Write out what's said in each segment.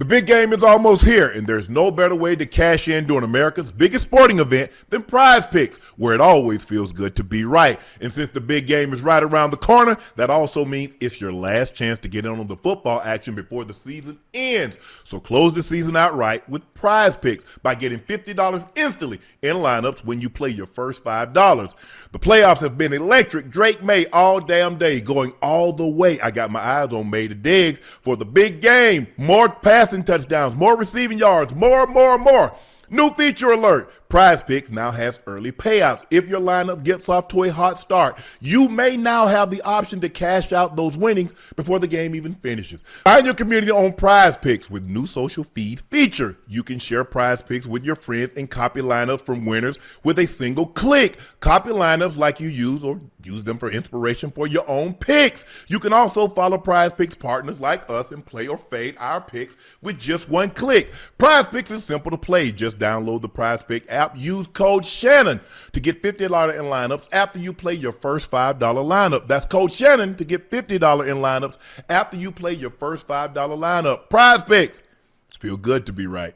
big game is almost here, and there's no better way to cash in during America's biggest sporting event than Prize Picks, where it always feels good to be right. And since the big game is right around the corner, that also means it's your last chance to get in on the football action before the season ends. So close the season out right with Prize Picks by getting $50 instantly in lineups when you play your first $5. The playoffs have been electric. Drake Maye all damn day, going all the way. I got my eyes on Maye to Diggs for the big game. More passing touchdowns, more receiving yards, more. New feature alert. Prize Picks now has early payouts. If your lineup gets off to a hot start, you may now have the option to cash out those winnings before the game even finishes. Find your community on Prize Picks with new social feeds feature. You can share Prize Picks with your friends and copy lineups from winners with a single click. Copy lineups like you use or use them for inspiration for your own picks. You can also follow Prize Picks partners like us and play or fade our picks with just one click. Prize Picks is simple to play. Just download the Prize Pick app. Use code Shannon to get $50 in lineups after you play your first $5 lineup. That's code Shannon to get $50 in lineups after you play your first $5 lineup. Prize Picks. It's feel good to be right.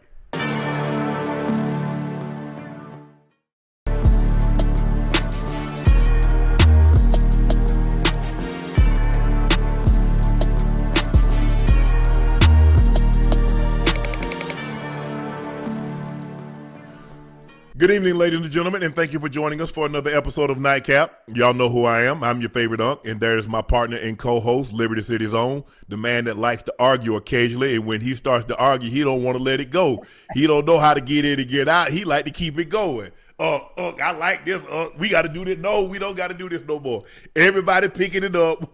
Good evening, ladies and gentlemen, and thank you for joining us for another episode of Nightcap. Y'all know who I am. I'm your favorite Unc, and there's my partner and co-host, Liberty City's own, the man that likes to argue occasionally, and when he starts to argue, he don't want to let it go. He don't know how to get in and get out. He like to keep it going. Unc, I like this. We got to do this. No, we don't got to do this no more. Everybody picking it up.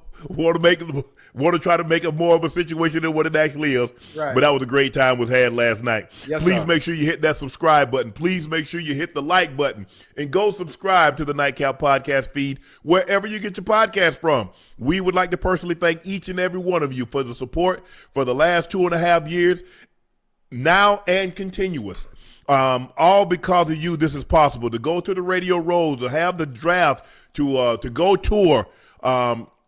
Want to try to make it more of a situation than what it actually is. Right. But that was a great time was had last night. Yes, please make sure you hit that subscribe button. Please make sure you hit the like button and go subscribe to the Nightcap podcast feed wherever you get your podcast from. We would like to personally thank each and every one of you for the support for the last 2.5 years, now and continuous. All because of you, this is possible. To go to the Radio Road, to have the draft, to go tour.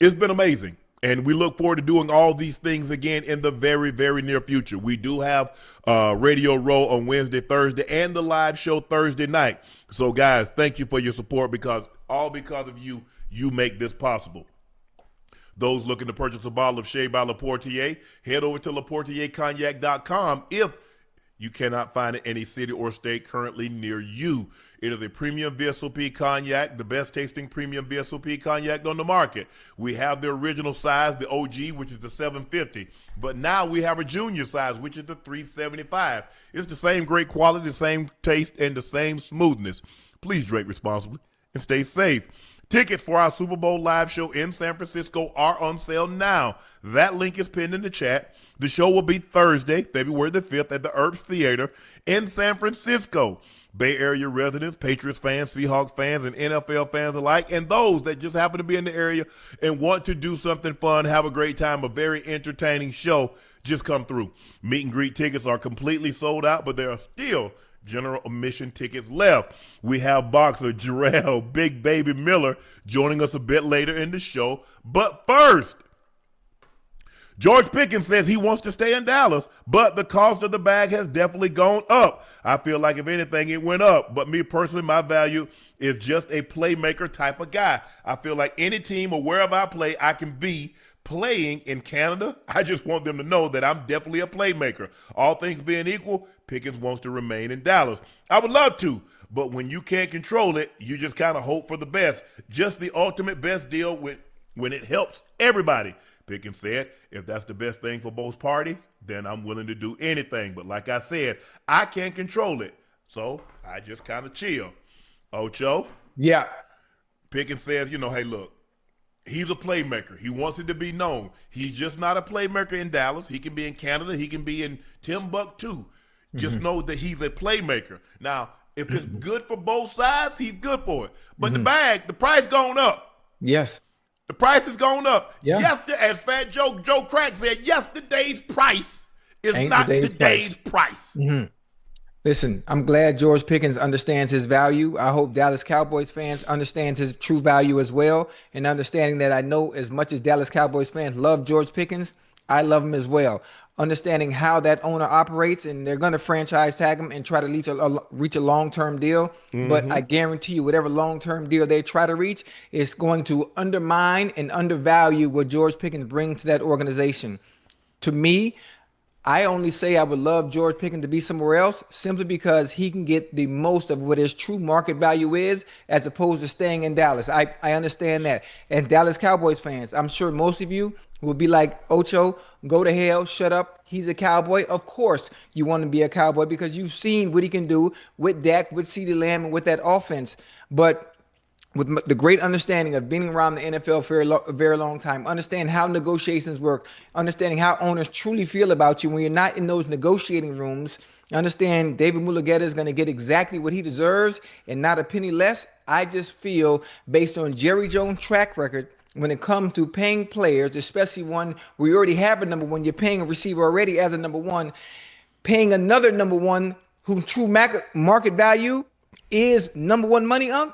It's been amazing, and we look forward to doing all these things again in the very, very near future. We do have Radio Row on Wednesday, Thursday, and the live show Thursday night. So, guys, thank you for your support because of you, you make this possible. Those looking to purchase a bottle of Shea by Laportier, head over to LaportierCognac.com if you cannot find it in any city or state currently near you. It is a premium VSOP cognac, the best tasting premium VSOP cognac on the market. We have the original size, the OG, which is the 750. But now we have a junior size, which is the 375. It's the same great quality, the same taste, and the same smoothness. Please drink responsibly and stay safe. Tickets for our Super Bowl live show in San Francisco are on sale now. That link is pinned in the chat. The show will be Thursday, February the 5th at the Herbst Theater in San Francisco. Bay Area residents, Patriots fans, Seahawks fans, and NFL fans alike, and those that just happen to be in the area and want to do something fun, have a great time, a very entertaining show, just come through. Meet and greet tickets are completely sold out, but there are still general admission tickets left. We have boxer Jarrell Big Baby Miller joining us a bit later in the show. But first, George Pickens says he wants to stay in Dallas, but the cost of the bag has definitely gone up. I feel like if anything, it went up. But me personally, my value is just a playmaker type of guy. I feel like any team or wherever I play, I can be playing in Canada. I just want them to know that I'm definitely a playmaker. All things being equal, Pickens wants to remain in Dallas. I would love to, but when you can't control it, you just kind of hope for the best. Just the ultimate best deal when it helps everybody. Pickens said, if that's the best thing for both parties, then I'm willing to do anything. But like I said, I can't control it, so I just kind of chill. Ocho? Yeah. Pickens says, hey, look, he's a playmaker. He wants it to be known. He's just not a playmaker in Dallas. He can be in Canada. He can be in Timbuktu. Just know that he's a playmaker. Now, if it's good for both sides, he's good for it. But the price going up. Yes. The price is going up. Yeah. Yesterday, as Fat Joe Crack said, yesterday's price is not today's price. Listen, I'm glad George Pickens understands his value. I hope Dallas Cowboys fans understand his true value as well, and understanding that I know as much as Dallas Cowboys fans love George Pickens, I love him as well. understanding how that owner operates, and they're going to franchise tag him and try to reach a long-term deal. But I guarantee you, whatever long-term deal they try to reach is going to undermine and undervalue what George Pickens brings to that organization. To me, I only say I would love George Pickens to be somewhere else simply because he can get the most of what his true market value is as opposed to staying in Dallas. I understand that. And Dallas Cowboys fans, I'm sure most of you will be like, Ocho, go to hell, shut up. He's a Cowboy. Of course you want to be a Cowboy because you've seen what he can do with Dak, with CeeDee Lamb, and with that offense. But with the great understanding of being around the NFL for a very long time, understand how negotiations work, understanding how owners truly feel about you when you're not in those negotiating rooms, understand David Mulugeta is going to get exactly what he deserves and not a penny less. I just feel, based on Jerry Jones' track record, when it comes to paying players, especially one where you already have a number one, you're paying a receiver already as a number one, paying another number one whose true market value is number one money, Unc,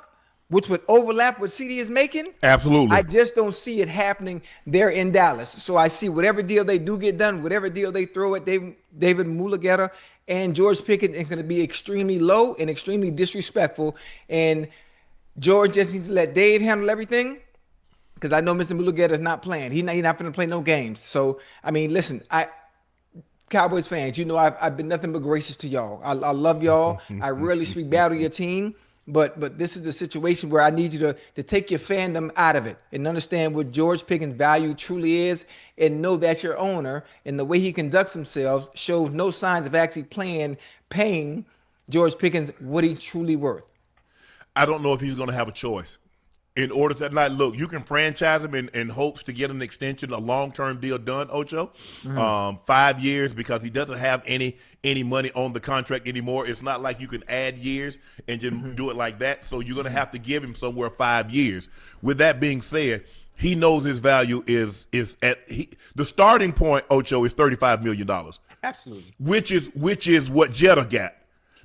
which would overlap what CD is making. Absolutely. I just don't see it happening there in Dallas. So I see whatever deal they do get done, whatever deal they throw at David Mulugeta and George Pickens, is going to be extremely low and extremely disrespectful. And George just needs to let Dave handle everything, because I know Mr. Mulugeta is not playing. He's not going to play no games. So, I mean, listen, Cowboys fans, you know I've been nothing but gracious to y'all. I love y'all. I rarely speak bad on your team. But this is the situation where I need you to take your fandom out of it and understand what George Pickens' value truly is, and know that your owner and the way he conducts himself shows no signs of actually paying George Pickens what he's truly worth. I don't know if he's going to have a choice. In order to, like, look, you can franchise him in hopes to get an extension, a long-term deal done, Ocho, 5 years, because he doesn't have any money on the contract anymore. It's not like you can add years and just do it like that. So you're going to have to give him somewhere 5 years. With that being said, he knows his value is the starting point, Ocho, is $35 million. Absolutely. Which is what Jetta got.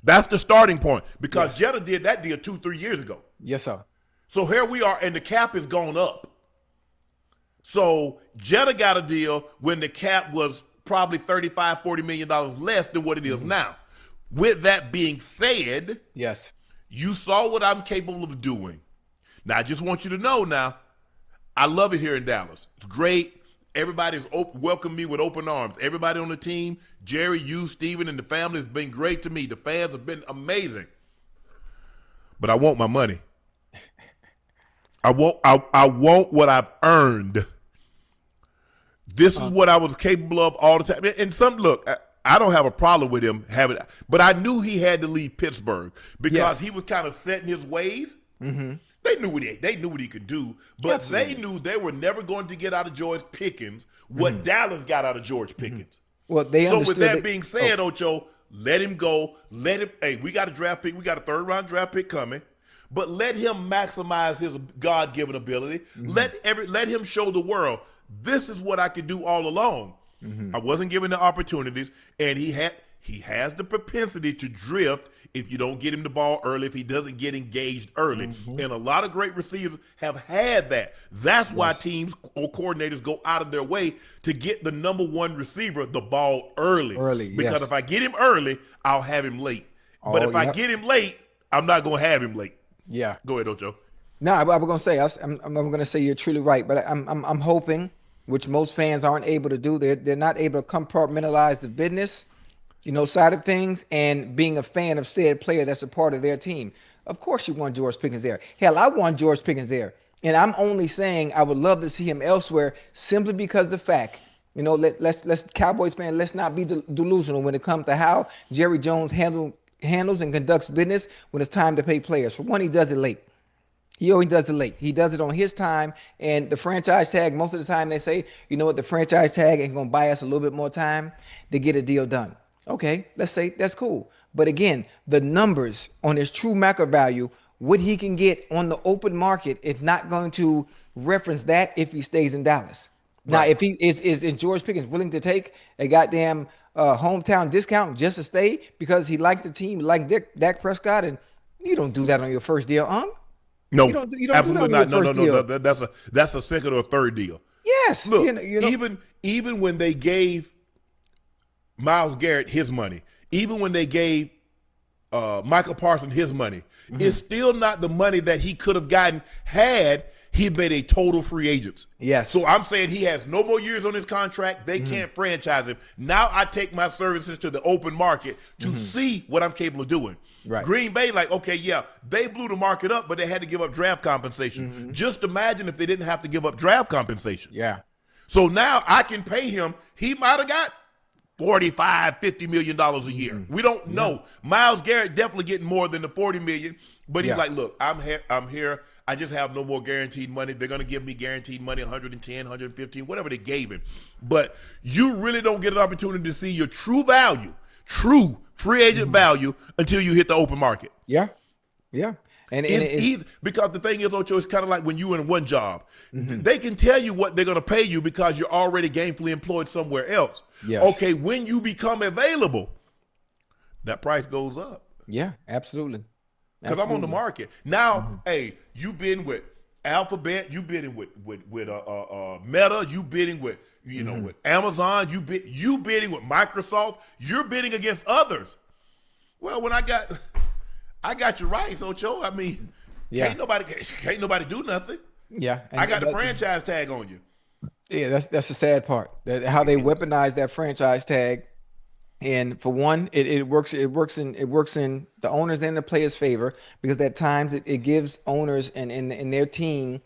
That's the starting point, because Jetta did that deal 2-3 years ago. Yes, sir. So here we are, and the cap has gone up. So Jetta got a deal when the cap was probably $35-40 million less than what it is now. With that being said, yes, you saw what I'm capable of doing. Now, I just want you to know now, I love it here in Dallas. It's great. Everybody's welcomed me with open arms. Everybody on the team, Jerry, you, Steven, and the family has been great to me. The fans have been amazing. But I want my money. I want what I've earned. This is what I was capable of all the time. And look, I don't have a problem with him having, but I knew he had to leave Pittsburgh because he was kind of set in his ways. Mm-hmm. They knew what he could do, but they knew they were never going to get out of George Pickens what Dallas got out of George Pickens. Well, they so with that being said, Ocho, let him go. Hey, we got a draft pick. We got a 3rd-round draft pick coming. But let him maximize his God-given ability. Let him show the world, this is what I could do all along. I wasn't given the opportunities, and he has the propensity to drift if you don't get him the ball early, if he doesn't get engaged early. And a lot of great receivers have had that. That's why teams or coordinators go out of their way to get the number one receiver the ball early. Because if I get him early, I'll have him late. But if I get him late, I'm not going to have him late. Yeah. Go ahead, Ocho. No, I'm going to say, I'm going to say you're truly right, but I'm hoping, which most fans aren't able to do, they're not able to compartmentalize the business, side of things, and being a fan of said player that's a part of their team. Of course you want George Pickens there. Hell, I want George Pickens there. And I'm only saying I would love to see him elsewhere simply because the fact, let's Cowboys fans, let's not be delusional when it comes to how Jerry Jones handles and conducts business when it's time to pay players. For one, he does it late. He always does it late. He does it on his time, and the franchise tag, most of the time they say, you know what, the franchise tag ain't going to buy us a little bit more time to get a deal done. Okay, let's say that's cool. But again, the numbers on his true market value, what he can get on the open market, is not going to reference that if he stays in Dallas. Right. Now, if he is George Pickens willing to take a goddamn hometown discount just to stay because he liked the team, like Dak Prescott, and you don't do that on your first deal, No, you don't absolutely do that not. No. That's a second or third deal. Yes. Look, even when they gave Myles Garrett his money, even when they gave Michael Parsons his money, it's still not the money that he could have gotten had he made a total free agent. Yes. So I'm saying he has no more years on his contract. They can't franchise him. Now I take my services to the open market to see what I'm capable of doing. Right. Green Bay, like, okay, yeah, they blew the market up, but they had to give up draft compensation. Just imagine if they didn't have to give up draft compensation. Yeah. So now I can pay him. He might have got $45, $50 million a year. We don't know. Myles Garrett definitely getting more than the $40 million, but he's like, look, I'm here. I just have no more guaranteed money. They're going to give me guaranteed money, 110, 115, whatever they gave him. But you really don't get an opportunity to see your true value, true free agent value until you hit the open market. Yeah. Yeah. And it's easy because the thing is, Ocho, it's kind of like when you're in one job. They can tell you what they're going to pay you because you're already gainfully employed somewhere else. Yes. Okay, when you become available, that price goes up. Yeah, absolutely. Because I'm on the market. Now, hey, you been with Alphabet, you bidding with Meta, you bidding with, with Amazon, you bidding with Microsoft, you're bidding against others. Well, when I got your rights, Ocho. I mean, can't nobody do nothing. Yeah. I got the franchise tag on you. Yeah, that's the sad part. How they weaponize that franchise tag. And for one, it works in the owners and the players' favor, because at times it gives owners and their team,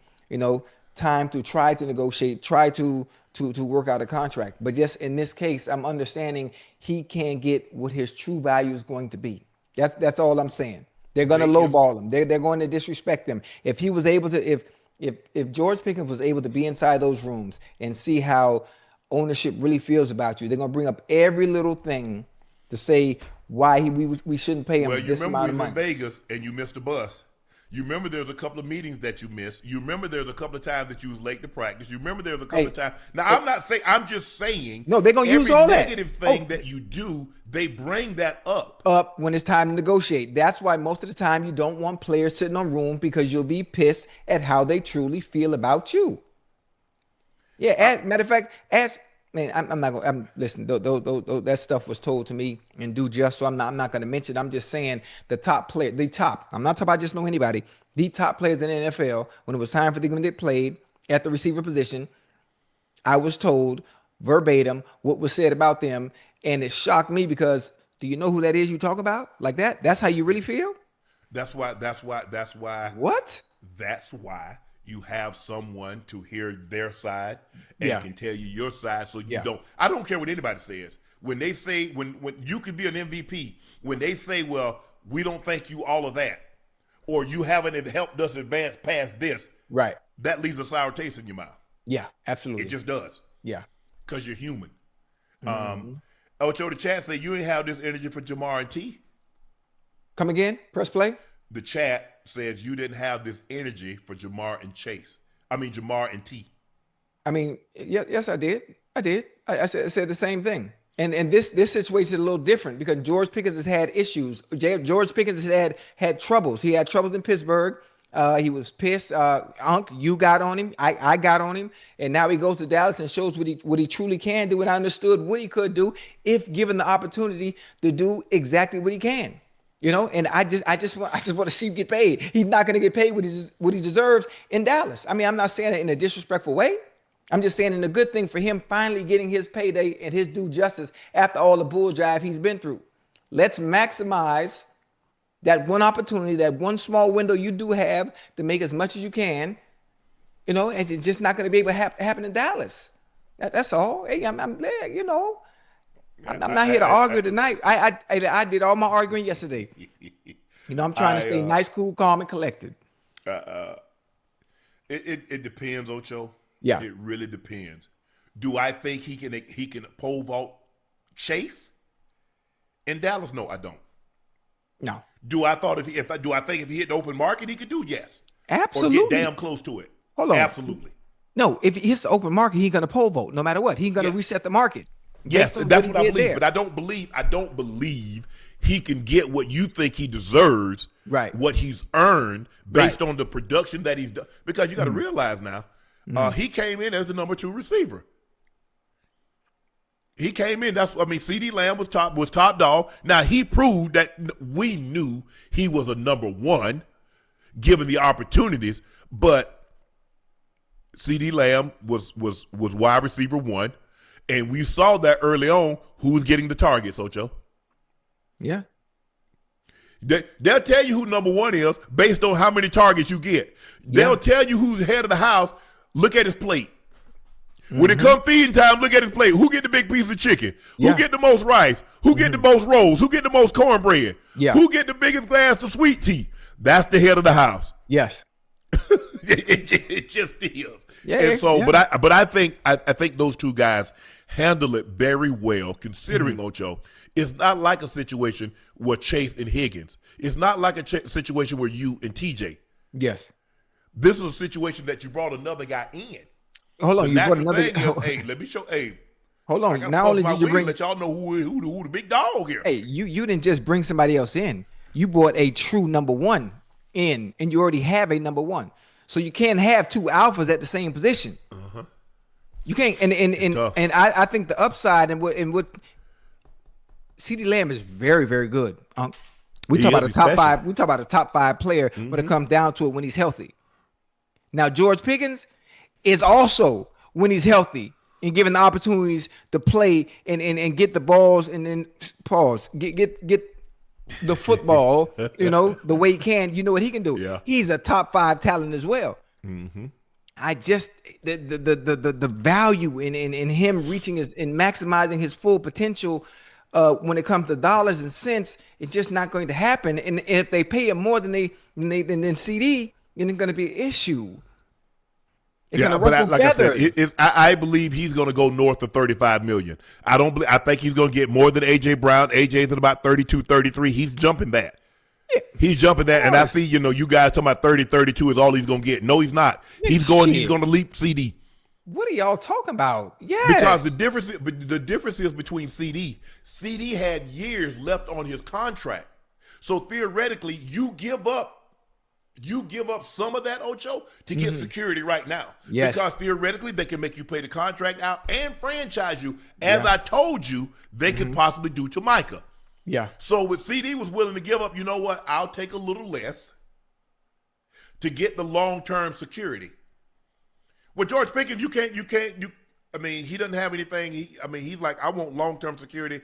time to try to negotiate, try to work out a contract. But just in this case, I'm understanding he can't get what his true value is going to be. That's all I'm saying. They're going to lowball him. They're going to disrespect him. If he was able to, if George Pickens was able to be inside those rooms and see how ownership really feels about you, they're going to bring up every little thing to say why we shouldn't pay him this amount of money. You remember we was in Vegas and you missed the bus. You remember there was a couple of meetings that you missed. You remember there was a couple of times that you was late to practice. You remember there was a couple of times. Now, I'm just saying. No, they're going to use all that. Every negative thing that you do, they bring that up. Up when it's time to negotiate. That's why most of the time you don't want players sitting on room, because you'll be pissed at how they truly feel about you. Yeah, matter of fact, man, I'm not going. Listen. That stuff was told to me in due just, so I'm not going to mention. I'm just saying the top player, I'm not talking about just know anybody. The top players in the NFL, when it was time for them to get played at the receiver position, I was told verbatim what was said about them, and it shocked me because do you know who that is you talk about like that? That's how you really feel. That's why. What? That's why. You have someone to hear their side and can tell you your side, so you don't. I don't care what anybody says. When they say when you could be an MVP, when they say, "Well, we don't think you all of that," or "You haven't helped us advance past this," right? That leaves a sour taste in your mouth. Yeah, absolutely. It just does. Yeah, because you're human. Ocho, the chat say you ain't have this energy for Jamar and T. Come again? Press play. The chat says you didn't have this energy for Jamar and T. I mean, yes, I did. I said the same thing. And this situation is a little different because George Pickens has had issues. George Pickens has had troubles. He had troubles in Pittsburgh. He was pissed. Unc, you got on him. I got on him. And now he goes to Dallas and shows what he truly can do. And I understood what he could do if given the opportunity to do exactly what he can. And I just want to see him get paid. He's not going to get paid what he deserves in Dallas. I mean, I'm not saying it in a disrespectful way. I'm just saying in a good thing for him finally getting his payday and his due justice after all the bull jive he's been through. Let's maximize that one opportunity, that one small window you do have to make as much as you can. And it's just not going to be able to happen in Dallas. That's all. Hey, I'm not here to argue tonight. I did all my arguing yesterday. I'm trying to stay nice, cool, calm, and collected. It depends, Ocho. Yeah, it really depends. Do I think he can pole vault Chase in Dallas? No, I don't. No. Do I think if he hit the open market he could do? Yes, absolutely. Or get damn close to it. Hold on, absolutely. No, if he hits the open market, he's gonna pole vault no matter what. He's gonna reset the market. Yes, that's what I believe. But I don't believe he can get what you think he deserves, right? What he's earned based on the production that he's done. Because you got to realize now, he came in as the number 2 receiver. He came in. CD Lamb was top dog. Now he proved that we knew he was a number one, given the opportunities. But CD Lamb was wide receiver one, and we saw that early on. Who was getting the targets, Ocho? Yeah. They'll tell you who number one is based on how many targets you get. They'll tell you who's head of the house. Look at his plate. When it comes feeding time, look at his plate. Who get the big piece of chicken? Who get the most rice? Who get the most rolls? Who get the most cornbread? Yeah. Who get the biggest glass of sweet tea? That's the head of the house. Yes. it just is. Yeah. And so, but I think those two guys handle it very well, considering Ocho. It's not like a situation where Chase and Higgins. It's not like a situation where you and TJ. Yes. This is a situation that you brought another guy in. Hold on, you brought another. Hey, let me show. Hey, hold on. Not only did you bring, let y'all know who the big dog here. Hey, you didn't just bring somebody else in. You brought a true number one in, and you already have a number one. So you can't have two alphas at the same position. You can't. And I think the upside and what CeeDee Lamb is very, very good. We talk about a top five. We talk about a top five player when it comes down to it when he's healthy. Now George Pickens is also, when he's healthy and given the opportunities to play and get the balls and then get the football, the way he can, what he can do. Yeah. He's a top five talent as well. I just the value in him reaching in maximizing his full potential when it comes to dollars and cents, it's just not going to happen. And if they pay him more than CD, then it's going to be an issue. I believe he's going to go north of $35 million. I think he's going to get more than AJ Brown. AJ's at about 32, 33. He's jumping that. Yeah. He's jumping that, and I see, you guys talking about 30, 32 is all he's going to get. No, he's not. He's going to leap CD. What are y'all talking about? Yes. Because the difference is between CD. CD had years left on his contract. So theoretically, you give up some of that, Ocho, to get security right now. Yes. Because theoretically, they can make you pay the contract out and franchise you. As I told you, they could possibly do to Micah. Yeah. So with CD was willing to give up, you know what? I'll take a little less to get the long-term security. With George Pickens, he doesn't have anything. He's like, I want long-term security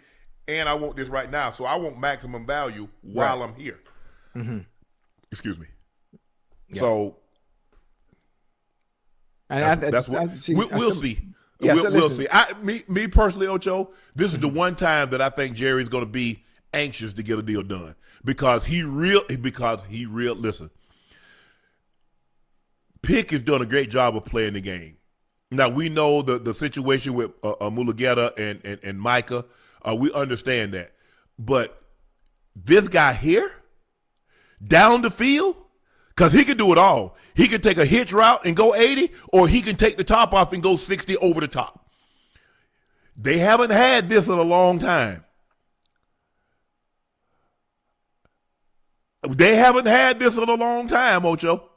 and I want this right now. So I want maximum value while I'm here. Excuse me. Yeah. So that's what we'll see. Yeah, we'll see. Me personally, Ocho, this is the one time that I think Jerry's going to be anxious to get a deal done because he listen. Pick has done a great job of playing the game. Now we know the situation with Mulugeta and Micah. We understand that, but this guy here down the field. Because he can do it all. He can take a hitch route and go 80, or he can take the top off and go 60 over the top. They haven't had this in a long time. Ocho.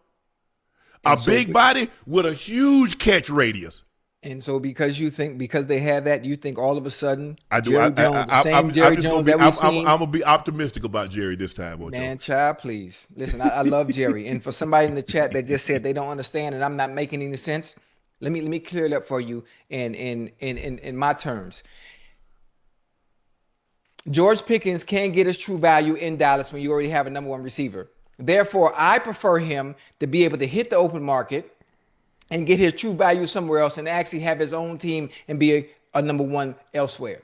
A big body with a huge catch radius. And so because they have that, you think all of a sudden Jerry Jones that we've seen. I'm going to be optimistic about Jerry this time, Ocho. Man, child, please. Listen, I love Jerry. And for somebody in the chat that just said they don't understand and I'm not making any sense, let me clear it up for you in my terms. George Pickens can get his true value in Dallas when you already have a number one receiver. Therefore, I prefer him to be able to hit the open market and get his true value somewhere else and actually have his own team and be a number one elsewhere.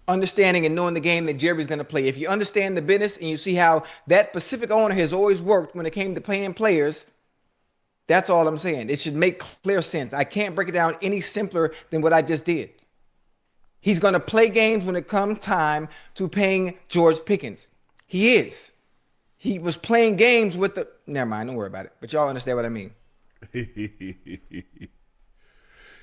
Understanding and knowing the game that Jerry's going to play. If you understand the business and you see how that specific owner has always worked when it came to playing players, that's all I'm saying. It should make clear sense. I can't break it down any simpler than what I just did. He's going to play games when it comes time to paying George Pickens. He is. He was playing games with the... Never mind, don't worry about it. But y'all understand what I mean.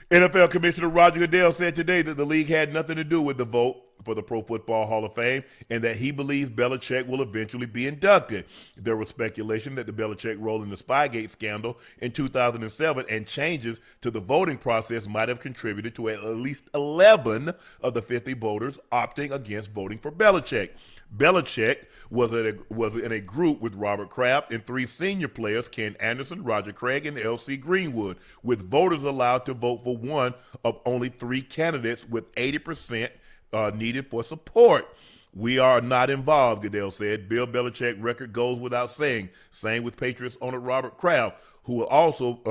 NFL Commissioner Roger Goodell said today that the league had nothing to do with the vote for the Pro Football Hall of Fame, and that he believes Belichick will eventually be inducted. There was speculation that the Belichick role in the Spygate scandal in 2007 and changes to the voting process might have contributed to at least 11 of the 50 voters opting against voting for Belichick. Belichick was in a group with Robert Kraft and 3 senior players, Ken Anderson, Roger Craig, and L.C. Greenwood, with voters allowed to vote for one of only 3 candidates with 80% needed for support. We are not involved, Goodell said. Bill Belichick record goes without saying. Same with Patriots owner Robert Kraft, who's also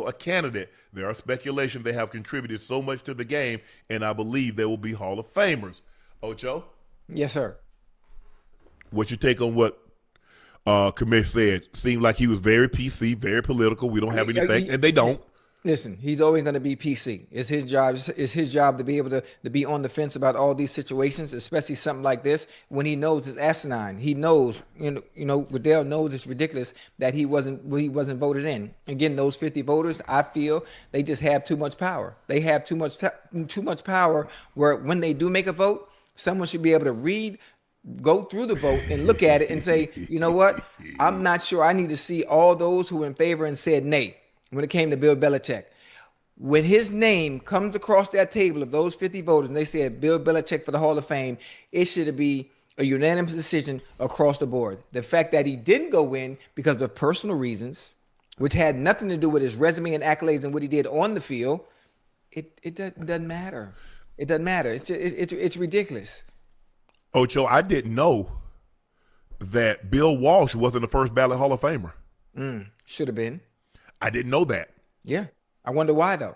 a candidate. There are speculations they have contributed so much to the game, and I believe they will be Hall of Famers. Ocho? Yes, sir. What's your take on what Kamish said? Seemed like he was very PC, very political. We don't have anything, and they don't. Listen, he's always going to be PC. It's his job. It's his job to be able to be on the fence about all these situations, especially something like this when he knows it's asinine. He knows, Goodell knows it's ridiculous that he wasn't voted in. Again, those 50 voters, I feel they just have too much power. They have too much power where when they do make a vote, someone should be able to go through the vote and look at it and say, you know what? I'm not sure. I need to see all those who were in favor and said nay when it came to Bill Belichick. When his name comes across that table of those 50 voters and they said Bill Belichick for the Hall of Fame, it should be a unanimous decision across the board. The fact that he didn't go in because of personal reasons, which had nothing to do with his resume and accolades and what he did on the field, it doesn't matter. It doesn't matter. It's ridiculous. Ocho, I didn't know that Bill Walsh wasn't the first ballot Hall of Famer. Should have been. I didn't know that. Yeah. I wonder why, though.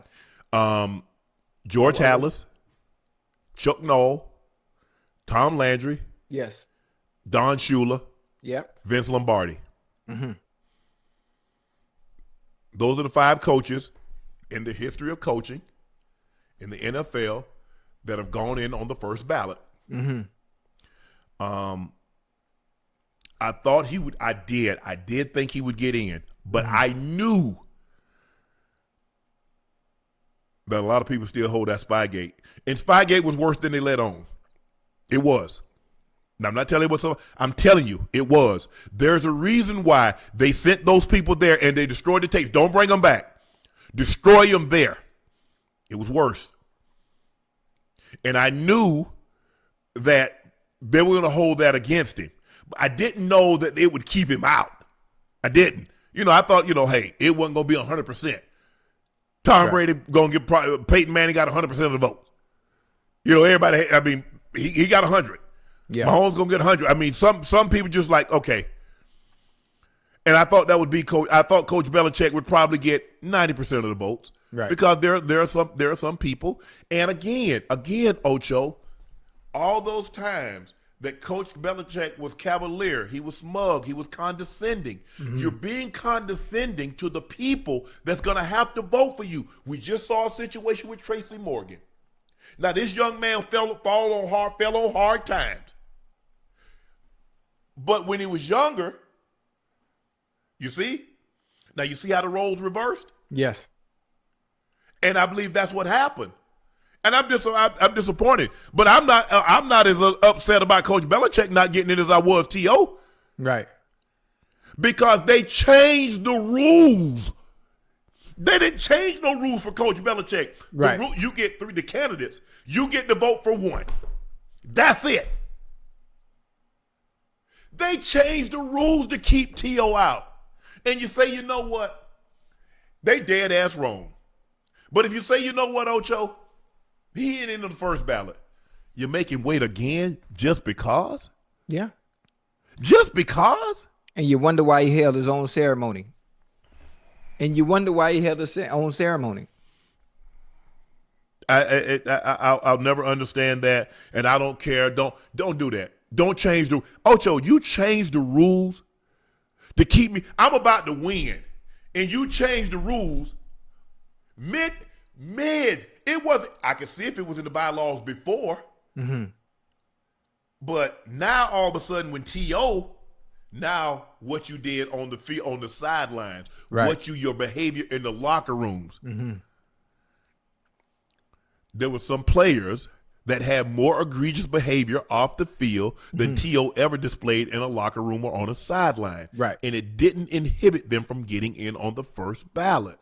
George Halas, Chuck Noll, Tom Landry. Yes. Don Shula. Yep. Vince Lombardi. Mm-hmm. Those are the 5 coaches in the history of coaching in the NFL that have gone in on the first ballot. Mm-hmm. I thought he would. I did think he would get in, but I knew that a lot of people still hold that Spygate, and Spygate was worse than they let on. It was. Now, I'm not telling you what's up. I'm telling you, it was. There's a reason why they sent those people there and they destroyed the tapes. Don't bring them back. Destroy them there. It was worse. And I knew that they were going to hold that against him. But I didn't know that it would keep him out. I didn't. I thought, hey, it wasn't going to be 100%. Tom Brady going to get Peyton Manning got 100% of the vote. Everybody, I mean, he got 100. Yeah. Mahomes going to get 100. I mean, some people just like, okay. And I thought that would be Coach. I thought Coach Belichick would probably get 90% of the votes. Right. Because there are some people. And again, Ocho, all those times that Coach Belichick was cavalier, he was smug, he was condescending. Mm-hmm. You're being condescending to the people that's going to have to vote for you. We just saw a situation with Tracy Morgan. Now, this young man fell on hard times. But when he was younger, you see? Now, you see how the roles reversed? Yes. And I believe that's what happened. And I'm disappointed. But I'm not as upset about Coach Belichick not getting in as I was T.O. Right. Because they changed the rules. They didn't change no rules for Coach Belichick. Right. You get 3 candidates. You get to vote for 1. That's it. They changed the rules to keep T.O. out. And you say, you know what? They dead ass wrong. But if you say, you know what, Ocho? He ain't in the first ballot. You make him wait again just because? Yeah. Just because? And you wonder why he held his own ceremony. I'll never understand that, and I don't care. Don't do that. Don't change the Ocho. You changed the rules to keep me. I'm about to win, and you changed the rules mid. It wasn't. I could see if it was in the bylaws before, but now all of a sudden when T.O. Now what you did on the field, on the sidelines, right. Your behavior in the locker rooms. Mm-hmm. There were some players that had more egregious behavior off the field than T.O. ever displayed in a locker room or on a sideline. Right. And it didn't inhibit them from getting in on the first ballot.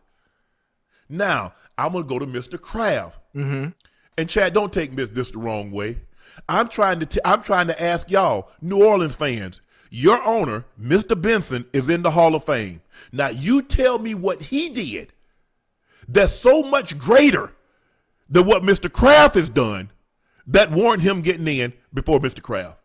Now, I'm going to go to Mr. Kraft. And Chad, don't take this the wrong way. I'm trying to ask y'all, New Orleans fans, your owner, Mr. Benson, is in the Hall of Fame. Now, you tell me what he did that's so much greater than what Mr. Kraft has done that warrant him getting in before Mr. Kraft.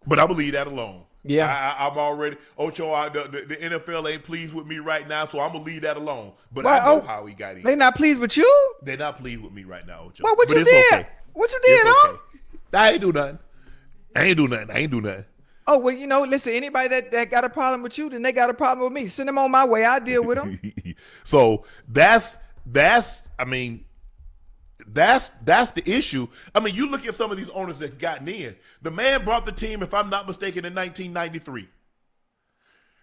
But I will leave that alone. Yeah. I'm already, Ocho, the NFL ain't pleased with me right now, so I'm going to leave that alone. But Well, I know how he got in. They not pleased with you? They're not pleased with me right now, Ocho. Well, what But you it's did? okay. What you did, It's huh? okay. I ain't do nothing. I ain't do nothing. Oh, well, listen, anybody that got a problem with you, then they got a problem with me. Send them on my way. I'll deal with them. So that's the issue. I mean, you look at some of these owners that's gotten in. The man brought the team, if I'm not mistaken, in 1993.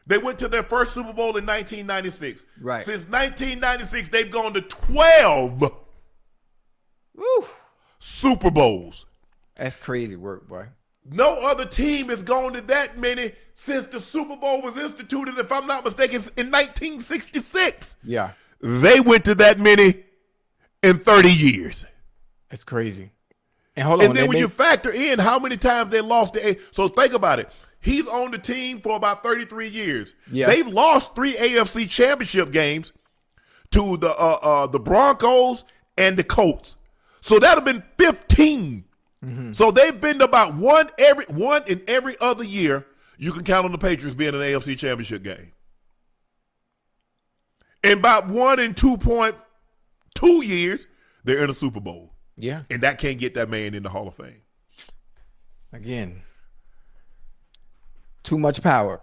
They went to their first Super Bowl in 1996. Right. Since 1996, they've gone to 12 Woo. Super Bowls. That's crazy work, boy. No other team has gone to that many since the Super Bowl was instituted, if I'm not mistaken, in 1966. Yeah. They went to that many in 30 years. It's crazy. And hold on. And then when you factor in how many times they lost so think about it. He's on the team for about 33 years. Yes. They've lost 3 AFC championship games to the Broncos and the Colts. So that would have been 15. So they've been about one in every other year. You can count on the Patriots being an AFC championship game. And about 1 in 2.2 years, they're in a Super Bowl. Yeah. And that can't get that man in the Hall of Fame. Again. Too much power.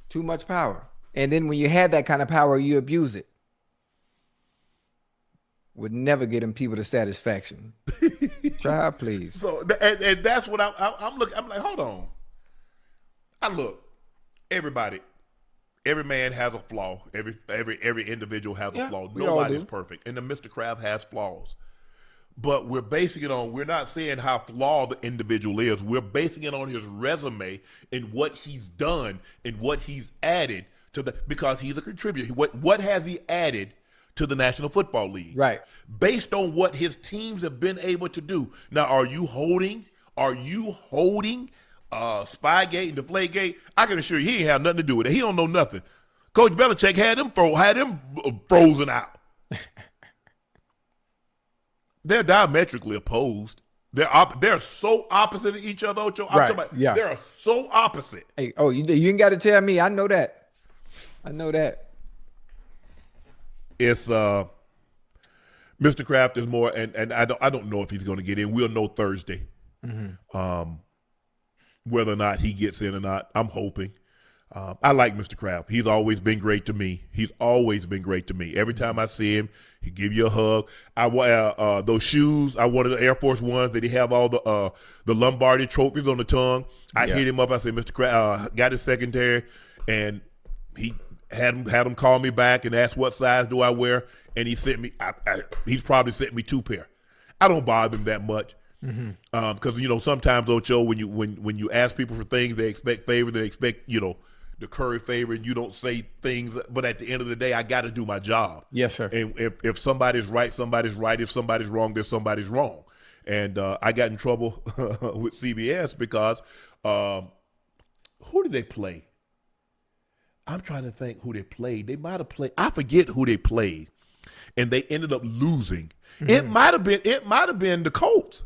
Too much power. And then when you have that kind of power, you abuse it. Would never get them people to satisfaction. Try, please. So, and that's what I'm looking. I'm like, hold on. Everybody, every man has a flaw. Every individual has a flaw. Nobody's perfect. And the Mr. Kraft has flaws. But we're basing it on, we're not saying how flawed the individual is. We're basing it on his resume and what he's done and what he's added to because he's a contributor. What has he added to the National Football League? Right. Based on what his teams have been able to do. Now, are you holding Spygate and Deflategate? I can assure you he ain't have nothing to do with it. He don't know nothing. Coach Belichick had them frozen out. They're diametrically opposed. They're so opposite of each other, Ocho. I'm talking about, they're so opposite. Hey, you ain't got to tell me. I know that. It's Mr. Kraft is more, and I don't know if he's going to get in. We'll know Thursday, whether or not he gets in or not. I'm hoping. I like Mr. Kraft. He's always been great to me. Every time I see him, he give you a hug. I wear those shoes. I wanted the Air Force Ones that he have all the Lombardi trophies on the tongue. I hit him up. I said, Mr. Kraft, got his secretary, and he had him call me back and ask what size do I wear, and he sent me. He's probably sent me 2 pair. I don't bother him that much. Because sometimes, Ocho, when you ask people for things, they expect favor. They expect the Curry favor, and you don't say things. But at the end of the day, I got to do my job. Yes, sir. And if somebody's right, somebody's right. If somebody's wrong, there's somebody's wrong. And I got in trouble with CBS because who did they play? I'm trying to think who they played. They might have played. I forget who they played, and they ended up losing. It might have been the Colts.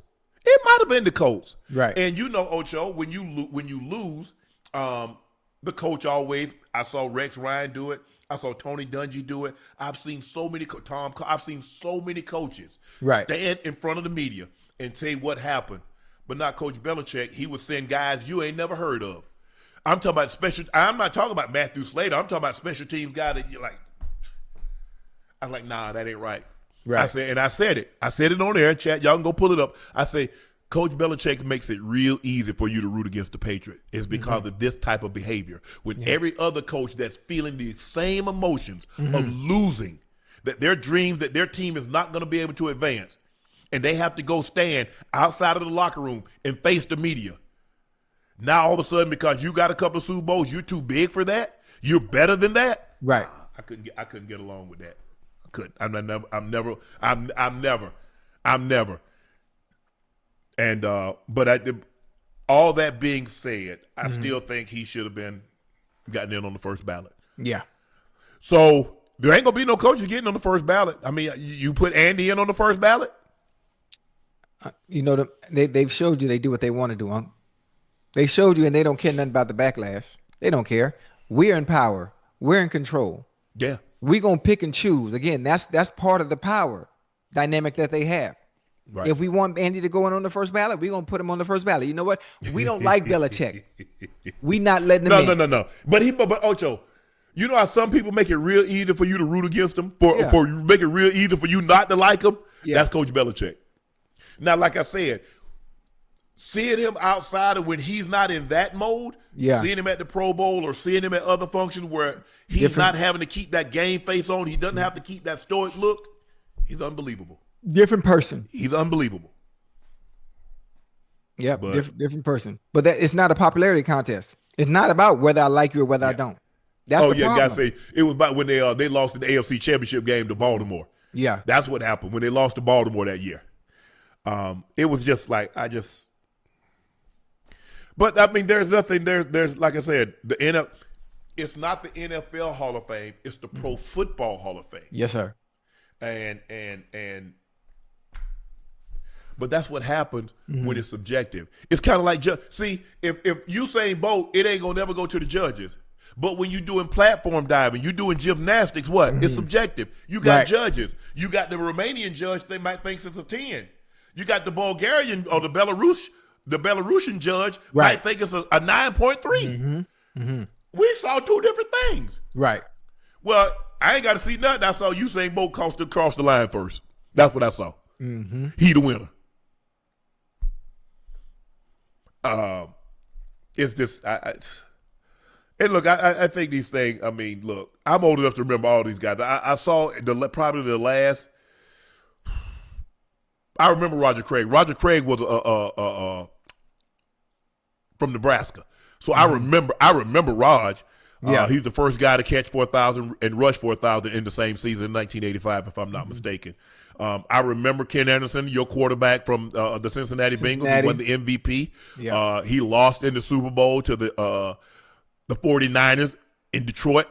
Right. And Ocho, when you lose, the coach always. I saw Rex Ryan do it. I saw Tony Dungy do it. I've seen so many I've seen so many coaches stand in front of the media and say what happened, but not Coach Belichick. He would send guys you ain't never heard of. I'm talking about special. I'm not talking about Matthew Slater. I'm talking about special teams guy that you're like. I was like, nah, that ain't right. Right. I said it on air, chat. Y'all can go pull it up. I say, Coach Belichick makes it real easy for you to root against the Patriots. It's because of this type of behavior. With every other coach that's feeling the same emotions of losing, that their dreams, that their team is not going to be able to advance, and they have to go stand outside of the locker room and face the media. Now all of a sudden, because you got a couple of Super Bowls, you're too big for that? You're better than that? Right. I couldn't get along with that. I couldn't. I'm never. And but all that being said, I still think he should have been gotten in on the first ballot. Yeah. So there ain't gonna be no coaches getting on the first ballot. I mean, you put Andy in on the first ballot. They've showed you they do what they want to do, Unc. They showed you, and they don't care nothing about the backlash. They don't care. We're in power. We're in control. Yeah. We're gonna pick and choose. Again, that's part of the power dynamic that they have. Right. If we want Andy to go in on the first ballot, we're going to put him on the first ballot. You know what? We don't like Belichick. We not letting him in. No. But Ocho, you know how some people make it real easy for you to root against them? For make it real easy for you not to like him? Yeah. That's Coach Belichick. Now, like I said, seeing him outside of when he's not in that mode, seeing him at the Pro Bowl or seeing him at other functions where he's not having to keep that game face on, he doesn't have to keep that stoic look, he's unbelievable. Different person. He's unbelievable. Yeah, different person. But it's not a popularity contest. It's not about whether I like you or whether I don't. That's the problem. Gotta say it was about when they lost in the AFC Championship game to Baltimore. Yeah, that's what happened when they lost to Baltimore that year. It was just like But I mean, there's nothing. There's like I said, it's not the NFL Hall of Fame. It's the Pro Football Hall of Fame. Yes, sir. But that's what happens when it's subjective. It's kind of like, see, if Usain Bolt, it ain't going to never go to the judges. But when you're doing platform diving, you're doing gymnastics, what? It's subjective. You got judges. You got the Romanian judge, they might think it's a 10. You got the Bulgarian or the Belarusian judge might think it's a 9.3. We saw two different things. Right. Well, I ain't got to see nothing. I saw Usain Bolt cross the line first. That's what I saw. He the winner. It's just, and look, I think these things. I mean, look, I'm old enough to remember all these guys. I saw probably the last. I remember Roger Craig. Roger Craig was from Nebraska, so I remember Raj. He's the first guy to catch 4,000 and rush 4,000 in the same season in 1985, if I'm not mistaken. I remember Ken Anderson, your quarterback from the Cincinnati Bengals, who won the MVP. Yeah. He lost in the Super Bowl to the 49ers in Detroit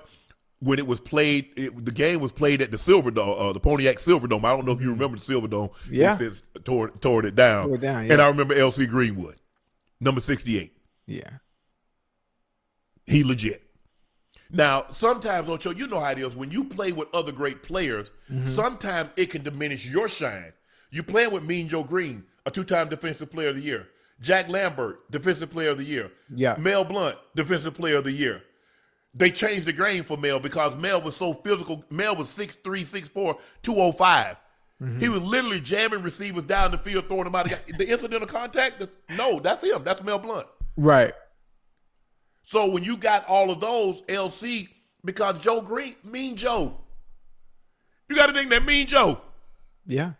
when it was played. The game was played at the Silverdome, the Pontiac Silverdome. I don't know if you remember the Silverdome. Yeah. He since tore it down. And I remember L.C. Greenwood, number 68. Yeah. He legit. Now, sometimes, Ocho, you know how it is. When you play with other great players, sometimes it can diminish your shine. You playing with Mean Joe Green, a 2-time Defensive Player of the Year. Jack Lambert, Defensive Player of the Year. Yeah. Mel Blount, Defensive Player of the Year. They changed the game for Mel because Mel was so physical. Mel was 6'3", 6'4", 205. He was literally jamming receivers down the field, throwing them out. The incidental contact, no, that's him. That's Mel Blount. Right. So when you got all of those, LC, because Joe Green, Mean Joe. You got to think that Mean Joe. Yeah.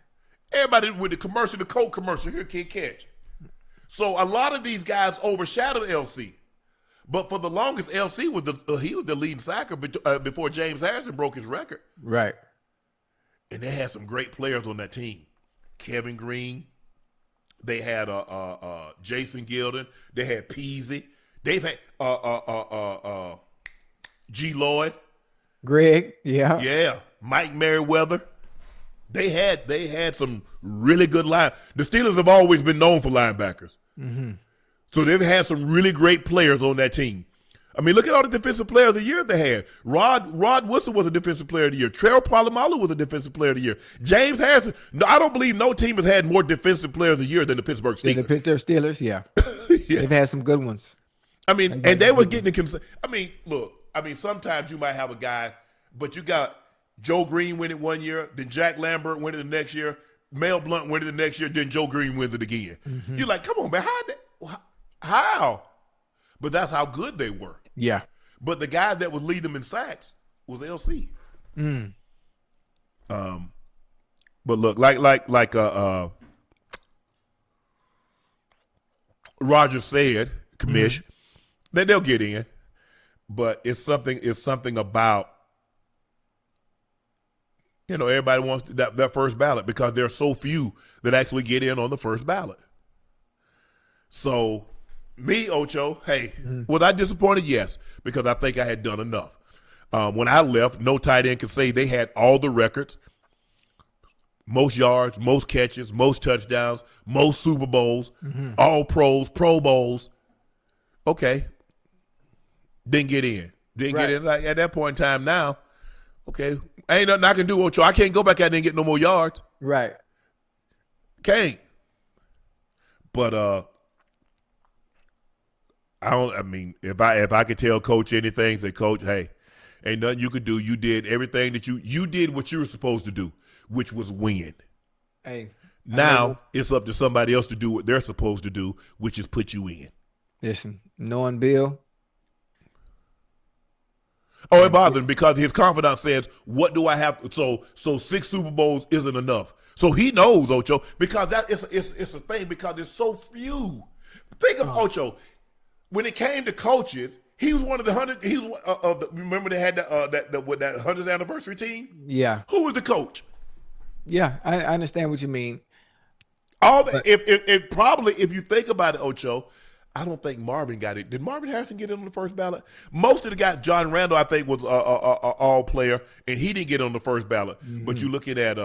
Everybody with the commercial, the Coke commercial, here, kid, catch. So a lot of these guys overshadowed LC. But for the longest, LC was the leading sacker before James Harrison broke his record. Right. And they had some great players on that team. Kevin Green. They had Jason Gilden. They had Peasy. They've had G. Lloyd. Greg, yeah. Yeah. Mike Merriweather. They had some really good line. The Steelers have always been known for linebackers. So they've had some really great players on that team. I mean, look at all the defensive players of the year they had. Rod Woodson was a defensive player of the year. Trell Polamalu was a defensive player of the year. James Harrison. No, I don't believe no team has had more defensive players of the year than the Pittsburgh Steelers. The Pittsburgh Steelers, yeah. They've had some good ones. I mean, and they were getting the – I mean, look, sometimes you might have a guy, but you got Joe Green win it one year, then Jack Lambert win it the next year, Mel Blount wins it the next year, then Joe Green wins it again. You're like, come on, man, how? But that's how good they were. Yeah. But the guy that would lead them in sacks was LC. But look, like Roger said, Commish, that they'll get in. But it's something about, everybody wants that first ballot because there are so few that actually get in on the first ballot. So, me, Ocho, hey, was I disappointed? Yes, because I think I had done enough. When I left, no tight end could say they had all the records, most yards, most catches, most touchdowns, most Super Bowls, all pros, Pro Bowls. Okay. Didn't get in. Get in. Like, at that point in time now, okay, ain't nothing I can do, Ocho. I can't go back out there and get no more yards. Right. Can't. But if I could tell Coach anything, say, Coach, hey, ain't nothing you could do. You did everything that you did what you were supposed to do, which was win. Hey. Now it's up to somebody else to do what they're supposed to do, which is put you in. Listen, knowing Bill. Oh, it bothers him because his confidence says, what do I have? So 6 Super Bowls isn't enough. So he knows, Ocho, because it's a thing because there's so few. Think of Ocho. When it came to coaches, he was one of the 100. He was remember they had that 100th anniversary team? Yeah. Who was the coach? Yeah, I understand what you mean. If you think about it, Ocho, I don't think Marvin got it. Did Marvin Harrison get in on the first ballot? Most of the guys, John Randall, I think, was a all player, and he didn't get on the first ballot. But you're looking at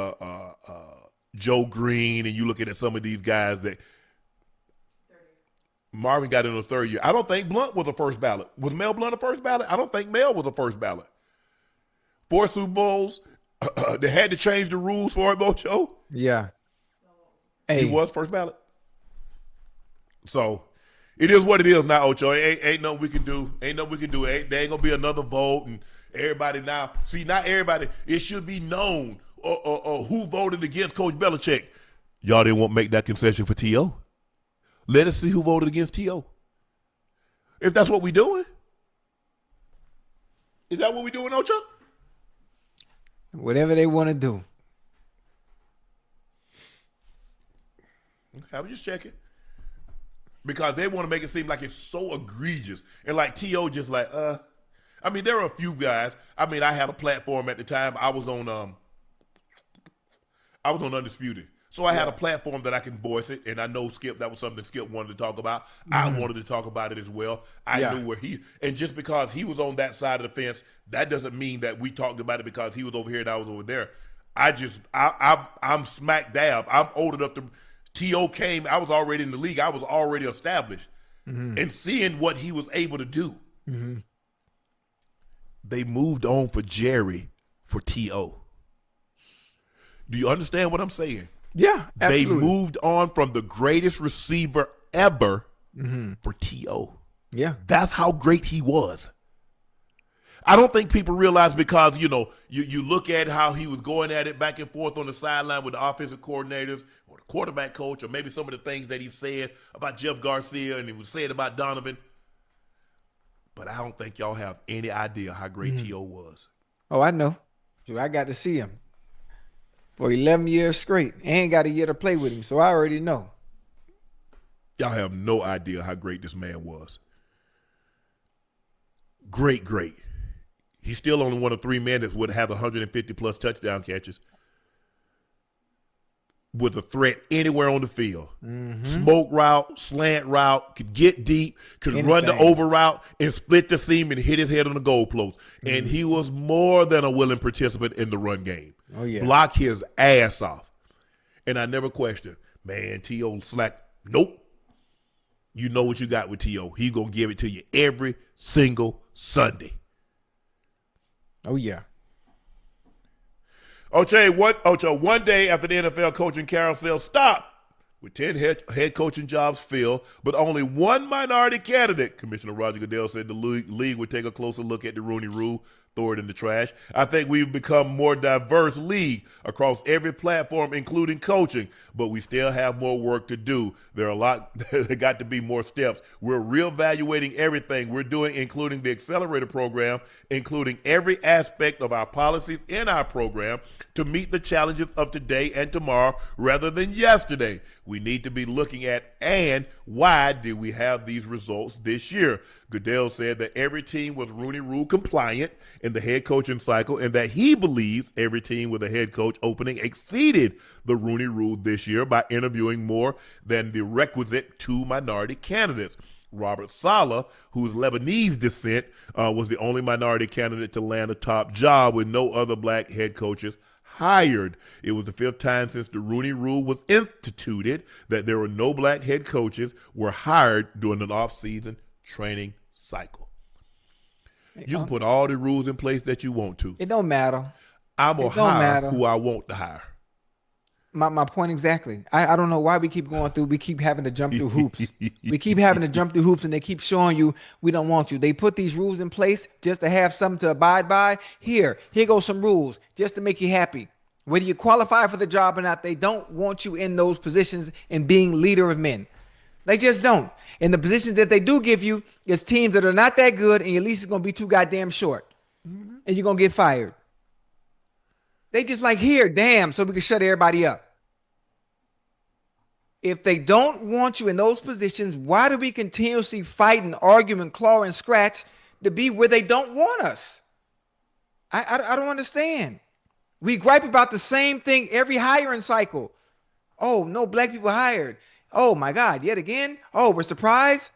Joe Green, and you're looking at some of these guys that Marvin got in the third year. I don't think Blunt was a first ballot. Was Mel Blunt a first ballot? I don't think Mel was a first ballot. 4 Super Bowls. They had to change the rules for it, Ocho. Yeah. Hey. He was first ballot. So it is what it is now, Ocho. Ain't nothing we can do. There ain't going to be another vote. And everybody now, not everybody, it should be known who voted against Coach Belichick. Y'all didn't want to make that concession for T.O. Let us see who voted against T.O. If that's what we doing. Is that what we doing, Ocho? Whatever they want to do. I was just checking. Because they want to make it seem like it's so egregious. And like T.O. just like, there are a few guys. I had a platform at the time. I was on Undisputed. So I had a platform that I can voice it, and I know Skip, that was something Skip wanted to talk about. I wanted to talk about it as well. I knew where and just because he was on that side of the fence, that doesn't mean that we talked about it because he was over here and I was over there. I'm smack dab. I'm old enough to, T.O. came, I was already in the league. I was already established. And seeing what he was able to do. They moved on for Jerry for T.O. Do you understand what I'm saying? Yeah, absolutely. They moved on from the greatest receiver ever for T.O. Yeah. That's how great he was. I don't think people realize because, you look at how he was going at it back and forth on the sideline with the offensive coordinators or the quarterback coach or maybe some of the things that he said about Jeff Garcia and he was saying about Donovan. But I don't think y'all have any idea how great T.O. was. Oh, I know. I got to see him for 11 years straight. Ain't got a year to play with him, so I already know. Y'all have no idea how great this man was. Great. He's still only one of 3 men that would have 150-plus touchdown catches with a threat anywhere on the field. Smoke route, slant route, could get deep, could run the over route and split the seam and hit his head on the goal post. And he was more than a willing participant in the run game. Oh, yeah. Block his ass off. And I never questioned, man, T.O. slack. Nope. You know what you got with T.O. He's going to give it to you every single Sunday. Oh, yeah. Ocho, one day after the NFL coaching carousel stopped with 10 head coaching jobs filled, but only one minority candidate, Commissioner Roger Goodell said the league would take a closer look at the Rooney Rule. throw it in the trash. I think we've become more diverse league across every platform, including coaching, but we still have more work to do. There got to be more steps. We're reevaluating everything we're doing, including the accelerator program, including every aspect of our policies in our program to meet the challenges of today and tomorrow rather than yesterday. We need to be looking at, and why did we have these results this year? Goodell said that every team was Rooney Rule compliant in the head coaching cycle, and that he believes every team with a head coach opening exceeded the Rooney Rule this year by interviewing more than the requisite 2 minority candidates. Robert Saleh, whose Lebanese descent, was the only minority candidate to land a top job with no other black head coaches hired. It was the 5th time since the Rooney Rule was instituted that there were no black head coaches were hired during an off-season training cycle. You can put all the rules in place that you want to. It don't matter. I'm going to hire who I want to hire. My point exactly. I don't know why we keep going through. We keep having to jump through hoops. We keep having to jump through hoops, and they keep showing you we don't want you. They put these rules in place just to have something to abide by. Here goes some rules just to make you happy. Whether you qualify for the job or not, they don't want you in those positions and being leader of men. They just don't. And the positions that they do give you is teams that are not that good, and your lease is going to be too goddamn short. Mm-hmm. And you're going to get fired. They just like, here, damn, so we can shut everybody up. If they don't want you in those positions, why do we continuously fight and argue and claw and scratch to be where they don't want us? I don't understand. We gripe about the same thing every hiring cycle. Oh, no black people hired. Oh, my God, yet again? Oh, we're surprised?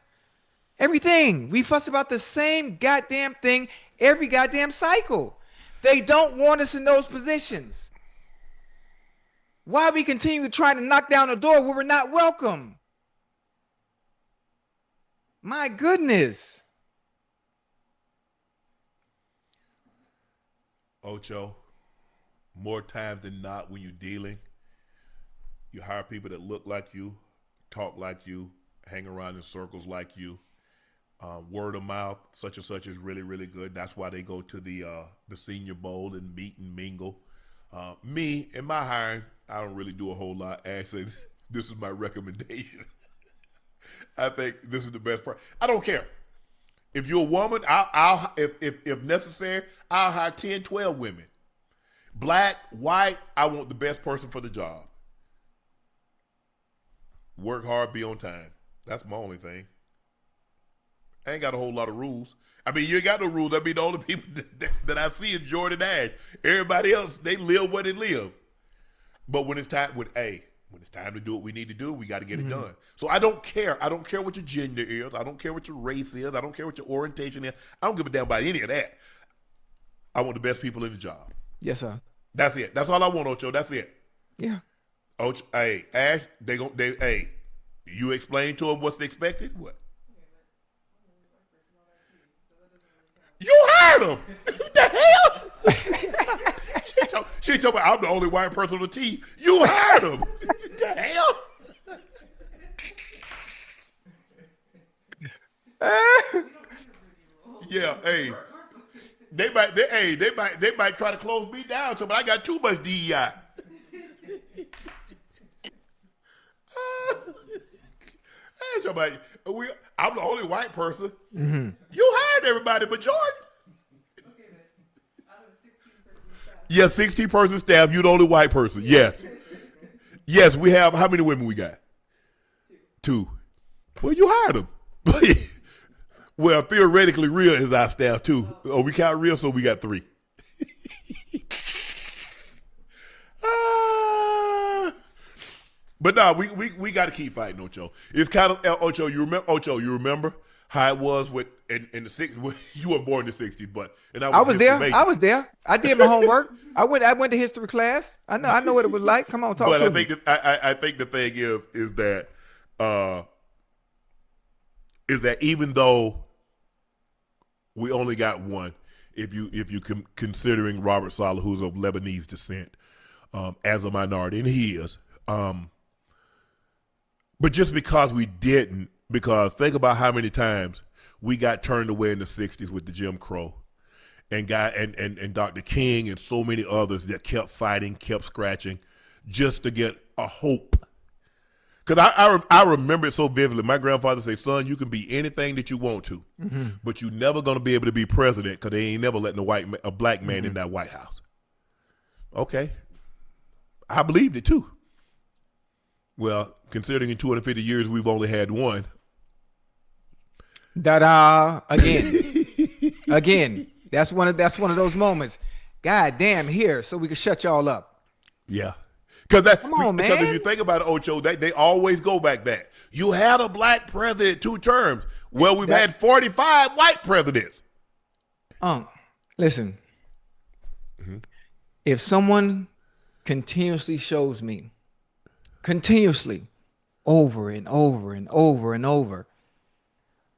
Everything. We fuss about the same goddamn thing every goddamn cycle. They don't want us in those positions. Why we continue trying to knock down the door where we're not welcome? My goodness. Ocho, more times than not when you're dealing, you hire people that look like you, talk like you, hang around in circles like you. Word of mouth, such and such is really, really good. That's why they go to the Senior Bowl and meet and mingle. Me, in my hiring, I don't really do a whole lot. Actually, this is my recommendation. I think this is the best part. I don't care. If you're a woman, I'll if necessary, I'll hire 10, 12 women. Black, white, I want the best person for the job. Work hard, be on time. That's my only thing. I ain't got a whole lot of rules. I mean, you ain't got no rules. I mean, the only people that I see is Jordan Ash. Everybody else, they live where they live. But when it's time, when it's time to do what we need to do, we got to get it done. So I don't care. I don't care what your gender is. I don't care what your race is. I don't care what your orientation is. I don't give a damn about any of that. I want the best people in the job. Yes, sir. That's it. That's all I want, Ocho. That's it. Yeah. Ocho, hey, Ash, you explain to them what's expected? What? You hired him. What the hell? she told me I'm the only white person on the team. You hired him. What the hell? Yeah, hey. They might try to close me down, but I got too much DEI. I'm the only white person. Mm-hmm. You hired everybody but Jordan. Yeah, 16-person staff. You're the only white person. Yes. Yes, we have. How many women we got? Two. Well, you hired them. Well, theoretically, Rhea is our staff too. Oh, we count Rhea, so we got 3. But no, we got to keep fighting, Ocho. It's kind of Ocho. You remember how it was with in the 60s? You weren't born in the 60s, but I was there. Major. I was there. I did my homework. I went to history class. I know what it was like. Come on, talk to me. But I think the thing is that even though we only got one, if you considering Robert Saleh, who's of Lebanese descent, as a minority, and he is. But just because we didn't, because think about how many times we got turned away in the 60s with the Jim Crow. and Dr. King and so many others that kept fighting, kept scratching, just to get a hope. Because I remember it so vividly. My grandfather said, son, you can be anything that you want to, but you're never going to be able to be president because they ain't never letting a black man in that White House. Okay. I believed it too. Well, considering in 250 years we've only had one. Da-da. Again. That's one of those moments. God damn, here, so we can shut y'all up. Yeah. Because man. if you think about it, Ocho, they always go back that. You had a black president 2 terms. Well, we've had 45 white presidents. Listen. If someone continuously shows me, over and over and over and over,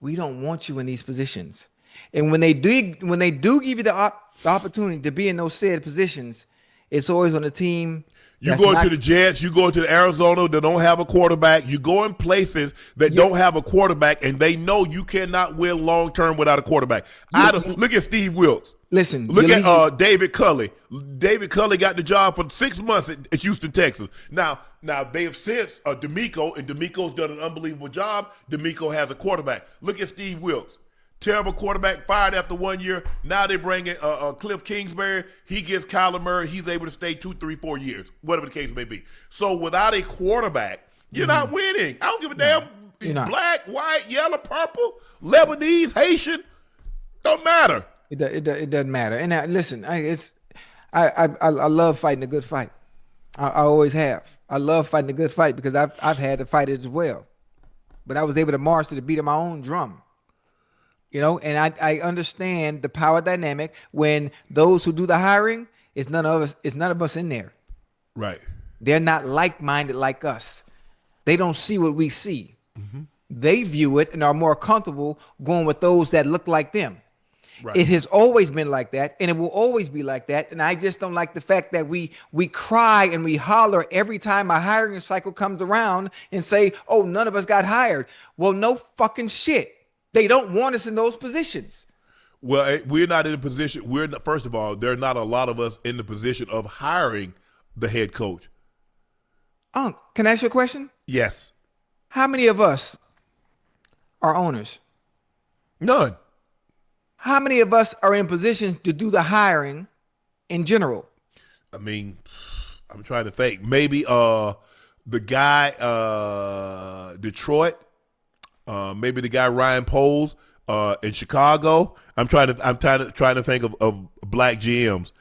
we don't want you in these positions. And when they do give you the opportunity to be in those said positions, it's always on a team. You go to the Jets, you go to the Arizona that don't have a quarterback. You go in places that don't have a quarterback, and they know you cannot win long term without a quarterback. Look at Steve Wilkes. Listen, look at David Culley. David Culley got the job for 6 months at Houston, Texas. Now they have since D'Amico, and D'Amico's done an unbelievable job. D'Amico has a quarterback. Look at Steve Wilkes. Terrible quarterback, fired after 1 year. Now they bring in Cliff Kingsbury. He gets Kyler Murray. He's able to stay 2, 3, 4 years, whatever the case may be. So without a quarterback, you're not winning. I don't give a damn. Black, white, yellow, purple, Lebanese, Haitian, don't matter. It doesn't matter. And listen, I love fighting a good fight. I always have. I love fighting a good fight because I've had to fight it as well. But I was able to march to the beat of my own drum. And I understand the power dynamic when those who do the hiring is none of us in there. Right. They're not like-minded like us. They don't see what we see. They view it and are more comfortable going with those that look like them. Right. It has always been like that, and it will always be like that. And I just don't like the fact that we cry and we holler every time a hiring cycle comes around and say, oh, none of us got hired. Well, no fucking shit. They don't want us in those positions. Well, we're not in a position. First of all, there are not a lot of us in the position of hiring the head coach. Can I ask you a question? Yes. How many of us are owners? None. How many of us are in positions to do the hiring in general? I mean, I'm trying to think. Maybe the guy Detroit. Maybe the guy Ryan Poles in Chicago. I'm trying to think of black GMs.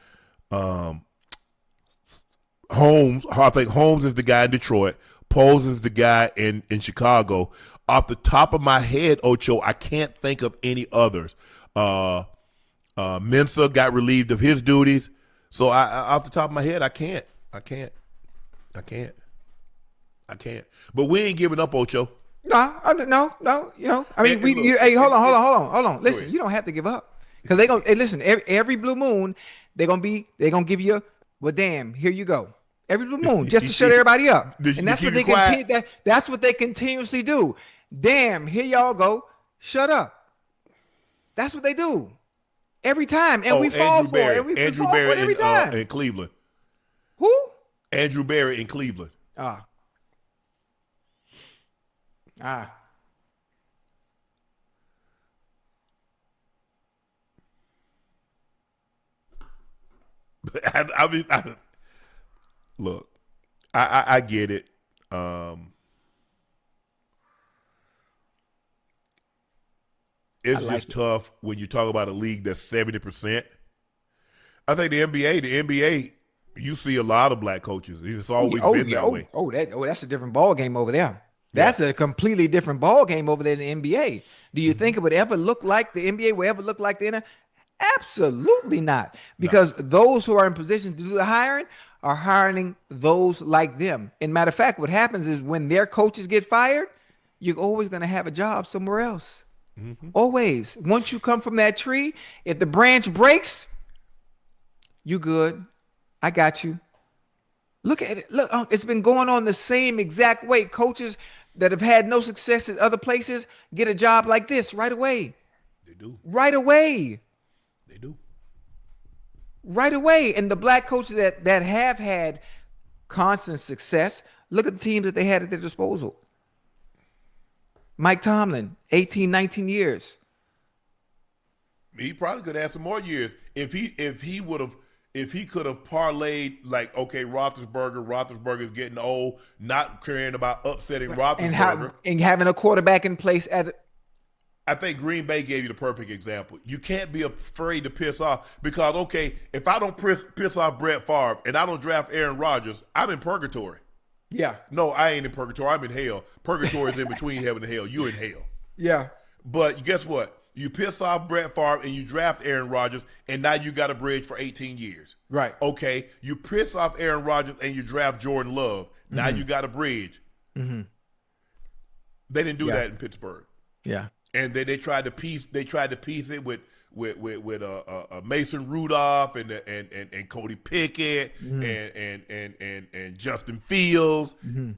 Holmes. I think Holmes is the guy in Detroit. Poles is the guy in Chicago. Off the top of my head, Ocho, I can't think of any others. Mensa got relieved of his duties. So off the top of my head, I can't. But we ain't giving up, Ocho. No. I mean, hey, hold on. Listen, you don't have to give up because they gonna listen. Every blue moon, they gonna give you. Well, damn, here you go. Every blue moon, just to shut everybody up, and that's what they continue. That's what they continuously do. Damn, here y'all go. Shut up. That's what they do every time, and we fall for it. And we fall for it every time. In Cleveland. Who? Andrew Berry in Cleveland. Look, I get it. It's just tough when you talk about a league that's 70%. I think the NBA, you see a lot of black coaches. It's always been that way. That's a different ball game over there. That's a completely different ball game over there in the NBA. Do you think it would ever look like the NBA will ever look like the NFL? Absolutely not. Because those who are in position to do the hiring are hiring those like them. And matter of fact, what happens is when their coaches get fired, you're always going to have a job somewhere else. Always. Once you come from that tree, if the branch breaks, you good. I got you. Look at it. Look, it's been going on the same exact way. Coaches that have had no success at other places get a job like this right away. They do. Right away. They do. right away. And the black coaches that have had constant success, look at the teams that they had at their disposal. Mike Tomlin, 18, 19 years. He probably could have some more years if he could have parlayed, like, okay, Roethlisberger's getting old, not caring about upsetting Roethlisberger. And having a quarterback in place I think Green Bay gave you the perfect example. You can't be afraid to piss off because, okay, if I don't piss off Brett Favre and I don't draft Aaron Rodgers, I'm in purgatory. Yeah. No, I ain't in purgatory. I'm in hell. Purgatory is in between heaven and hell. You in hell. Yeah. But guess what? You piss off Brett Favre and you draft Aaron Rodgers, and now you got a bridge for 18 years. Right. Okay. You piss off Aaron Rodgers and you draft Jordan Love. Now you got a bridge. Mm-hmm. They didn't do that in Pittsburgh. Yeah. And then they tried to piece it with Mason Rudolph and Cody Pickett and Justin Fields. Mm-hmm.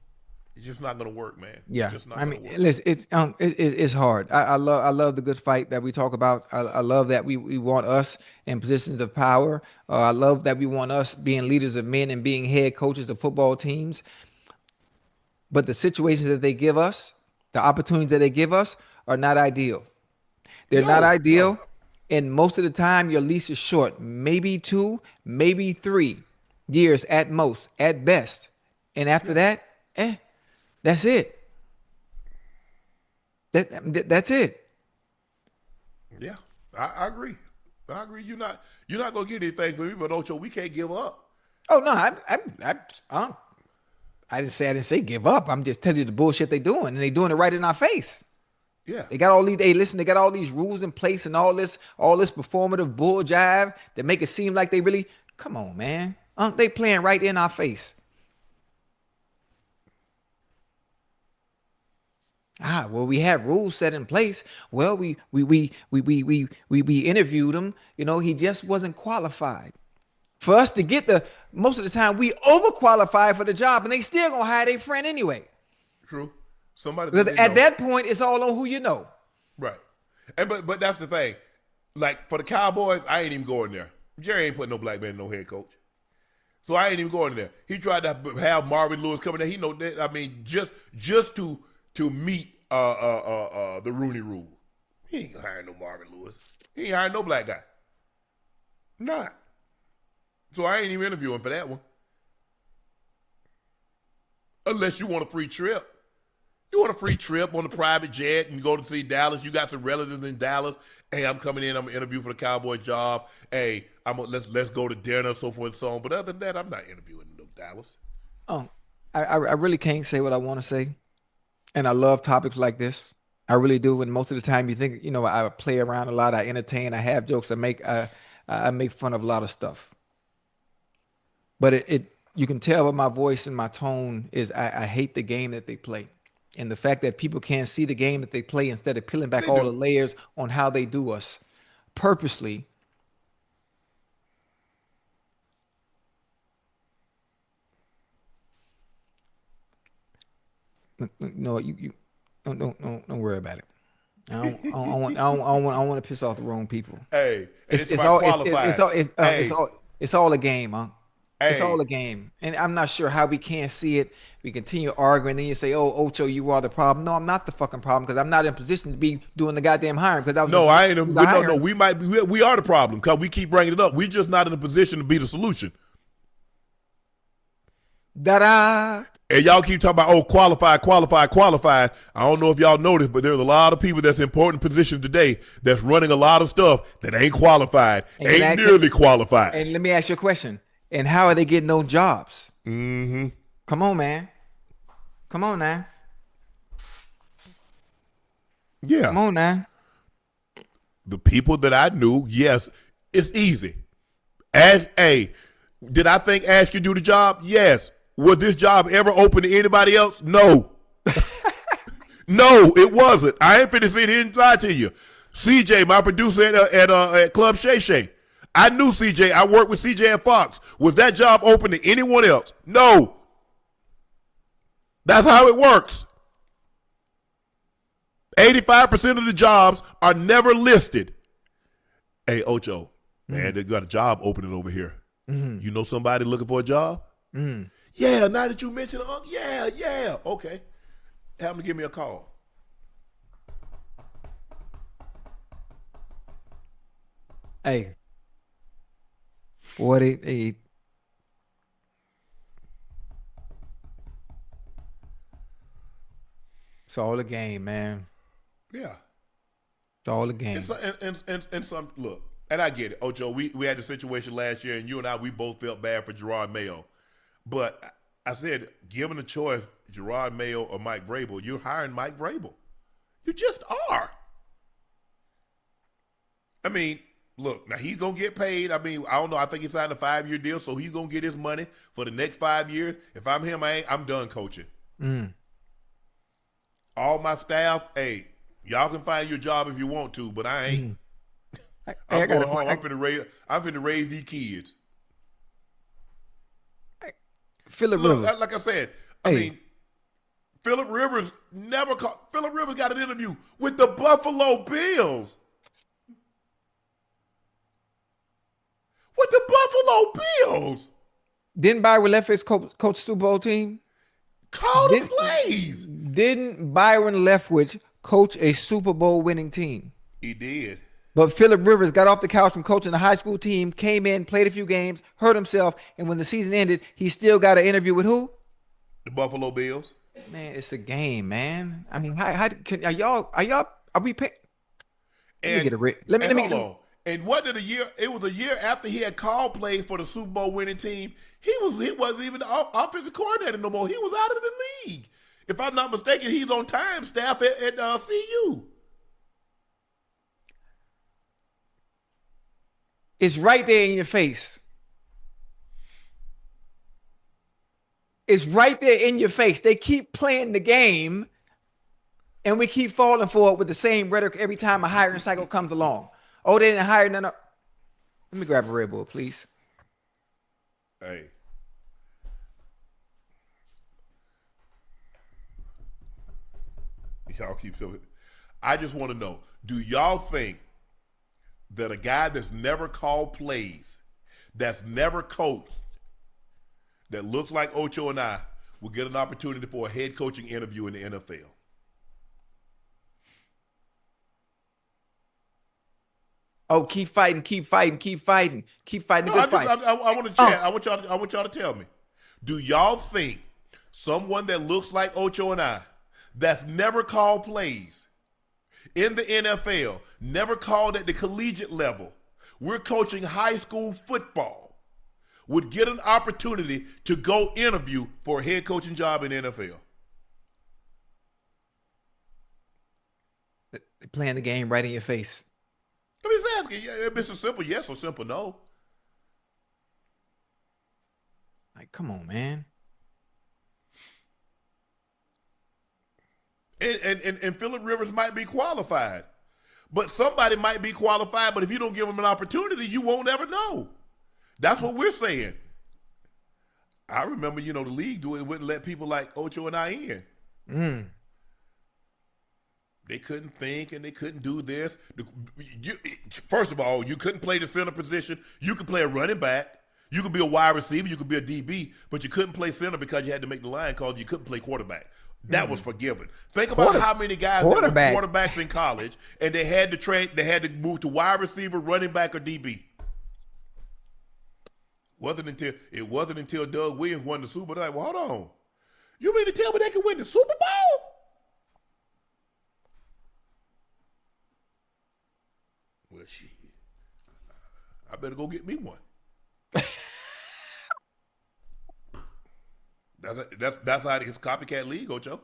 It's just not going to work, man. Yeah, it's just not work. Listen, it's hard. I love the good fight that we talk about. I love that we want us in positions of power. I love that we want us being leaders of men and being head coaches of football teams. But the situations that they give us, the opportunities that they give us, are not ideal. They're not ideal. No. And most of the time, your lease is short. Maybe 2, maybe 3 years at most, at best. And after that, that's it. That's it. Yeah, I agree. I agree. You're not gonna get anything from me, but Ocho, we can't give up. Oh no, I didn't say give up. I'm just telling you the bullshit they're doing, and they're doing it right in our face. Yeah, they got all these. Hey, listen, they got all these rules in place and all this performative bull jive that make it seem like they really. Come on, man. They playing right in our face. Well, we have rules set in place. Well, we interviewed him. You know, he just wasn't qualified. For us to get most of the time, we overqualified for the job, and they still gonna hire their friend anyway. True. Because at that point, it's all on who you know. Right. And but that's the thing. Like for the Cowboys, I ain't even going there. Jerry ain't putting no black man in no head coach. So I ain't even going there. He tried to have Marvin Lewis coming there. He know that. I mean, just to meet the Rooney Rule. He ain't gonna hire no Marvin Lewis. He ain't hiring no black guy. Not. So I ain't even interviewing for that one. Unless you want a free trip. You want a free trip on a private jet and go to see Dallas. You got some relatives in Dallas. Hey, I'm coming in. I'm gonna interview for the Cowboy job. Hey, let's go to dinner, so forth and so on. But other than that, I'm not interviewing no Dallas. I really can't say what I want to say. And I love topics like this. I really do. And most of the time you think, I play around a lot. I entertain. I have jokes. I make fun of a lot of stuff. But you can tell by my voice and my tone is I hate the game that they play. And the fact that people can't see the game that they play instead of peeling back all the layers on how they do us purposely. No, you don't worry about it. I don't want to piss off the wrong people. Hey, it's all a game, huh? Hey. It's all a game, and I'm not sure how we can't see it. We continue arguing, then you say, "Oh, Ocho, you are the problem." No, I'm not the fucking problem because I'm not in position to be doing the goddamn hiring. Because I ain't. No, we are the problem because we keep bringing it up. We're just not in a position to be the solution. Da-da. And y'all keep talking about, qualified. I don't know if y'all noticed, but there's a lot of people that's in important positions today that's running a lot of stuff that ain't qualified, ain't nearly qualified. And let me ask you a question. And how are they getting those jobs? Mm-hmm. Come on, man. Come on now. Yeah. Come on now. The people that I knew, yes, it's easy. Did I think Ash could do the job? Yes. Was this job ever open to anybody else? No. No, it wasn't. I ain't finna sit here and lie to you. CJ, my producer at Club Shay Shay, I knew CJ. I worked with CJ at Fox. Was that job open to anyone else? No. That's how it works. 85% of the jobs are never listed. Hey, Ocho, Man, they got a job opening over here. You know somebody looking for a job? Mm. Yeah, now that you mentioned Unc, yeah. Okay. Have them to give me a call. Hey, boy, they it's all a game, man. Yeah. It's all a game. And some look, and I get it. Ocho, we had the situation last year, and you and I, we both felt bad for Gerard Mayo. But I said, given the choice, Gerard Mayo or Mike Vrabel, you're hiring Mike Vrabel. You just are. I mean, look, now he's going to get paid. I mean, I don't know. I think he signed a 5-year deal, so he's going to get his money for the next 5 years. If I'm him, I'm done coaching. All my staff, hey, y'all can find your job if you want to, but I ain't. I'm going home. I'm finna raise these kids. Phillip Rivers. Like I said, I mean, Phillip Rivers Phillip Rivers got an interview with the Buffalo Bills. With the Buffalo Bills. Didn't Byron Leftwich coach Super Bowl team? Call the plays. Didn't Byron Leftwich coach a Super Bowl winning team? He did. But Phillip Rivers got off the couch from coaching the high school team, came in, played a few games, hurt himself, and when the season ended, he still got an interview with who? The Buffalo Bills. Man, it's a game, man. I mean, are we paying? Let me get a rate. Let me hold on. And what did it was a year after he had called plays for the Super Bowl winning team. He wasn't even the offensive coordinator no more. He was out of the league. If I'm not mistaken, he's on time staff at CU. It's right there in your face. It's right there in your face. They keep playing the game, and we keep falling for it with the same rhetoric every time a hiring cycle comes along. Oh, they didn't hire none of. Let me grab a Red Bull, please. Hey. Y'all keep saying. I just want to know, do y'all think that a guy that's never called plays, that's never coached, that looks like Ocho and I will get an opportunity for a head coaching interview in the NFL? Oh, keep fighting the good fight. I want to chat. I want y'all to tell me. Do y'all think someone that looks like Ocho and I, that's never called plays in the NFL, never called at the collegiate level, we're coaching high school football, would get an opportunity to go interview for a head coaching job in the NFL? They're playing the game right in your face. I'm just asking. If it's a simple yes or simple no. Like, come on, man. And Phillip Rivers might be qualified. But somebody might be qualified, but if you don't give them an opportunity, you won't ever know. That's what we're saying. I remember, the league wouldn't let people like Ocho and I in. They couldn't think and they couldn't do this. First of all, you couldn't play the center position. You could play a running back. You could be a wide receiver. You could be a DB, but you couldn't play center because you had to make the line calls. You couldn't play quarterback. That was forgiven. Think about how many guys that were quarterbacks in college and they had to train. They had to move to wide receiver, running back, or DB. It wasn't until Doug Williams won the Super Bowl. Like, well, hold on. You mean to tell me they could win the Super Bowl? Well, shit. I better go get me one. That's how it's copycat league, Ocho.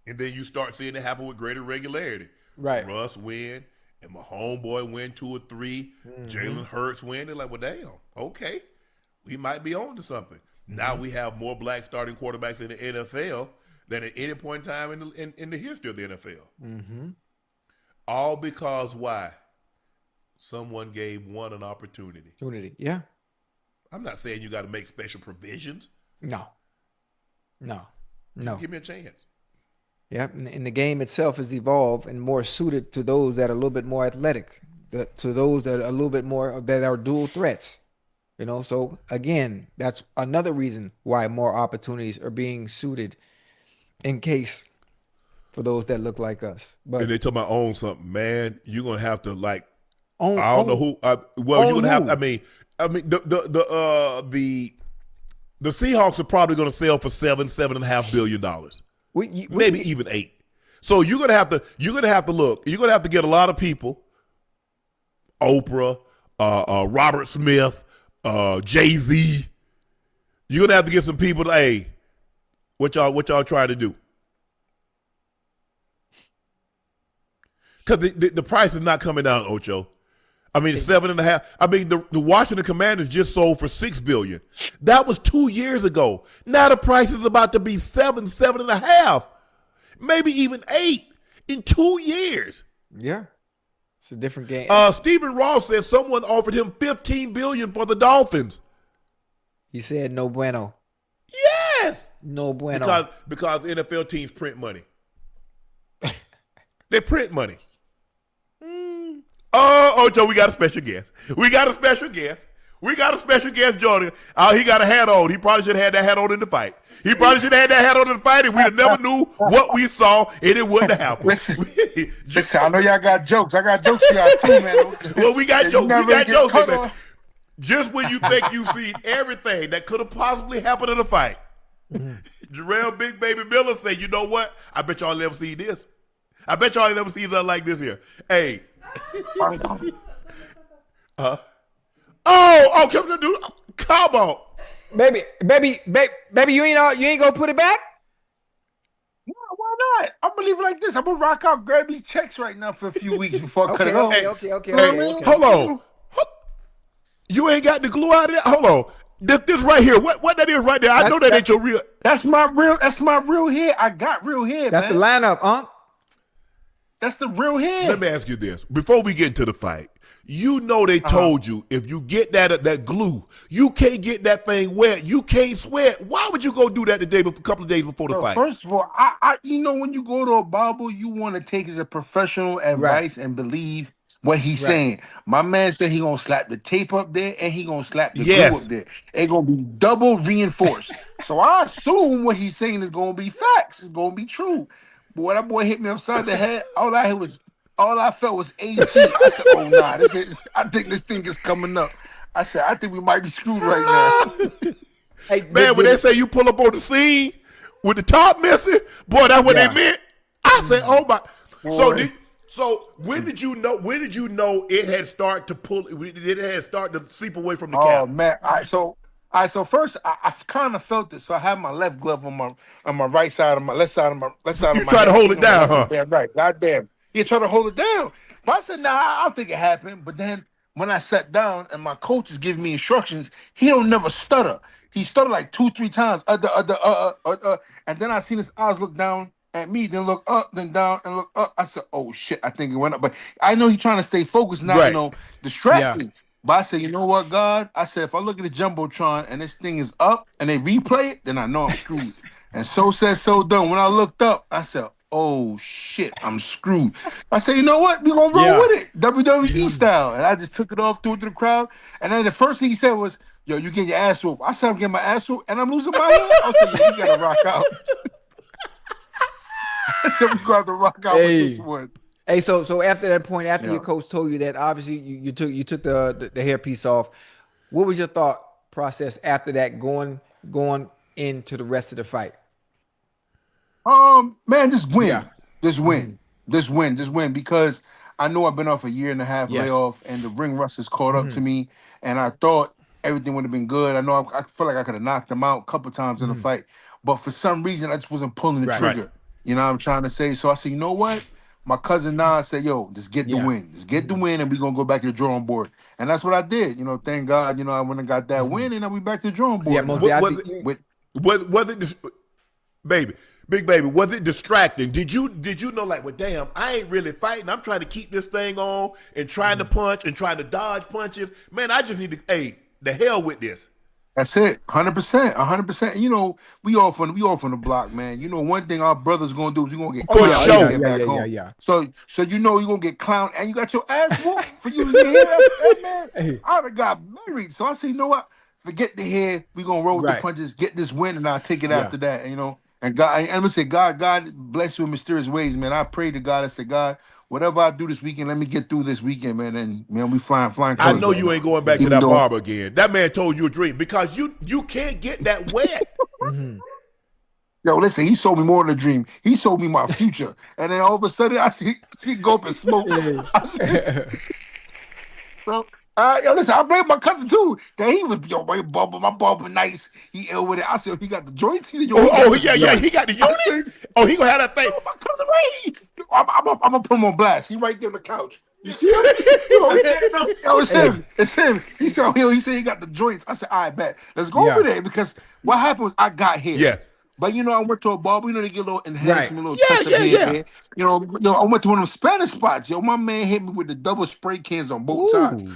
And then you start seeing it happen with greater regularity. Right. Russ win, and my homeboy win 2 or 3. Jalen Hurts win. They're like, well, damn, okay, we might be on to something. Now we have more black starting quarterbacks in the NFL than at any point in time in the history of the NFL. All because why? Someone gave one an opportunity. Yeah. I'm not saying you got to make special provisions. No. Just give me a chance. Yeah, and the game itself has evolved and more suited to those that are a little bit more athletic, to those that are a little bit more that are dual threats. So again, that's another reason why more opportunities are being suited in case for those that look like us. And But they talk about own something, man. You're gonna have to like. own I don't know own who. Well, you're own gonna have. who? I mean, the Seahawks are probably gonna sell for $7.5 billion, maybe even $8. So you're gonna have to look. You're gonna have to get a lot of people. Oprah, Robert Smith, Jay-Z. You're gonna have to get some people to, hey, what y'all trying to do? Because the price is not coming down, Ocho. I mean, 7.5. I mean, the Washington Commanders just sold for $6 billion. That was 2 years ago. Now the price is about to be 7.5, maybe even 8 in 2 years. Yeah, it's a different game. Stephen Ross says someone offered him $15 billion for the Dolphins. He said no bueno. Yes, No bueno. because NFL teams print money. They print money. Oh, Ocho, we got a special guest. We got a special guest joining. He got a hat on. He probably should have had that hat on in the fight. And we'd have never knew what we saw, and it wouldn't have happened. Listen, I know y'all got jokes. I got jokes for y'all too, man. Well, we got jokes. We got jokes. Man. Just when you think you've seen everything that could have possibly happened in a fight, Jarrell Big Baby Miller said, you know what? I bet y'all never see this. I bet y'all ain't never seen nothing like this here. Hey. Come on. Baby, you ain't gonna put it back? No, why not? I'm gonna leave it like this. I'm gonna rock out, grab these checks right now for a few weeks before I cut it off. Okay. Hold on. You ain't got the glue out of there? Hold on. This right here. What that is right there? I know that ain't your real. That's my real hair. I got real hair, That's man. the lineup, Unc. That's the real hair. Let me ask you this. Before we get into the fight, you know they told you if you get that glue, you can't get that thing wet. You can't sweat. Why would you go do that a couple of days before the fight? First of all, I when you go to a barber, you want to take as a professional advice and believe what he's saying. My man said he gonna slap the tape up there and he gonna slap the glue up there. It's gonna be double reinforced. So I assume what he's saying is gonna be facts. It's gonna be true. But when that boy hit me upside the head, all I felt was AT. I said, oh nah, I think this thing is coming up. I said, I think we might be screwed right now. Hey, man, when they say you pull up on the scene with the top missing, boy, that's what they meant. I said, oh my. So when did you know it had started to pull? It had started to seep away from the cap? Oh man, So first, I kind of felt it. So I had my left glove on my right side of my left side of my You try to hold it down, huh? Yeah, right. Goddamn. You try to hold it down. But I said, nah, I don't think it happened. But then when I sat down and my coach is giving me instructions, he don't never stutter. He stuttered like 2-3 times. And then I seen his eyes look down at me, then look up, then down, and look up. I said, oh shit, I think it went up. But I know he's trying to stay focused, not distract me. But I said, you know what, God? I said, if I look at the Jumbotron and this thing is up and they replay it, then I know I'm screwed. And so said, so done. When I looked up, I said, oh, shit, I'm screwed. I said, you know what? We're going to roll with it, WWE style. And I just took it off, threw it to the crowd. And then the first thing he said was, yo, you get your ass whooped. I said, I'm getting my ass whooped, and I'm losing my head. I said, yeah, you got to rock out. I said, we got to rock out with this one. Hey, so after that point, after your coach told you that, obviously you took the hairpiece off. What was your thought process after that, going into the rest of the fight? Man, just win, just win, because I know I've been off a year and a half layoff, and the ring rust has caught up to me, and I thought everything would have been good. I know I feel like I could have knocked him out a couple times in the fight, but for some reason I just wasn't pulling the trigger. Right. You know what I'm trying to say? So I said, you know what? My cousin Nas said, yo, just get the win. Just get the win, and we're going to go back to the drawing board. And that's what I did. You know, thank God, I went and got that win, and then we back to the drawing board. Yeah, was it baby, Big Baby, was it distracting? Did you know, like, well, damn, I ain't really fighting. I'm trying to keep this thing on and trying to punch and trying to dodge punches. Man, I just need to, the hell with this. That's it, 100%, 100%. You know, we all from the block, man. You know, one thing our brother's gonna do is you're gonna get For clowned when sure. you get back home. So you know you're gonna get clowned and you got your ass whooped for using your hair. Hey, man, Hey. I'd have got married. So I said, you know what? Forget the hair. We gonna roll with the Right. punches, get this win, and I'll take it Yeah. after that. You know, and God, and I'm gonna say, God bless you in mysterious ways, man. I pray to God. I said, God, whatever I do this weekend, let me get through this weekend, man. And man, we flying I colors know right you now. ain't going back to Even that though- barber again. That man told you a dream because you can't get that wet. Mhm. Yo, listen, he sold me more than a dream. He sold me my future. And then all of a sudden, I see go up and smoke. So, yo, listen, I blame my cousin too. That he was, yo, my barber nice. He ill with it. I said, he got the joints. He said, yo, Yeah, he got the unit. Oh, he gonna have that thing. Yo, my cousin Ray. I'm gonna put him on blast. He right there on the couch. You see him? Yo, it's him. It's him. He said he got the joints. I said, I bet. Let's go over there because what happened was I got here. Yeah. But you know, I went to a barber. You know, they get a little enhancement, a little Yeah, touch up yeah, here. yeah. There. You know, I went to one of them Spanish spots. Yo, my man hit me with the double spray cans on both sides.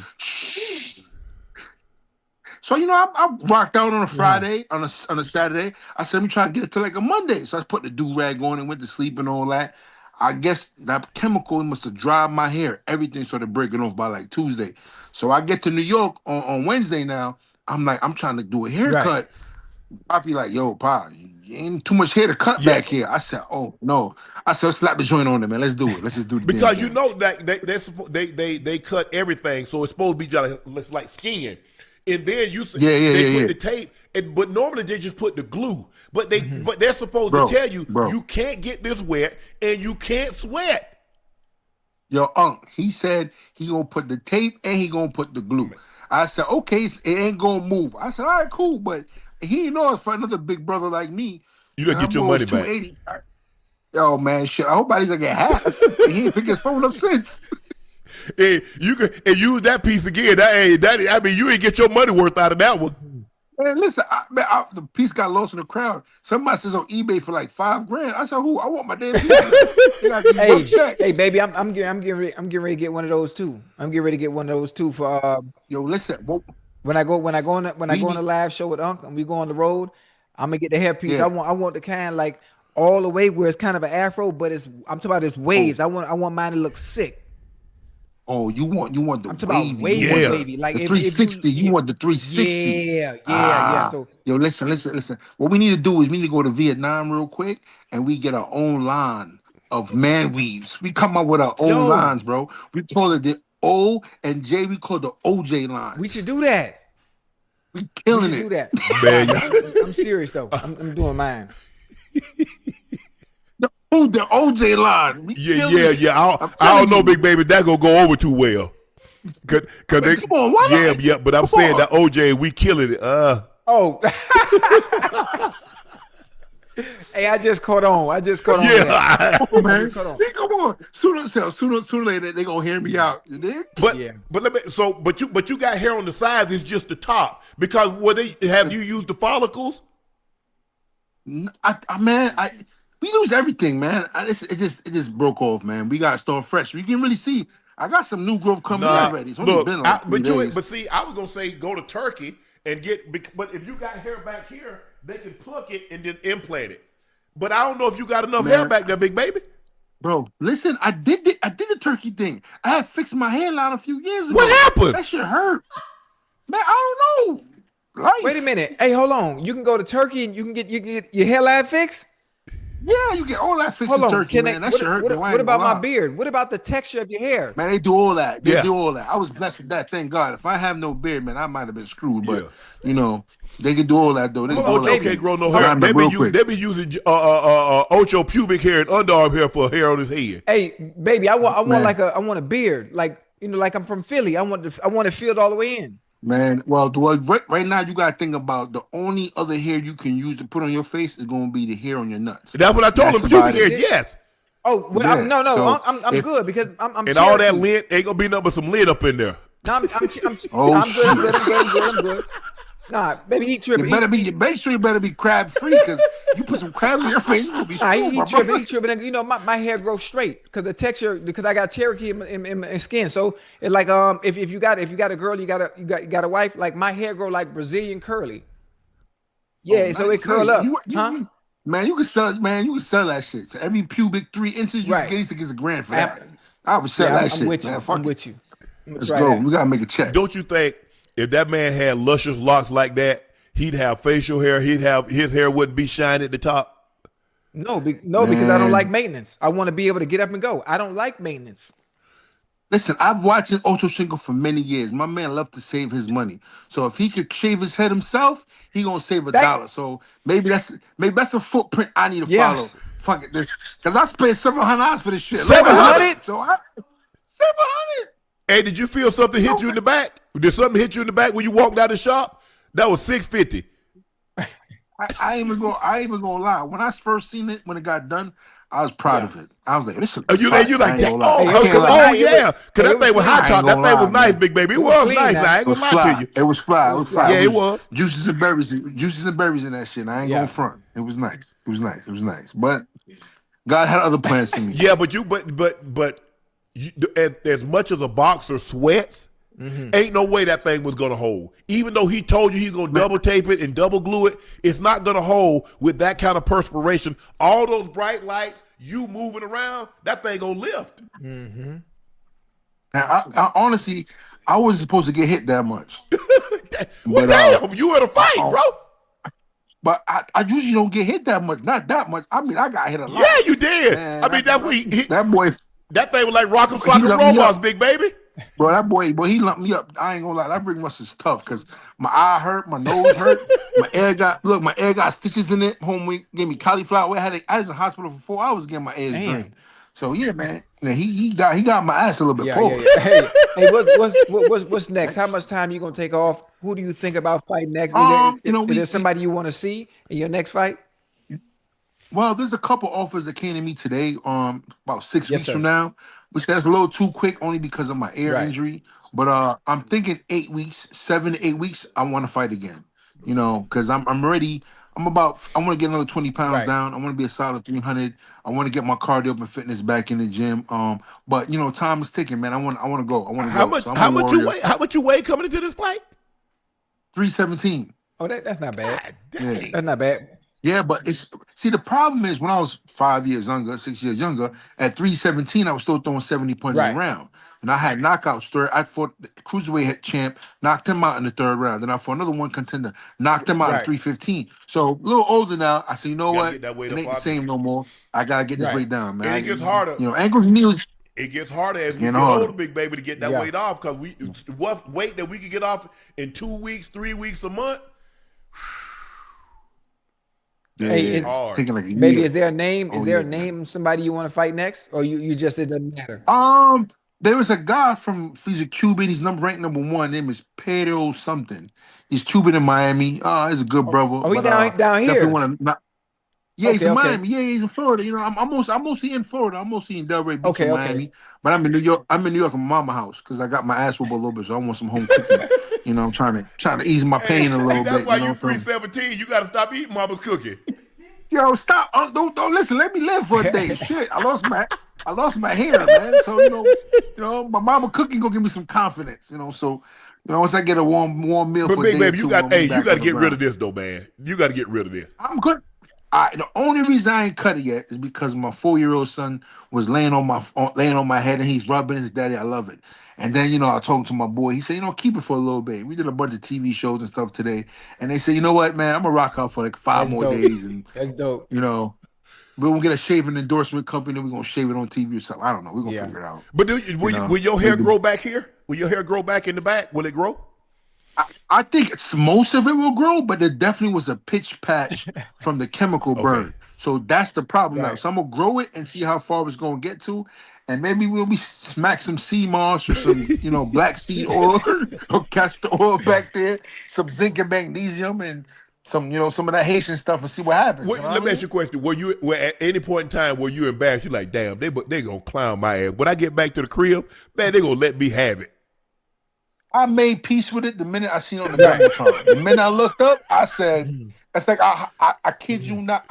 So you know, I rocked out on a Friday, on a Saturday. I said, let me try to get it to like a Monday. So I put the do-rag on and went to sleep and all that. I guess that chemical must have dried my hair. Everything started breaking off by like Tuesday. So I get to New York on Wednesday now. I'm like, I'm trying to do a haircut. I feel like, yo, Pa, you ain't too much hair to cut back here. I said, oh no. I said, slap the joint on it, man. Let's do it. Let's just do it. Because you know that they cut everything, so it's supposed to be just like skin. And then they put the tape, but normally they just put the glue. But they're supposed to tell you you can't get this wet and you can't sweat. Yo, Unc, he said he gonna put the tape and he gonna put the glue. I said, okay, it ain't gonna move. I said, all right, cool, but he ain't know it's for another big brother like me. You don't get your money back. Yo, man, shit. I hope he's gonna get half. He ain't pick his phone up since. And you can use that piece again. I mean, you ain't get your money worth out of that one. Man, listen, the piece got lost in the crowd. Somebody says on eBay for like $5,000. I said, who? I want my damn piece. Hey, baby, I'm getting ready to get one of those too. I'm getting ready to get one of those too for yo, listen. When I go on a live show with Unc and we go on the road, I'm gonna get the hairpiece. Yeah. I want the kind like all the way where it's kind of an afro, but I'm talking about it's waves. I want mine to look sick. Oh, you want the I'm talking about wavy. Like the 360. You want the 360. Yeah. So yo, listen. What we need to do is we need to go to Vietnam real quick and we get our own line of man weaves. We come up with our own lines, bro. We call it the O and J. We call it the OJ line. we should do that. We killing it. Do that. Man, I'm serious though. I'm doing mine. The OJ line. Yeah. I don't know, Big Baby. That gonna go over too well. Cause they, come on, why not? Yeah. But I'm saying that OJ, we killing it. Oh. Hey, I just caught on. Yeah. Oh, man. Come on. Sooner or later, they gonna hear me out. You dig? But you got hair on the sides. It's just the top because have you used the follicles? We lose everything, man. It just broke off, man. We got to start fresh. We can really see. I got some new growth coming in already. It's only been like 3 days. But see, I was gonna say go to Turkey and get. But if you got hair back here, they can pluck it and then implant it. But I don't know if you got enough hair back there, Big Baby. Bro, listen, I did the turkey thing. I had fixed my hairline a few years ago. What happened? That shit hurt. Man, I don't know. Life. Wait a minute. Hey, hold on. You can go to Turkey and you can get your hairline fixed? Yeah, you get all that fixed in Turkey, man. That shit hurt. What about my beard? What about the texture of your hair? Man, they do all that. They do all that. I was blessed with that. Thank God. If I have no beard, man, I might have been screwed. But you know, they can do all that though. They can do all that. Can't grow no hair. They be using Ocho pubic hair and underarm hair for hair on his head. Hey, baby, I want a beard, like like I'm from Philly. I want to feel it all the way in. Man, well, right now you gotta think about the only other hair you can use to put on your face is gonna be the hair on your nuts. That's what I told him. Pubic hair, yes. Oh, well, no. So I'm good because I'm and all that lint ain't gonna be nothing but some lint up in there. No, I'm good. Nah, baby, he tripping. Make sure you better be crab free because you put some crab in your face, you'll be he tripping. You know, my hair grows straight because the texture, because I got Cherokee in my skin. So it's like if you got a girl, you got a wife, like my hair grow like Brazilian curly. Yeah, so it curl up, Man, you can sell that shit. So every pubic 3 inches, you can get $1,000 for that. I would sell that shit, man. I'm with you. Let's go. We gotta make a check. Don't you think if that man had luscious locks like that, he'd have facial hair, his hair wouldn't be shiny at the top? No, because I don't like maintenance. I want to be able to get up and go. I don't like maintenance. Listen, I've watched Ochocinco for many years. My man loved to save his money. So if he could shave his head himself, he gonna save $1. So maybe that's a footprint I need to follow. Fuck it, because I spent $700 for this shit. $700? So $700. Hey, did you feel something hit you in the back? Did something hit you in the back when you walked out of the shop? That was $650. I ain't even gonna lie. When I first seen it, when it got done, I was proud of it. I was like, "This is." You like that? Yeah, because that thing was hot top. That thing was nice, Big Baby. It was nice. I ain't gonna lie to you. It was fly. Yeah, it was. Juices and berries in that shit. I ain't gonna front. It was nice. It was nice. But God had other plans for me. Yeah, but as much as a boxer sweats, ain't no way that thing was gonna hold. Even though he told you he's gonna double tape it and double glue it, it's not gonna hold with that kind of perspiration. All those bright lights, you moving around, that thing gonna lift. Now, I honestly, I wasn't supposed to get hit that much. Well, damn, you in a fight, bro. But I usually don't get hit that much. Not that much. I mean, I got hit a lot. Yeah, you did. Man, I mean, that thing was like Rock'em Sock'em Robots, Big Baby. Bro, that boy, he lumped me up. I ain't gonna lie, that ring muscle is tough because my eye hurt, my nose hurt, my ear got stitches in it. Homie gave me cauliflower. I was in the hospital for 4 hours getting my ears drained. So yeah, man, he got my ass a little bit pulled. Yeah. Hey, what's next? How much time you gonna take off? Who do you think about fighting next? Is there somebody you want to see in your next fight? Well, there's a couple offers that came to me today, about 6 weeks from now, which that's a little too quick only because of my ear injury. But I'm thinking 8 weeks, 7 to 8 weeks, I want to fight again. Because I'm ready. I want to get another 20 pounds down. I want to be a solid 300. I want to get my cardio and fitness back in the gym. But time is ticking, man. I want to go. How much you weigh? How much you weigh coming into this fight? 317. Oh, that's not bad. Yeah. That's not bad. Yeah, but the problem is when I was 5 years younger, 6 years younger, at 317, I was still throwing 70 punches around. And I had knockouts. I fought the cruiserweight champ, knocked him out in the 3rd round. Then I fought another one contender, knocked him out at 315. So a little older now. I said, you know what? It ain't the same no more. I gotta get this weight down, man. And it gets harder. Ankles and knees. It gets harder as we get older, Big Baby, to get that weight off. Because what weight that we can get off in 2 weeks, 3 weeks, a month. Hey, hard. Baby, is there a name? Is there a name? Somebody you want to fight next, or you just it doesn't matter? There was a guy he's a Cuban. He's ranked number 1. His name is Pedro something. He's Cuban in Miami. He's a good brother. Oh, he's down here. He's in Miami. Yeah, he's in Florida. I'm mostly in Florida. I'm mostly in Delray Beach, Miami. But I'm in New York. I'm in New York at my mama house because I got my ass whooped a little bit, so I want some home cooking. I'm trying to ease my pain a little bit. That's why you 317. You got to stop eating mama's cooking. Yo, stop! Don't listen. Let me live for a day. Shit, I lost my hair, man. So my mama cooking gonna give me some confidence. So once I get a warm meal. But Big Baby, you got to get rid of this though, man. You got to get rid of this. I'm good. The only reason I ain't cut it yet is because my 4-year-old son was laying on my head and he's rubbing his daddy. I love it. And then, I told to my boy, he said, keep it for a little bit. We did a bunch of TV shows and stuff today. And they said, you know what, man, I'm going to rock out for like 5 more days. And, that's dope. We're going to get a shaving endorsement company and we're going to shave it on TV or something. I don't know. We're going to figure it out. But will your hair grow back here? Will your hair grow back in the back? Will it grow? I think most of it will grow, but there definitely was a pitch patch from the chemical burn. So that's the problem now. So I'm going to grow it and see how far it's going to get to. And maybe we'll smack some sea moss or some, black seed oil or catch the oil back there, some zinc and magnesium and some of that Haitian stuff and see what happens. Let me ask you a question. Were at any point in time were you embarrassed? You're like, damn, they going to clown my ass. When I get back to the crib, man, they going to let me have it. I made peace with it the minute I seen it on the Jumbotron. The minute I looked up, I said, it's like, I kid you not.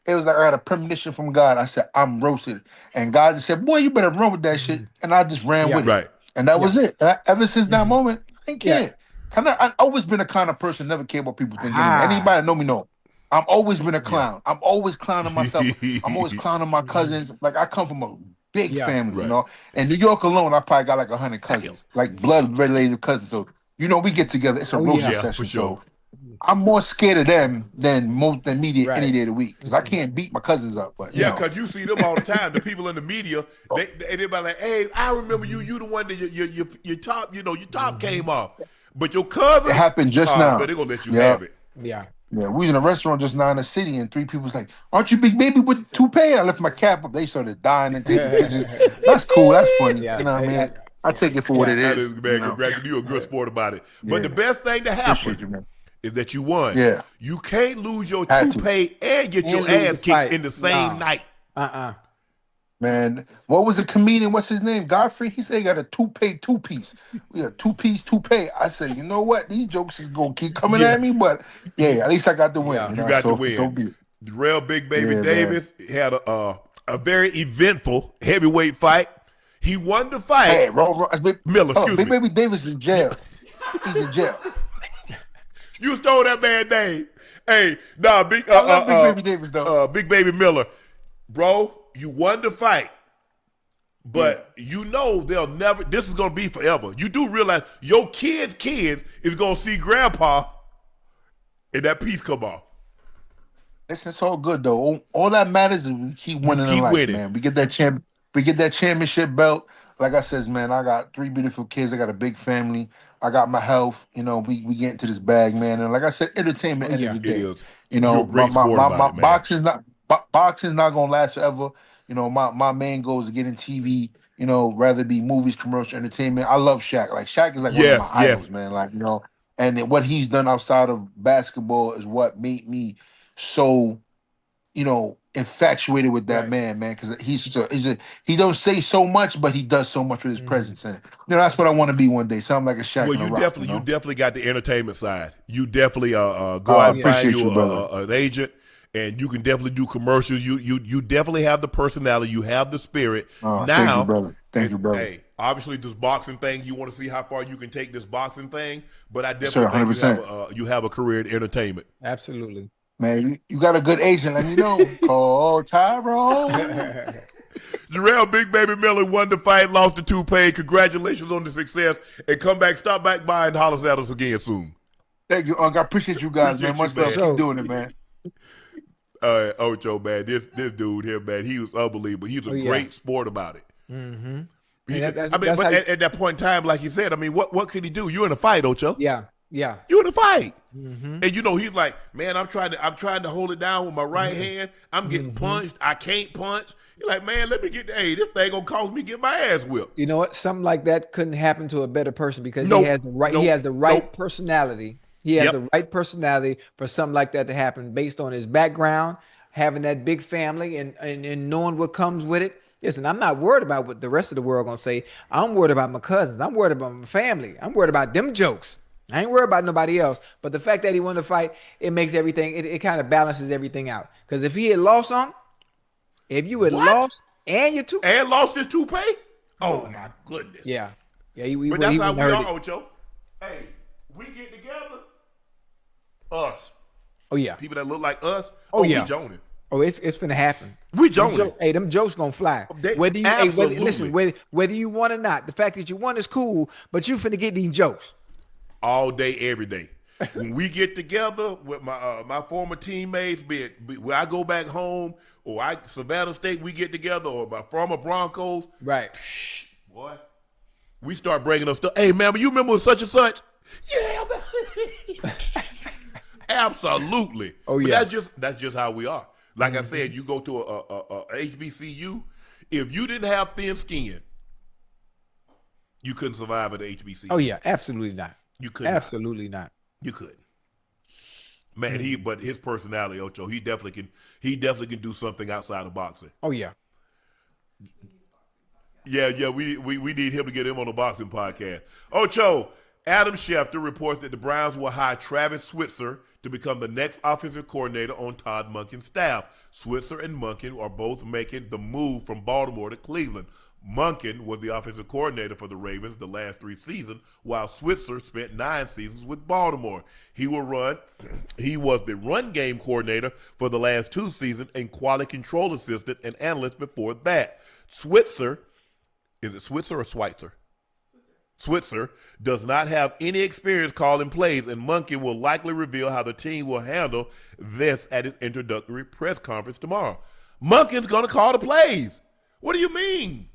It was like I had a premonition from God. I said, I'm roasted. And God just said, boy, you better run with that shit. And I just ran with it. And that was it. And ever since that moment, I ain't care. I've always been a kind of person, never care what people think. Anybody that know me know. I've always been a clown. I'm always clowning myself. I'm always clowning my cousins. Like, I come from a big family, you know. In New York alone, I probably got like 100 cousins, like blood-related cousins. So, you know, we get together. It's a roasting session. For sure. So I'm more scared of them than media any day of the week, because I can't beat my cousins up. But because you see them all the time. The people in the media, they be like, "Hey, I remember you. You the one that your top, your top came off, but your cousin." It happened just now. But they're gonna let you have it. Yeah. Yeah, we was in a restaurant just now in the city, and 3 people was like, "Aren't you Big Baby with toupee?" I left my cap up. They started dying and taking pictures. That's cool. That's funny. You know what I mean? I take it for what it is. That is, man. Congratulations. You're a good sport about it. But the best thing to happen is that you won. Yeah. You can't lose your toupee and get your ass kicked in the same night. Man, what was the comedian? What's his name? Godfrey? He said he got a two-piece. We got 2-piece toupee. I said, you know what? These jokes is going to keep coming at me, but at least I got the win. You got the win. So be it. Jarrell Big Baby Davis had a very eventful heavyweight fight. He won the fight. Hey, Miller, excuse me. Big Baby Davis is in jail. He's in jail. You stole that man's name. Hey, nah, I love Big Baby Davis, though. Big Baby Miller. Bro, you won the fight. But you know they'll never, this is going to be forever. You do realize your kids is going to see grandpa and that piece come off. Listen, it's all good, though. All that matters is we keep winning in life, man. We get that championship belt. Like I says, man, I got 3 beautiful kids. I got a big family. I got my health. You know, we get into this bag, man. And like I said, entertainment end of the day. You know, my boxing's not gonna last forever. You know, my main goal is to get in TV. You know, rather be movies, commercial, entertainment. I love Shaq. Like Shaq is like one of my idols, man. Like, you know, and what he's done outside of basketball is what made me so, you know, infatuated with that man, because he don't say so much, but he does so much with his presence. And you know, that's what I want to be one day. Something like a Shaq. Well, you definitely got the entertainment side. You definitely go out and find you an agent, and you can definitely do commercials. You definitely have the personality. You have the spirit. Now, thank you, brother. Thank you, brother. Hey, obviously this boxing thing, you want to see how far you can take this boxing thing, but I definitely think you have a career in entertainment. Absolutely. Man, you got a good agent, let me know. Call Tyrone. Jarrell Big Baby Miller won the fight, lost the toupee. Congratulations on the success. And stop back by and holler at us again soon. Thank you, Unc. I appreciate you guys, man. Much love. Keep doing it, man. Ocho, man, this dude here, man, he was unbelievable. He was a great sport about it. Mm-hmm. But at that point in time, like you said, I mean, what could he do? You're in a fight, Ocho. Yeah. You in a fight. Mm-hmm. And you know, he's like, man, I'm trying to hold it down with my right hand. I'm getting punched. I can't punch. You're like, man, let me get this thing gonna cause me get my ass whipped. You know what? Something like that couldn't happen to a better person because he has the right personality. He has the right personality for something like that to happen based on his background, having that big family and knowing what comes with it. Listen, I'm not worried about what the rest of the world gonna say. I'm worried about my cousins. I'm worried about my family. I'm worried about them jokes. I ain't worried about nobody else. But the fact that he won the fight, it makes everything, it kind of balances everything out. Because if he had lost if you had lost and your toupee. And lost his toupee? Oh, my goodness. Yeah. But that's how we are, Ocho. Hey, we get together, us. Oh, yeah. People that look like us, we joning. Oh, it's finna happen. We joning. Hey, them jokes gonna fly. Whether you want or not. The fact that you won is cool, but you finna get these jokes. All day, every day. When we get together with my former teammates, be it where I go back home or Savannah State, we get together, or my former Broncos. Right. Boy, we start bringing up stuff. Hey, man, you remember such and such? Yeah, man. Absolutely. Oh, yeah. But that's just how we are. Like I said, you go to a HBCU, if you didn't have thin skin, you couldn't survive at the HBCU. Oh, yeah, absolutely not. You could absolutely not. You could, man. But his personality, Ocho, he definitely can do something outside of boxing. Oh yeah. We need him to get him on the boxing podcast. Ocho, Adam Schefter reports that the Browns will hire Travis Switzer to become the next offensive coordinator on Todd Monken's staff. Switzer and Monken are both making the move from Baltimore to Cleveland. Monken was the offensive coordinator for the Ravens the last 3 seasons, while Switzer spent 9 seasons with Baltimore. He was the run game coordinator for the last 2 seasons and quality control assistant and analyst before that. Switzer, is it Switzer or Schweitzer? Switzer does not have any experience calling plays, and Monken will likely reveal how the team will handle this at his introductory press conference tomorrow. Monken's going to call the plays. What do you mean?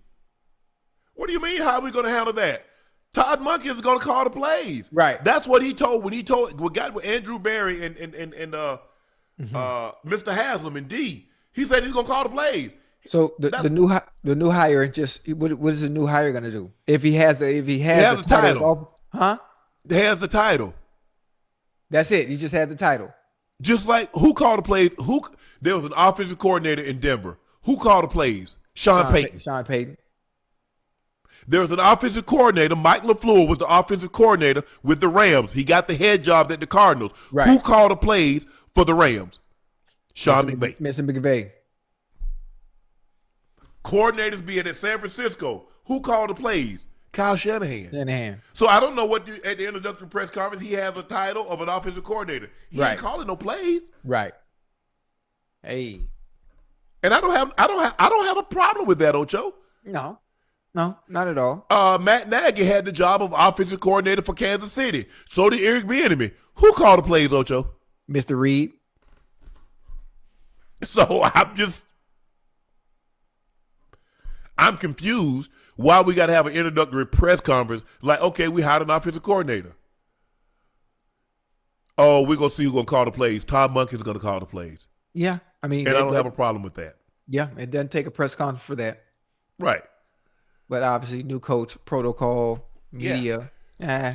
What do you mean? How are we going to handle that? Todd Monken is going to call the plays. Right. That's what he told when he got with Andrew Berry and Mr. Haslam and D. He said he's going to call the plays. So the new hire just what is the new hire going to do? If he has the title, huh? He has the title. That's it. He just had the title. Just like who called the plays? There was an offensive coordinator in Denver. Who called the plays? Sean Payton. Sean Payton. There was an offensive coordinator. Mike LaFleur was the offensive coordinator with the Rams. He got the head job at the Cardinals. Right. Who called the plays for the Rams? Sean McVay. Mr. McVay. Coordinators being at San Francisco. Who called the plays? Kyle Shanahan. So I don't know what at the introductory press conference he has a title of an offensive coordinator. He ain't calling no plays. Right. Hey. And I don't have a problem with that, Ocho. No, not at all. Matt Nagy had the job of offensive coordinator for Kansas City. So did Eric Bieniemy. Who called the plays, Ocho? Mr. Reed. So I'm confused why we got to have an introductory press conference. Like, okay, we hired an offensive coordinator. Oh, we're going to see who's going to call the plays. Todd Monken's going to call the plays. Yeah, I mean. And I don't have a problem with that. Yeah, it doesn't take a press conference for that. Right. But obviously, new coach, protocol, media. Yeah.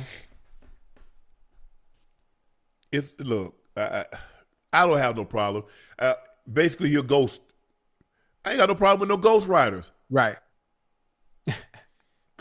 Look, I don't have no problem. Basically, he'll ghost. I ain't got no problem with no ghost riders. Right.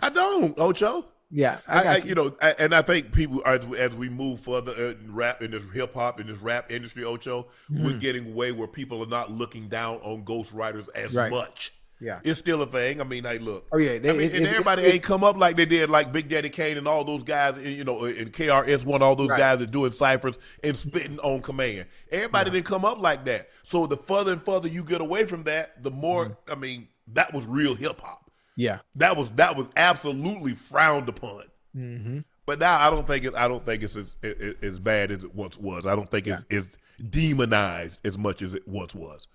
I don't, Ocho. Yeah, and I think people as we move further in rap, in this hip hop, in this rap industry, Ocho, we're getting way where people are not looking down on ghost riders as much. Yeah, it's still a thing. I mean, like, look. Oh yeah, everybody ain't come up like they did, like Big Daddy Kane and all those guys. In KRS-One, all those guys that doing ciphers and spitting on command. Everybody didn't come up like that. So the further and further you get away from that, the more. I mean, that was real hip hop. Yeah, that was absolutely frowned upon. Mm-hmm. But now I don't think it's as bad as it once was. I don't think it's demonized as much as it once was.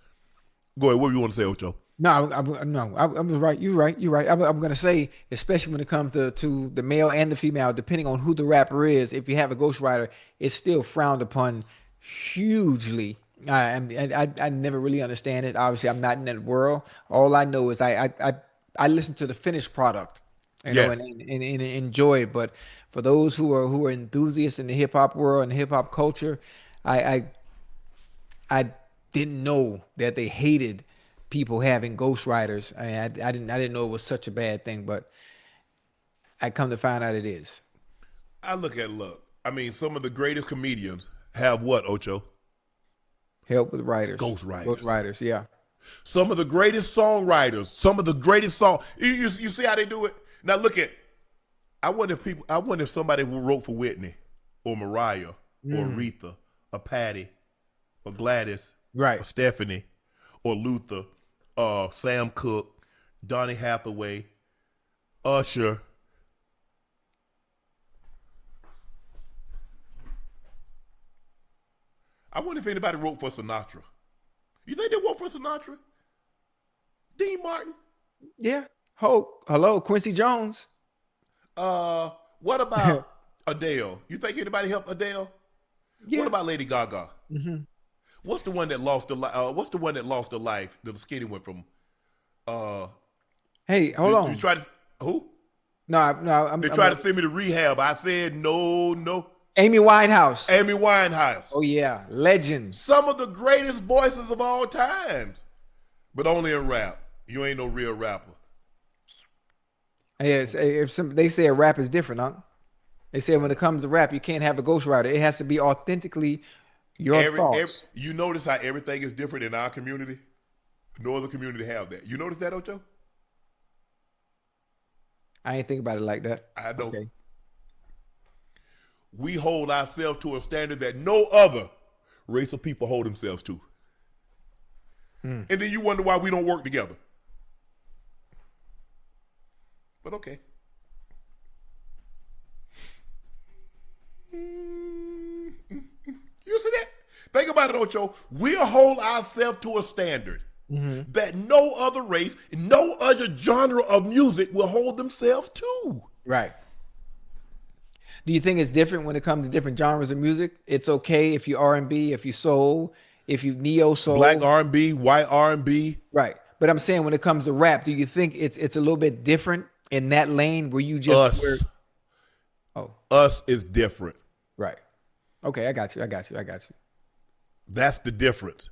Go ahead. What do you want to say, Ocho? No, I'm right. You're right. I'm going to say, especially when it comes to the male and the female, depending on who the rapper is, if you have a ghostwriter, it's still frowned upon hugely. I never really understand it. Obviously, I'm not in that world. All I know is I listen to the finished product, and enjoy it. But for those who are enthusiasts in the hip hop world and hip hop culture, I didn't know that they hated people having ghostwriters. I didn't know it was such a bad thing, but I come to find out it is. I I mean, some of the greatest comedians have what, Ocho? Help with writers. Ghostwriters, yeah. Some of the greatest songwriters, some of the greatest songs. You see how they do it? Now look at. I wonder if somebody who wrote for Whitney, or Mariah, or Aretha, or Patty, or Gladys, right, or Stephanie, or Luther, Sam Cooke, Donny Hathaway, Usher. I wonder if anybody wrote for Sinatra. You think they wrote for Sinatra? Dean Martin? Yeah. Hello, Quincy Jones. What about Adele? You think anybody helped Adele? Yeah. What about Lady Gaga? Mm-hmm. What's the one that lost the life? The skinny one from. Hey, hold on. You try to who? No. They tried to send me to rehab. I said no. Amy Winehouse. Oh yeah, legend. Some of the greatest voices of all times, but only in rap. You ain't no real rapper. Yes, they say a rap is different, huh? They say when it comes to rap, you can't have a ghostwriter. It has to be authentically your thoughts. You notice how everything is different in our community? No other community have that. You notice that, Ocho? I ain't think about it like that. I know. Okay. We hold ourselves to a standard that no other race of people hold themselves to. And then you wonder why we don't work together. But okay. You see that? Think about it, Ocho. We'll hold ourselves to a standard that no other race, no other genre of music will hold themselves to. Right. Do you think it's different when it comes to different genres of music? It's okay if you R&B, if you soul, if you neo soul, Black R&B, white R&B. right? But I'm saying when it comes to rap, do you think it's a little bit different in that lane where you just Us is different. right? Okay, I got you. That's the difference.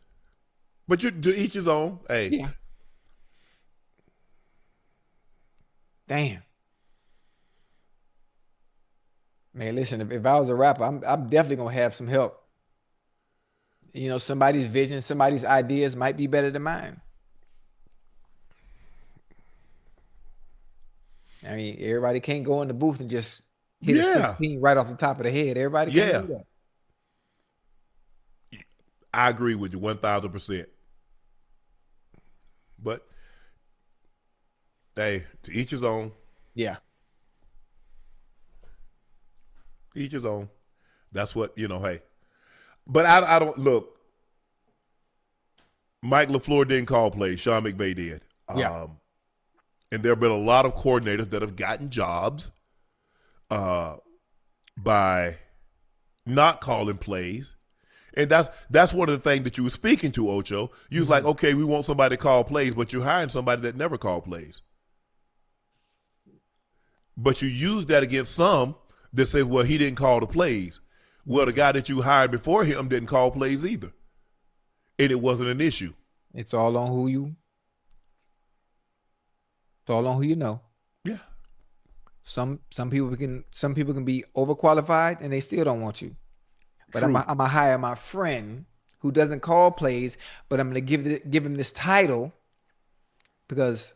But you to each his own. Hey. Yeah. Damn. Man, listen, if I was a rapper, I'm definitely gonna have some help. You know, somebody's vision, somebody's ideas might be better than mine. I mean, everybody can't go in the booth and just hit a 16 right off the top of the head. Everybody can't do that. I agree with you 1,000%. But hey, to each his own. Yeah. Each his own. That's what, hey. But I don't look. Mike LaFleur didn't call plays. Sean McVay did. Yeah. And there have been a lot of coordinators that have gotten jobs by not calling plays. And that's one of the things that you were speaking to, Ocho. You was like, okay, we want somebody to call plays, but you're hiring somebody that never called plays. But you use that against some that say, well, he didn't call the plays. Well, the guy that you hired before him didn't call plays either. And it wasn't an issue. It's all on who you know. Yeah. Some people can be overqualified and they still don't want you. But I'm gonna hire my friend who doesn't call plays, but I'm gonna give him this title because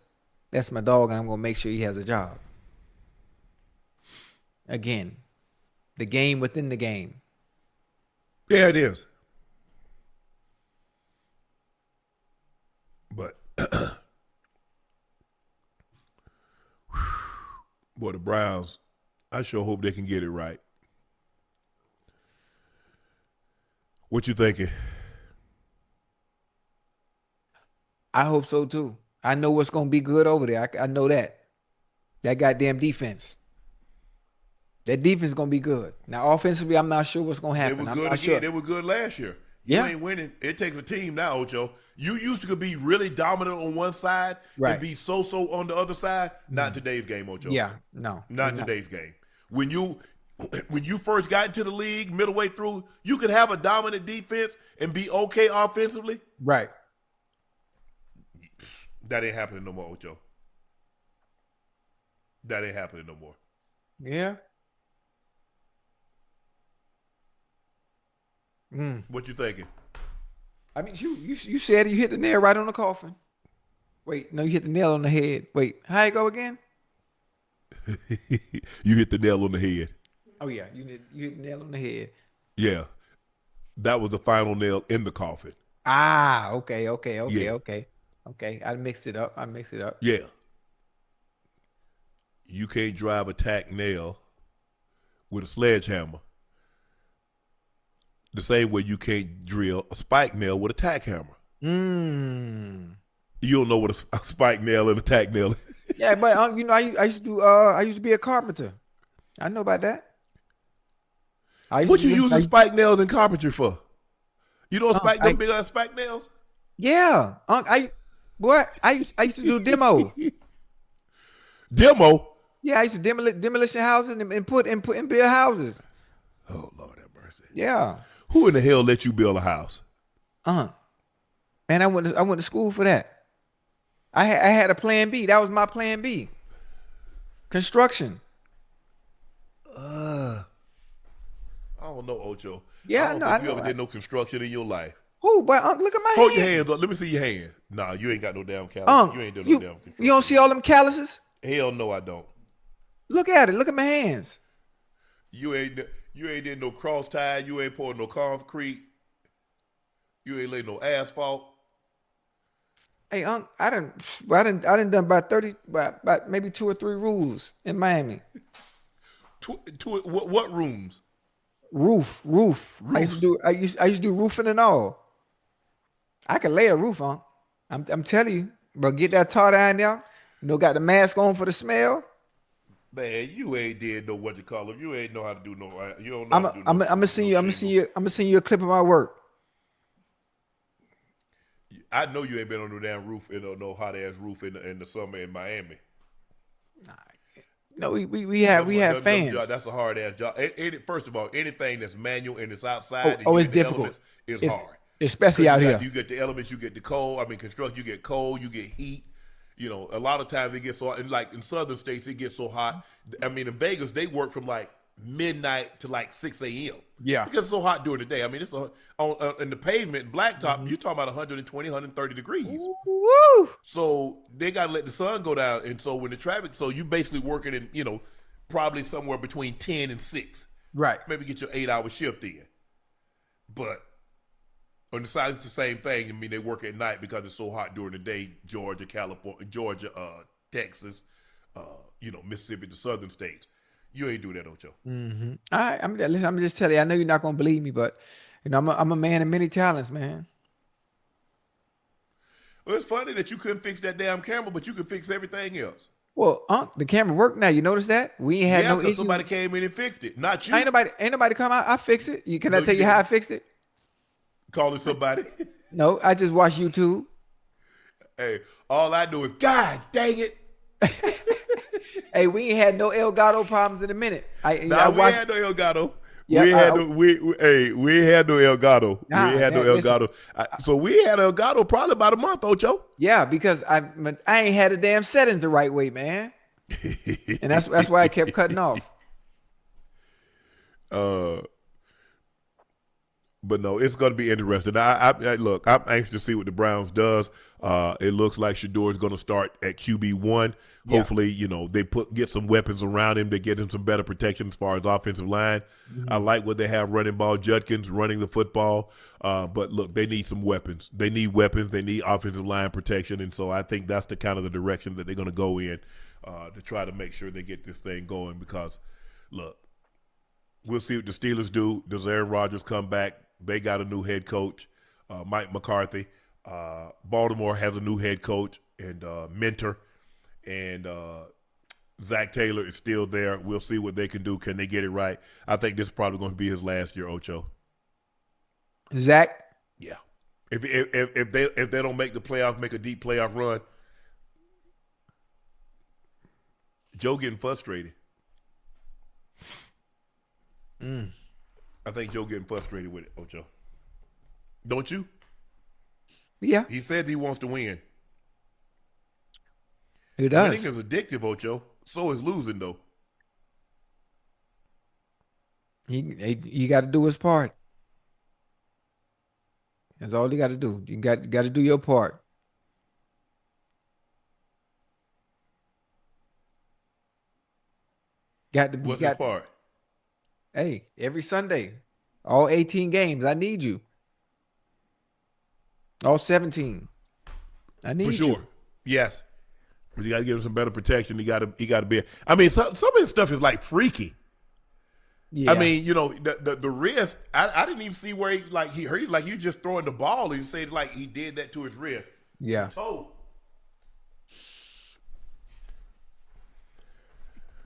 that's my dog, and I'm gonna make sure he has a job. Again, the game within the game. Yeah, it is. But boy, the Browns, I sure hope they can get it right. What you thinking? I hope so too. I know what's gonna be good over there. I know that. That goddamn defense. That defense is gonna be good. Now, offensively, I'm not sure what's gonna happen. They were I'm good not again. sure. They were good last year. Yeah. You ain't winning. It takes a team now, Ocho. You used to be really dominant on one side and be so-so on the other side. Not today's game, Ocho. Yeah, no. Not today's game. When you first got into the league, midway through, you could have a dominant defense and be okay offensively. Right. That ain't happening no more, Ocho. That ain't happening no more. Yeah. What you thinking? I mean, you said you hit the nail right on the coffin. Wait, no, you hit the nail on the head. Wait, how it go again? You hit the nail on the head. Oh yeah, you hit the nail on the head. Yeah, that was the final nail in the coffin. Ah, okay. Yeah. Okay, I mixed it up. Yeah. You can't drive a tack nail with a sledgehammer the same way you can't drill a spike nail with a tack hammer. You don't know what a spike nail and a tack nail is. Yeah, but I used to be a carpenter. I know about that. What you using spike nails in carpentry for? You know them big ass spike nails? Yeah, I used to do demo. Demo? Yeah, I used to demolition houses and put in build houses. Oh Lord have mercy. Yeah. Who in the hell let you build a house? Man, I went to school for that. I had a plan B. That was my plan B. Construction. I don't know, Ocho. Yeah, I don't think you ever did no construction in your life. Who? But look at my Hold hand. your hands up. Let me see your hand. Nah, you ain't got no damn callus. You ain't doing no damn construction. You don't see all them calluses? Hell no, I don't. Look at it. Look at my hands. You ain't did no cross tie. You ain't poured no concrete. You ain't laid no asphalt. Hey, Unc, I done done about 30, about maybe 2 or 3 rules in Miami. What rooms? Roof. Roofs. I used to do roofing and all. I can lay a roof on. I'm telling you, but get that tar down there. Got the mask on for the smell. Man, you ain't did know what you call them. You ain't know how to do no. You don't know. I'm how to do no, gonna send you. I'm gonna send you a clip of my work. I know you ain't been on no damn roof in no hot ass roof in the summer in Miami. No, we have fans. That's a hard ass job. First of all, anything that's manual and it's outside, it's difficult. It's hard, especially out here. You get the elements, you get the cold. I mean, construction, you get cold, you get heat. A lot of times it gets so hot. And like in southern states, it gets so hot. I mean, in Vegas, they work from like midnight to like 6 a.m. Yeah. Because it's so hot during the day. I mean, it's in the pavement and blacktop, you're talking about 120, 130 degrees. Woo! So they got to let the sun go down. And so when the traffic, so you basically working in, probably somewhere between 10 and 6. Right. Maybe get your 8-hour shift in. But on the side, it's the same thing. I mean, they work at night because it's so hot during the day. Georgia, Texas, Mississippi, the southern states. You ain't do that, Ocho. Mm-hmm. All right, I'm just telling you. I know you're not gonna believe me, but I'm a man of many talents, man. Well, it's funny that you couldn't fix that damn camera, but you could fix everything else. Well, the camera worked now. You notice that? We ain't had no issue. Somebody came in and fixed it, not you. Ain't nobody come out. I fixed it. Can I tell you how I fixed it? Calling somebody. No, I just watched YouTube. Hey, all I do is, God dang it. Hey, we ain't had no El Gato problems in a minute. We ain't had no El Gato. Yeah, we ain't had no El Gato. We ain't had no El Gato. So we had El Gato probably about a month, Ocho. Yeah, because I ain't had the damn settings the right way, man. And that's why I kept cutting off. But no, it's going to be interesting. I look, I'm anxious to see what the Browns does. It looks like Shador is going to start at QB1. Yeah. Hopefully, they get some weapons around him to get him some better protection as far as offensive line. Mm-hmm. I like what they have running ball. Judkins running the football. But look, they need some weapons. They need weapons. They need offensive line protection. And so I think that's the kind of the direction that they're going to go in to try to make sure they get this thing going because, look, we'll see what the Steelers do. Does Aaron Rodgers come back? They got a new head coach, Mike McCarthy. Baltimore has a new head coach and mentor. And Zach Taylor is still there. We'll see what they can do. Can they get it right? I think this is probably going to be his last year, Ocho. Zach? Yeah. If they don't make the playoffs, make a deep playoff run, Joe getting frustrated. I think Joe getting frustrated with it, Ocho. Don't you? Yeah. He said he wants to win. He does. Winning is addictive, Ocho. So is losing, though. He got to do his part. That's all he got to do. You got to do your part. What's his part? Hey, every Sunday, all 18 games, I need you. All 17. I need you. For sure. Yes. But you got to give him some better protection. He got to be. I mean, some of his stuff is like freaky. Yeah. I mean, the wrist. I didn't even see where he hurt. Like you just throwing the ball and you say like he did that to his wrist. Yeah. Toe.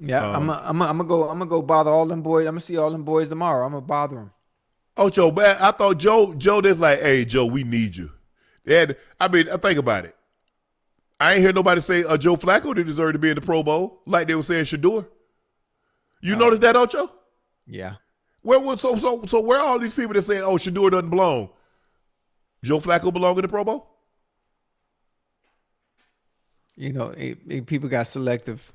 Yeah, I'm gonna go bother all them boys. I'm gonna see all them boys tomorrow. I'm gonna bother them. Ocho, man, I thought Joe just like, hey, Joe, we need you. And I mean, think about it. I ain't hear nobody say Joe Flacco didn't deserve to be in the Pro Bowl like they were saying Shador. You noticed that, Ocho? Yeah. So where are all these people that saying, oh, Shador doesn't belong? Joe Flacco belong in the Pro Bowl? People got selective.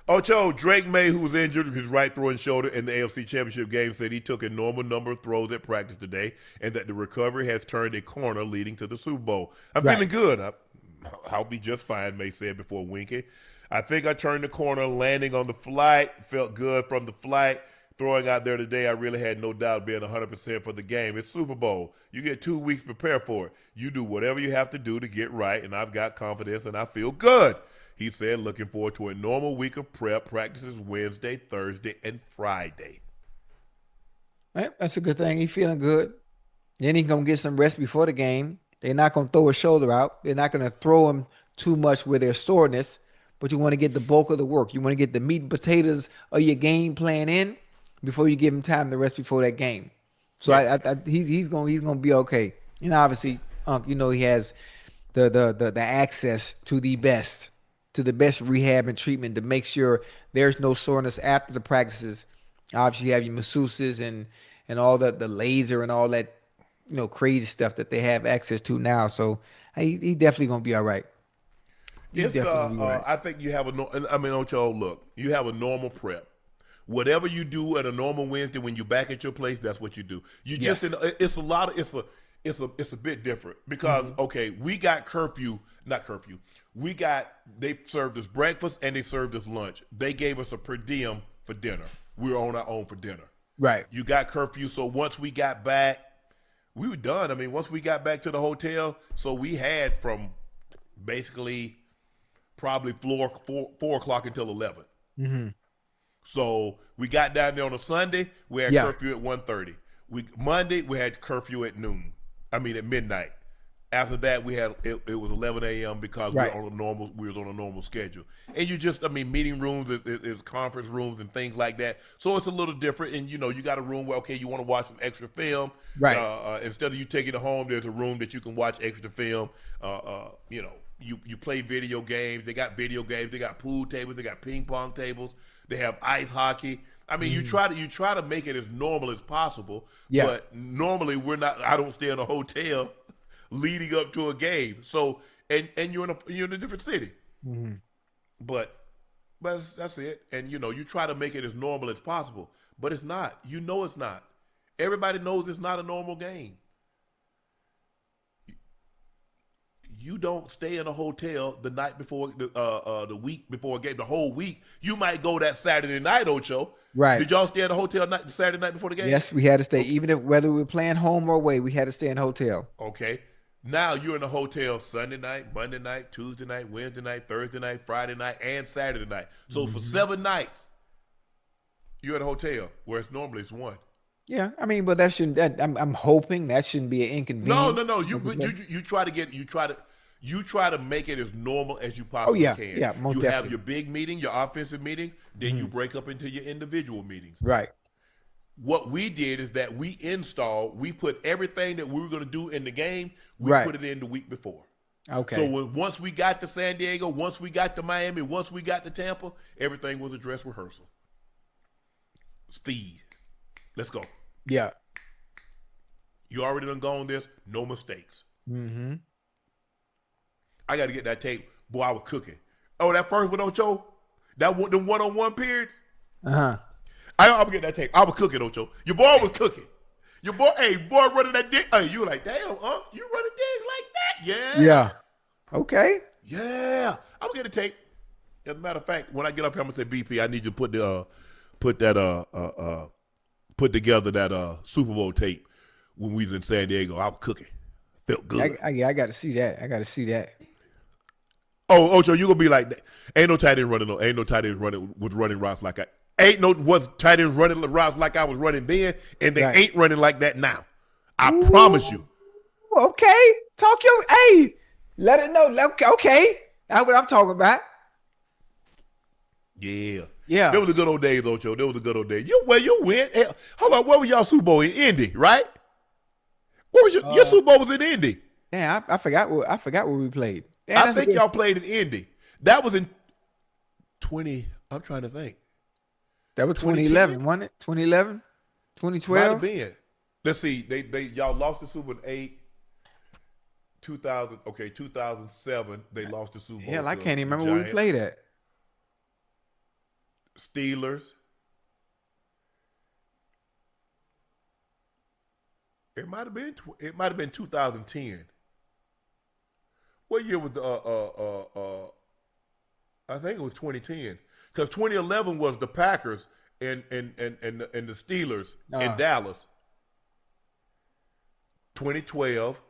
Ocho, Drake Maye, who was injured with his right throwing shoulder in the AFC Championship game, said he took a normal number of throws at practice today and that the recovery has turned a corner leading to the Super Bowl. I'm feeling good. I'll be just fine, Maye said before winking. I think I turned the corner, landing on the flight. Felt good from the flight. Throwing out there today, I really had no doubt being 100% for the game. It's Super Bowl. You get 2 weeks to prepare for it. You do whatever you have to do to get right, and I've got confidence, and I feel good. He said, looking forward to a normal week of prep. Practices Wednesday, Thursday, and Friday. Right, that's a good thing. He's feeling good. Then he's going to get some rest before the game. They're not going to throw his shoulder out. They're not going to throw him too much with their soreness, but you want to get the bulk of the work. You want to get the meat and potatoes of your game plan in before you give him time to rest before that game. So Yeah. he's going to be okay. And obviously, Unc, he has the access to the best rehab and treatment to make sure there's no soreness after the practices. Obviously, you have your masseuses and all the laser and all that crazy stuff that they have access to now. So he definitely gonna be all right. He's It's definitely gonna be all right. I think you have Ocho, look, you have a normal prep. Whatever you do at a normal Wednesday when you're back at your place, that's what you do. You Yes. just it's a lot of it's a bit different because okay, we got not curfew. They served us breakfast and they served us lunch. They gave us a per diem for dinner. We were on our own for dinner. Right. You got curfew, so once we got back, we were done. I mean, once we got back to the hotel, so we had from basically probably 4 o'clock until 11. So we got down there on a Sunday. We had curfew at 1:30. Monday we had curfew at noon. I mean at midnight. After that we had it was 11 a.m. because we were on a normal schedule. And you just meeting rooms is conference rooms and things like that. So it's a little different. And you got a room where you want to watch some extra film. Right. Instead of you taking it home, there's a room that you can watch extra film. You play video games. They got video games. They got pool tables. They got ping pong tables. They have ice hockey. I mean, you try to make it as normal as possible. Yeah. But normally I don't stay in a hotel leading up to a game. So and you're in a different city. But that's it. And you try to make it as normal as possible. But it's not. It's not. Everybody knows it's not a normal game. You don't stay in a hotel the night before the week before a game, the whole week. You might go that Saturday night, Ocho. Right. Did y'all stay at a hotel the Saturday night before the game? Yes, we had to stay. Even whether we were playing home or away, we had to stay in a hotel. Okay. Now you're in a hotel Sunday night, Monday night, Tuesday night, Wednesday night, Thursday night, Friday night, and Saturday night. So for 7 nights, you're at a hotel, whereas normally it's 1. Yeah, I mean, but that shouldn't. I'm hoping that shouldn't be an inconvenience. No. You try to make it as normal as you possibly can. Yeah, most you definitely. have your big meeting, your offensive meeting, then you break up into your individual meetings. Right. What we did is that we put everything that we were going to do in the game, put it in the week before. Okay. So once we got to San Diego, once we got to Miami, once we got to Tampa, everything was a dress rehearsal. Speed. Let's go. Yeah. You already done gone this, no mistakes. I got to get that tape. Boy, I was cooking. Oh, that first one, Ocho? The one-on-one period? I'm getting that tape. I was cooking, Ocho. Your boy was cooking. Your boy, boy running that dick. Hey, you were like, damn, you running digs like that? Yeah. Yeah. Okay. Yeah. I'm getting the tape. As a matter of fact, when I get up here, I'm gonna say, BP, I need you to put together that Super Bowl tape when we was in San Diego. I was cooking. Felt good. I got to see that. Oh, Ocho, you gonna be like that. Ain't no tight end running routes like I. Ain't no tight end running routes like I was running then, and they ain't running like that now. I promise you. Okay, let it know. Okay, that's what I'm talking about. Yeah. Yeah. There was the good old days, Ocho. There was the good old days. You went. Hold on, where were y'all Super Bowl in Indy, right? What was your Super Bowl was in Indy? Yeah, I forgot where we played. I think y'all played in Indy. That was in 20. I'm trying to think. That was 2011, wasn't it? 2011, 2012. Might have been. Let's see. They y'all lost the Super Bowl in 8. 2000. Okay, 2007. They lost the Super Bowl. Hell, I can't even remember where we played at. Steelers. It might have been 2010. What year was the I think it was 2010. Because 2011 was the Packers and the Steelers in Dallas. 2012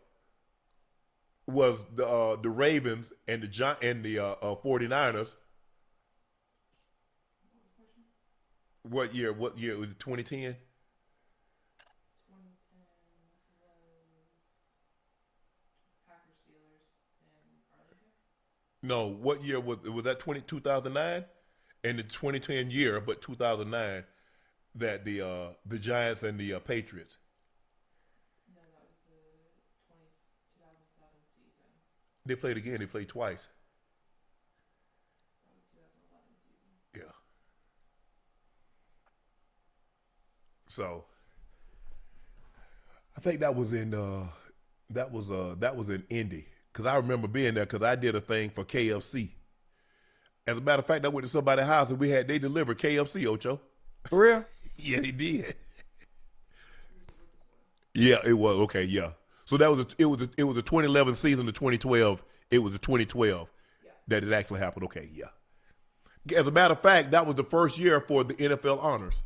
was the Ravens and the 49ers. What year? What year? Was it 2010? 2010 was Packers Steelers in Arlington. No, what year was that 2009? And the 2010 year, but 2009, that the Giants and the Patriots. No, that was the 2007 season. They played again. They played twice. That was 2011 season. Yeah. So I think that was in Indy, because I remember being there because I did a thing for KFC. As a matter of fact, I went to somebody's house and they delivered KFC, Ocho. For real? Yeah, they did. Yeah, it was okay. Yeah, so it was the 2011 season to 2012. It was the 2012 that it actually happened. Okay, yeah. As a matter of fact, that was the first year for the NFL honors.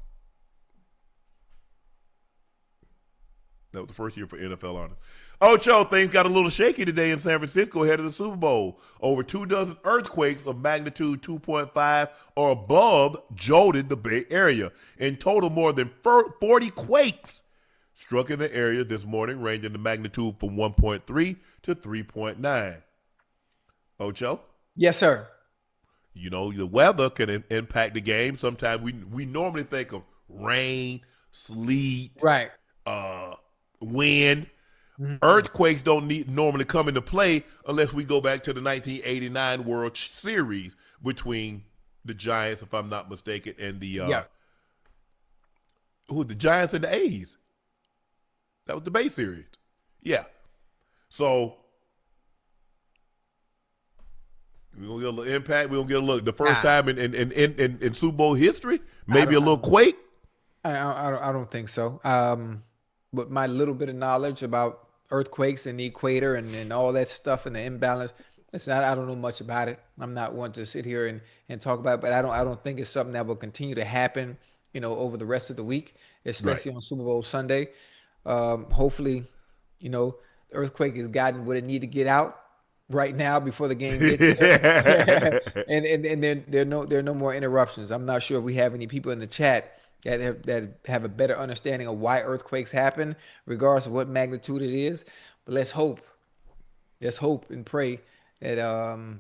That was the first year for NFL honors. Ocho, things got a little shaky today in San Francisco ahead of the Super Bowl. Over 24 earthquakes of magnitude 2.5 or above jolted the Bay Area. In total, more than 40 quakes struck in the area this morning, ranging in magnitude from 1.3 to 3.9. Ocho? Yes, sir. You know, the weather can impact the game. Sometimes we normally think of rain, sleet, Right. wind. Mm-hmm. Earthquakes don't normally come into play unless we go back to the 1989 World Series between the Giants, if I'm not mistaken, and the Giants and the A's. That was the Bay Series. Yeah. So we're gonna get a little impact. We're gonna get a look. The first time in Super Bowl history, maybe a little quake. I don't think so. But my little bit of knowledge about earthquakes and the equator and all that stuff and the imbalance, I don't know much about it. I'm not one to sit here and talk about it, but I don't think it's something that will continue to happen, over the rest of the week, especially on Super Bowl Sunday. Hopefully, the earthquake has gotten what it need to get out right now before the game gets there. and there are no more interruptions. I'm not sure if we have any people in the chat that have a better understanding of why earthquakes happen, regardless of what magnitude it is. But let's hope and pray that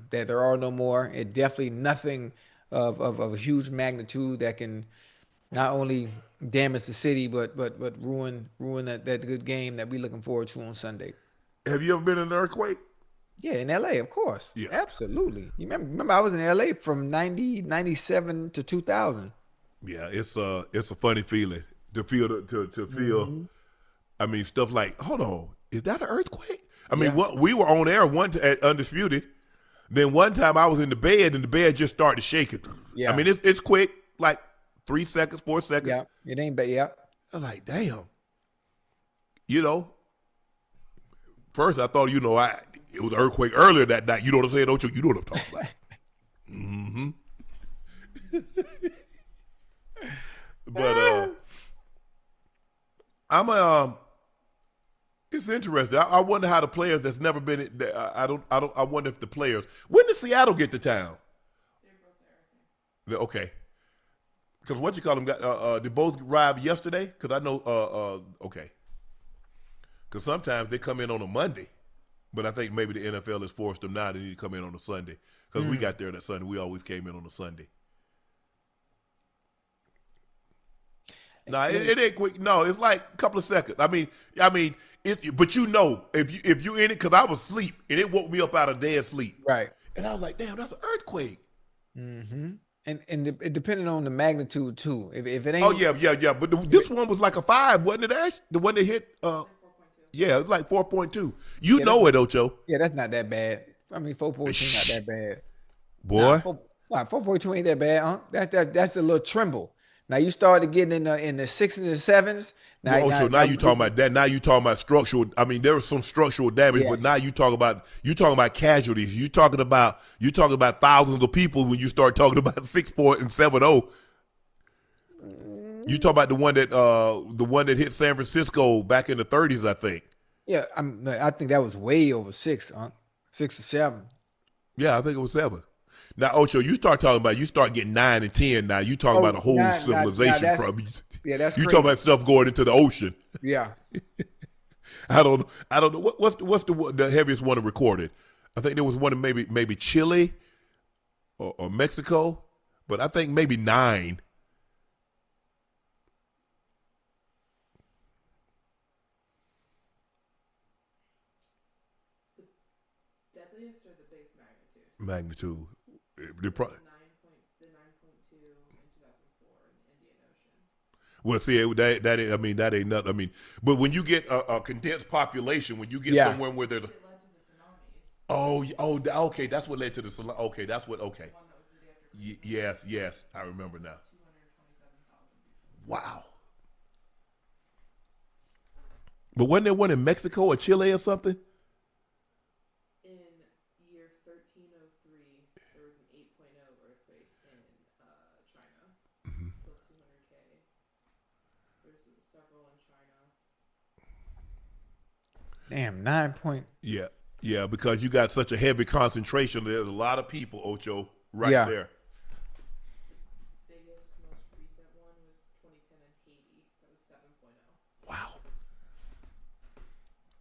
there are no more. It definitely nothing of a huge magnitude that can not only damage the city but ruin that good game that we're looking forward to on Sunday. Have you ever been in an earthquake? Yeah, in LA, of course. Yeah, absolutely. You remember I was in LA from 97 to 2000. Yeah, it's a funny feeling to feel Mm-hmm. I mean, stuff like, hold on, is that an earthquake? I mean, we were on air at Undisputed. Then one time I was in the bed and the bed just started shaking. Yeah, I mean it's quick, like 3 seconds, 4 seconds. Yeah, it ain't bad. Yeah, I'm like, damn. First I thought, it was an earthquake earlier that night. You know what I'm saying? Don't you? You know what I'm talking about? Mm-hmm. But it's interesting. I wonder how the players that's never been. I wonder if the players. When did Seattle get to town? They're both there, I think. Okay. Because what you call them got? They both arrived yesterday. Because I know. Okay. Because sometimes they come in on a Monday, but I think maybe the NFL has forced them now. They need to come in on a Sunday. Because we got there that Sunday. We always came in on a Sunday. No, it ain't quick. No, it's like a couple of seconds. I mean, but if you in it, because I was asleep and it woke me up out of dead sleep. Right. And I was like, damn, that's an earthquake. Mm-hmm. And it depending on the magnitude too. If it ain't. Oh yeah. But this one was like a 5, wasn't it, Ash? The one that hit. 4.2. Yeah, it was like 4.2. You know it, Ocho. Yeah, that's not that bad. I mean, 4.2 not that bad. Boy. 4.2 ain't that bad, huh? That's a little tremble. Now you started getting in the sixes and sevens. Well, Ocho, now you talking about that. Now you talking about structural. I mean, there was some structural damage, but Yes. now you talking about casualties. You talking about thousands of people when you start talking about 6-point and 7-0. You talk about the one that hit San Francisco back in the 30s, I think. Yeah, I think that was way over 6, 6 or 7. Yeah, I think it was 7. Now, Ocho, you start getting 9 and 10. Now you talking about a whole civilization that's- problem. Yeah, that's You crazy. talking about stuff going into the ocean. Yeah. I don't know. What's the heaviest one recorded? I think there was one in maybe Chile or Mexico, but I think maybe 9. Deadliest or the base magnitude? Magnitude. The 9.2 in 2004 in the Indian Ocean. Well, see, that ain't nothing. I mean, but when you get a condensed population, when you get Yeah. somewhere where there's It led to the tsunamis. okay, that's what led to the tsunami. Okay, that's what. Okay, One that was the day after yes, I remember now. 227,000 people. Wow. But wasn't there one in Mexico or Chile or something? In year 1303, there was an 8.0 earthquake in China. Killed 200K. There's several in China. Damn, 9 point. Yeah, because you got such a heavy concentration. There's a lot of people, Ocho, right Yeah. there. Biggest, most recent one was 2010 in Haiti. That was 7.0. Wow.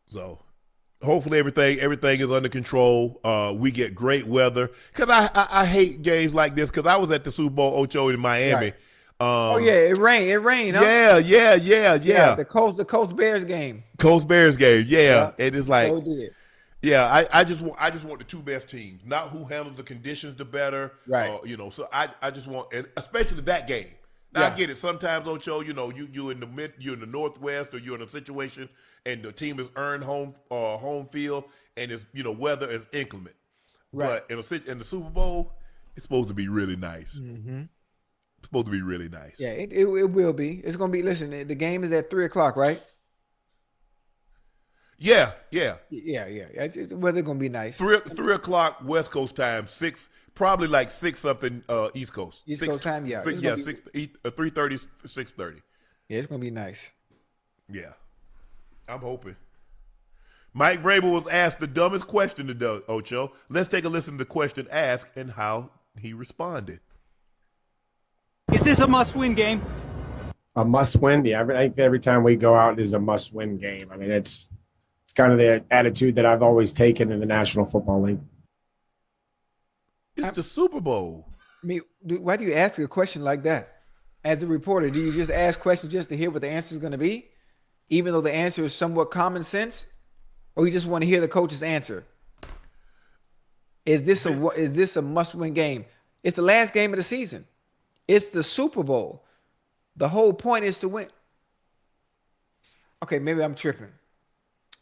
So hopefully everything is under control. We get great weather because I hate games like this because I was at the Super Bowl Ocho in Miami. Right. Oh yeah, it rained. Huh? Yeah. The Coast Bears game. Coast Bears game. Yeah. And it's like, So did. yeah, I just want the two best teams, not who handles the conditions the better. Right. So I just want, and especially that game. Now I Yeah. get it. Sometimes, Ocho, you in you're in the Northwest, or you're in a situation and the team has earned home field, and it's weather is inclement. Right. But in the Super Bowl, it's supposed to be really nice. Mm-hmm. It's supposed to be really nice. Yeah, it will be. It's gonna be. Listen, the game is at 3:00, right? Yeah. Yeah. It's weather gonna be nice. 3 o'clock West Coast time, 6 probably like 6 something East Coast. East 6, Coast time, yeah. It's yeah, gonna be- 3:30, 6:30. Yeah, it's gonna be nice. Yeah, I'm hoping. Mike Vrabel was asked the dumbest question today, Ocho. Let's take a listen to the question asked and how he responded. Is this a must-win game? A must-win. Yeah, I think every time we go out is a must-win game. I mean, it's kind of the attitude that I've always taken in the National Football League. It's the Super Bowl. I mean, why do you ask a question like that? As a reporter, do you just ask questions just to hear what the answer is going to be, even though the answer is somewhat common sense, or you just want to hear the coach's answer? Is this a must-win game? It's the last game of the season. It's the Super Bowl. The whole point is to win. Okay, maybe I'm tripping.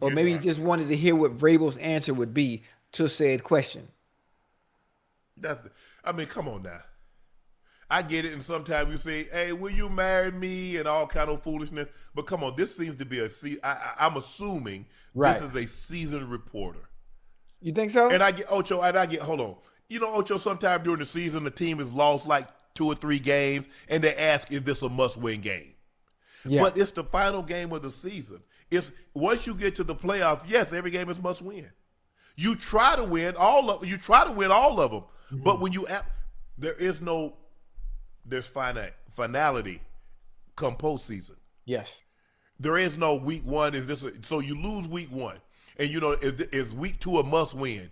Or maybe you just wanted to hear what Vrabel's answer would be to said question. Come on now. I get it, and sometimes you say, "Hey, will you marry me?" and all kind of foolishness. But come on, this seems to be I'm assuming Right. this is a seasoned reporter. You think so? And I get Ocho, hold on. Ocho, sometime during the season, the team has lost like 2 or 3 games, and they ask, "Is this a must-win game?" Yeah. But it's the final game of the season. If once you get to the playoffs, yes, every game is must-win. You try to win all of them. Mm-hmm. But when there's finality come postseason. Yes. There is no week 1. So you lose week 1, and is week 2 a must win?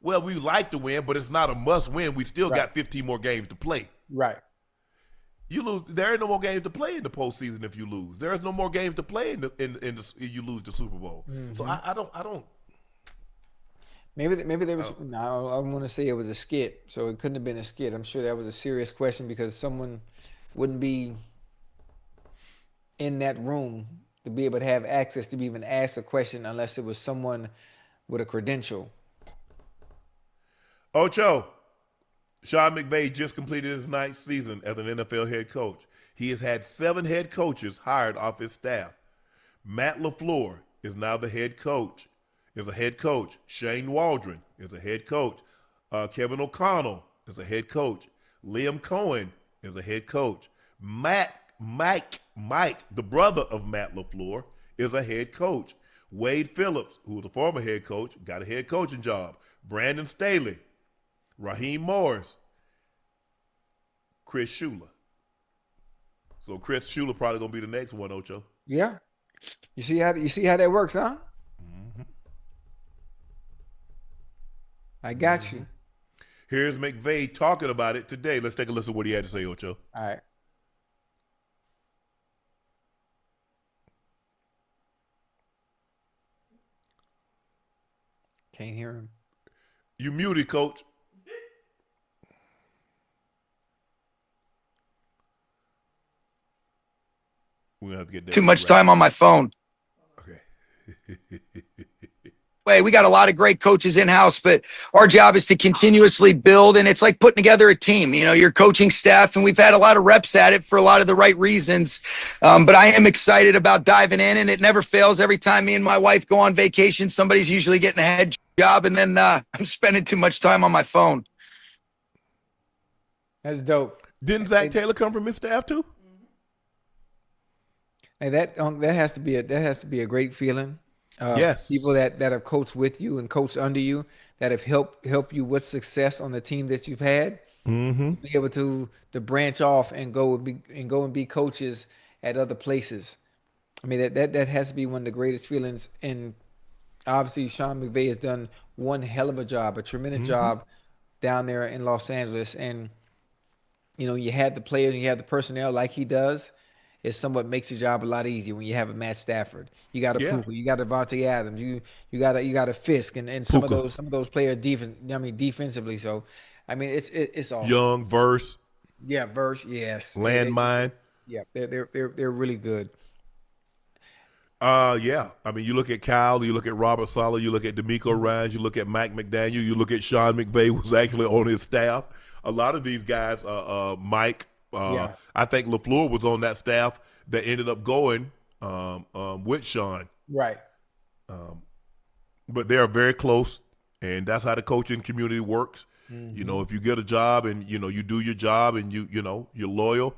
Well, we like to win, but it's not a must win. We still got 15 more games to play. Right. You lose. There ain't no more games to play in the postseason if you lose. There is no more games to play you lose the Super Bowl. Mm-hmm. So I don't. Maybe there was. No, I want to say it was a skit, so it couldn't have been a skit. I'm sure that was a serious question because someone wouldn't be in that room to be able to have access to be even ask a question unless it was someone with a credential. Ocho, Sean McVay just completed his 9th season as an NFL head coach. He has had 7 head coaches hired off his staff. Matt LaFleur is now the head coach. Is a head coach. Shane Waldron is a head coach. Kevin O'Connell is a head coach. Liam Cohen is a head coach. Mike, the brother of Matt LaFleur, is a head coach. Wade Phillips, who was a former head coach, got a head coaching job. Brandon Staley, Raheem Morris, Chris Shula. So Chris Shula probably gonna be the next one, Ocho. Yeah. You see how that works, huh? Mm-hmm. I got you. Here's McVay talking about it today. Let's take a listen to what he had to say, Ocho. All right. Can't hear him. You muted, Coach. We're gonna have to get that. Too much time on my phone. Okay. We got a lot of great coaches in-house, but our job is to continuously build, and it's like putting together a team. You know, your coaching staff, and we've had a lot of reps at it for a lot of the right reasons. But I am excited about diving in, and it never fails. Every time me and my wife go on vacation, somebody's usually getting a head job, and then I'm spending too much time on my phone. That's dope. Didn't Zach Taylor come from his staff too? Hey, that has to be a great feeling. Yes. People that have coached with you and coached under you, that have helped you with success on the team that you've had. Mm-hmm. Be able to branch off and go and be coaches at other places. I mean, that has to be one of the greatest feelings. And obviously, Sean McVay has done one hell of a job, a tremendous job down there in Los Angeles. And you know, you have the players, you have the personnel like he does. It somewhat makes your job a lot easier when you have a Matt Stafford. You got a Puka, you got a Devontae Adams, you got a Fisk, and some Puka. of those players defensively. So, I mean, it's awesome. Young, Verse, Verse, yes, Landmine. They're really good. Yeah. I mean, you look at Kyle, you look at Robert Saleh, you look at D'Amico Ryans, you look at Mike McDaniel, you look at Sean McVay, who's actually on his staff. A lot of these guys, Mike. I think LaFleur was on that staff that ended up going with Sean. Right. But they are very close, and that's how the coaching community works. Mm-hmm. You know, if you get a job and, you know, you do your job and you know, you're loyal,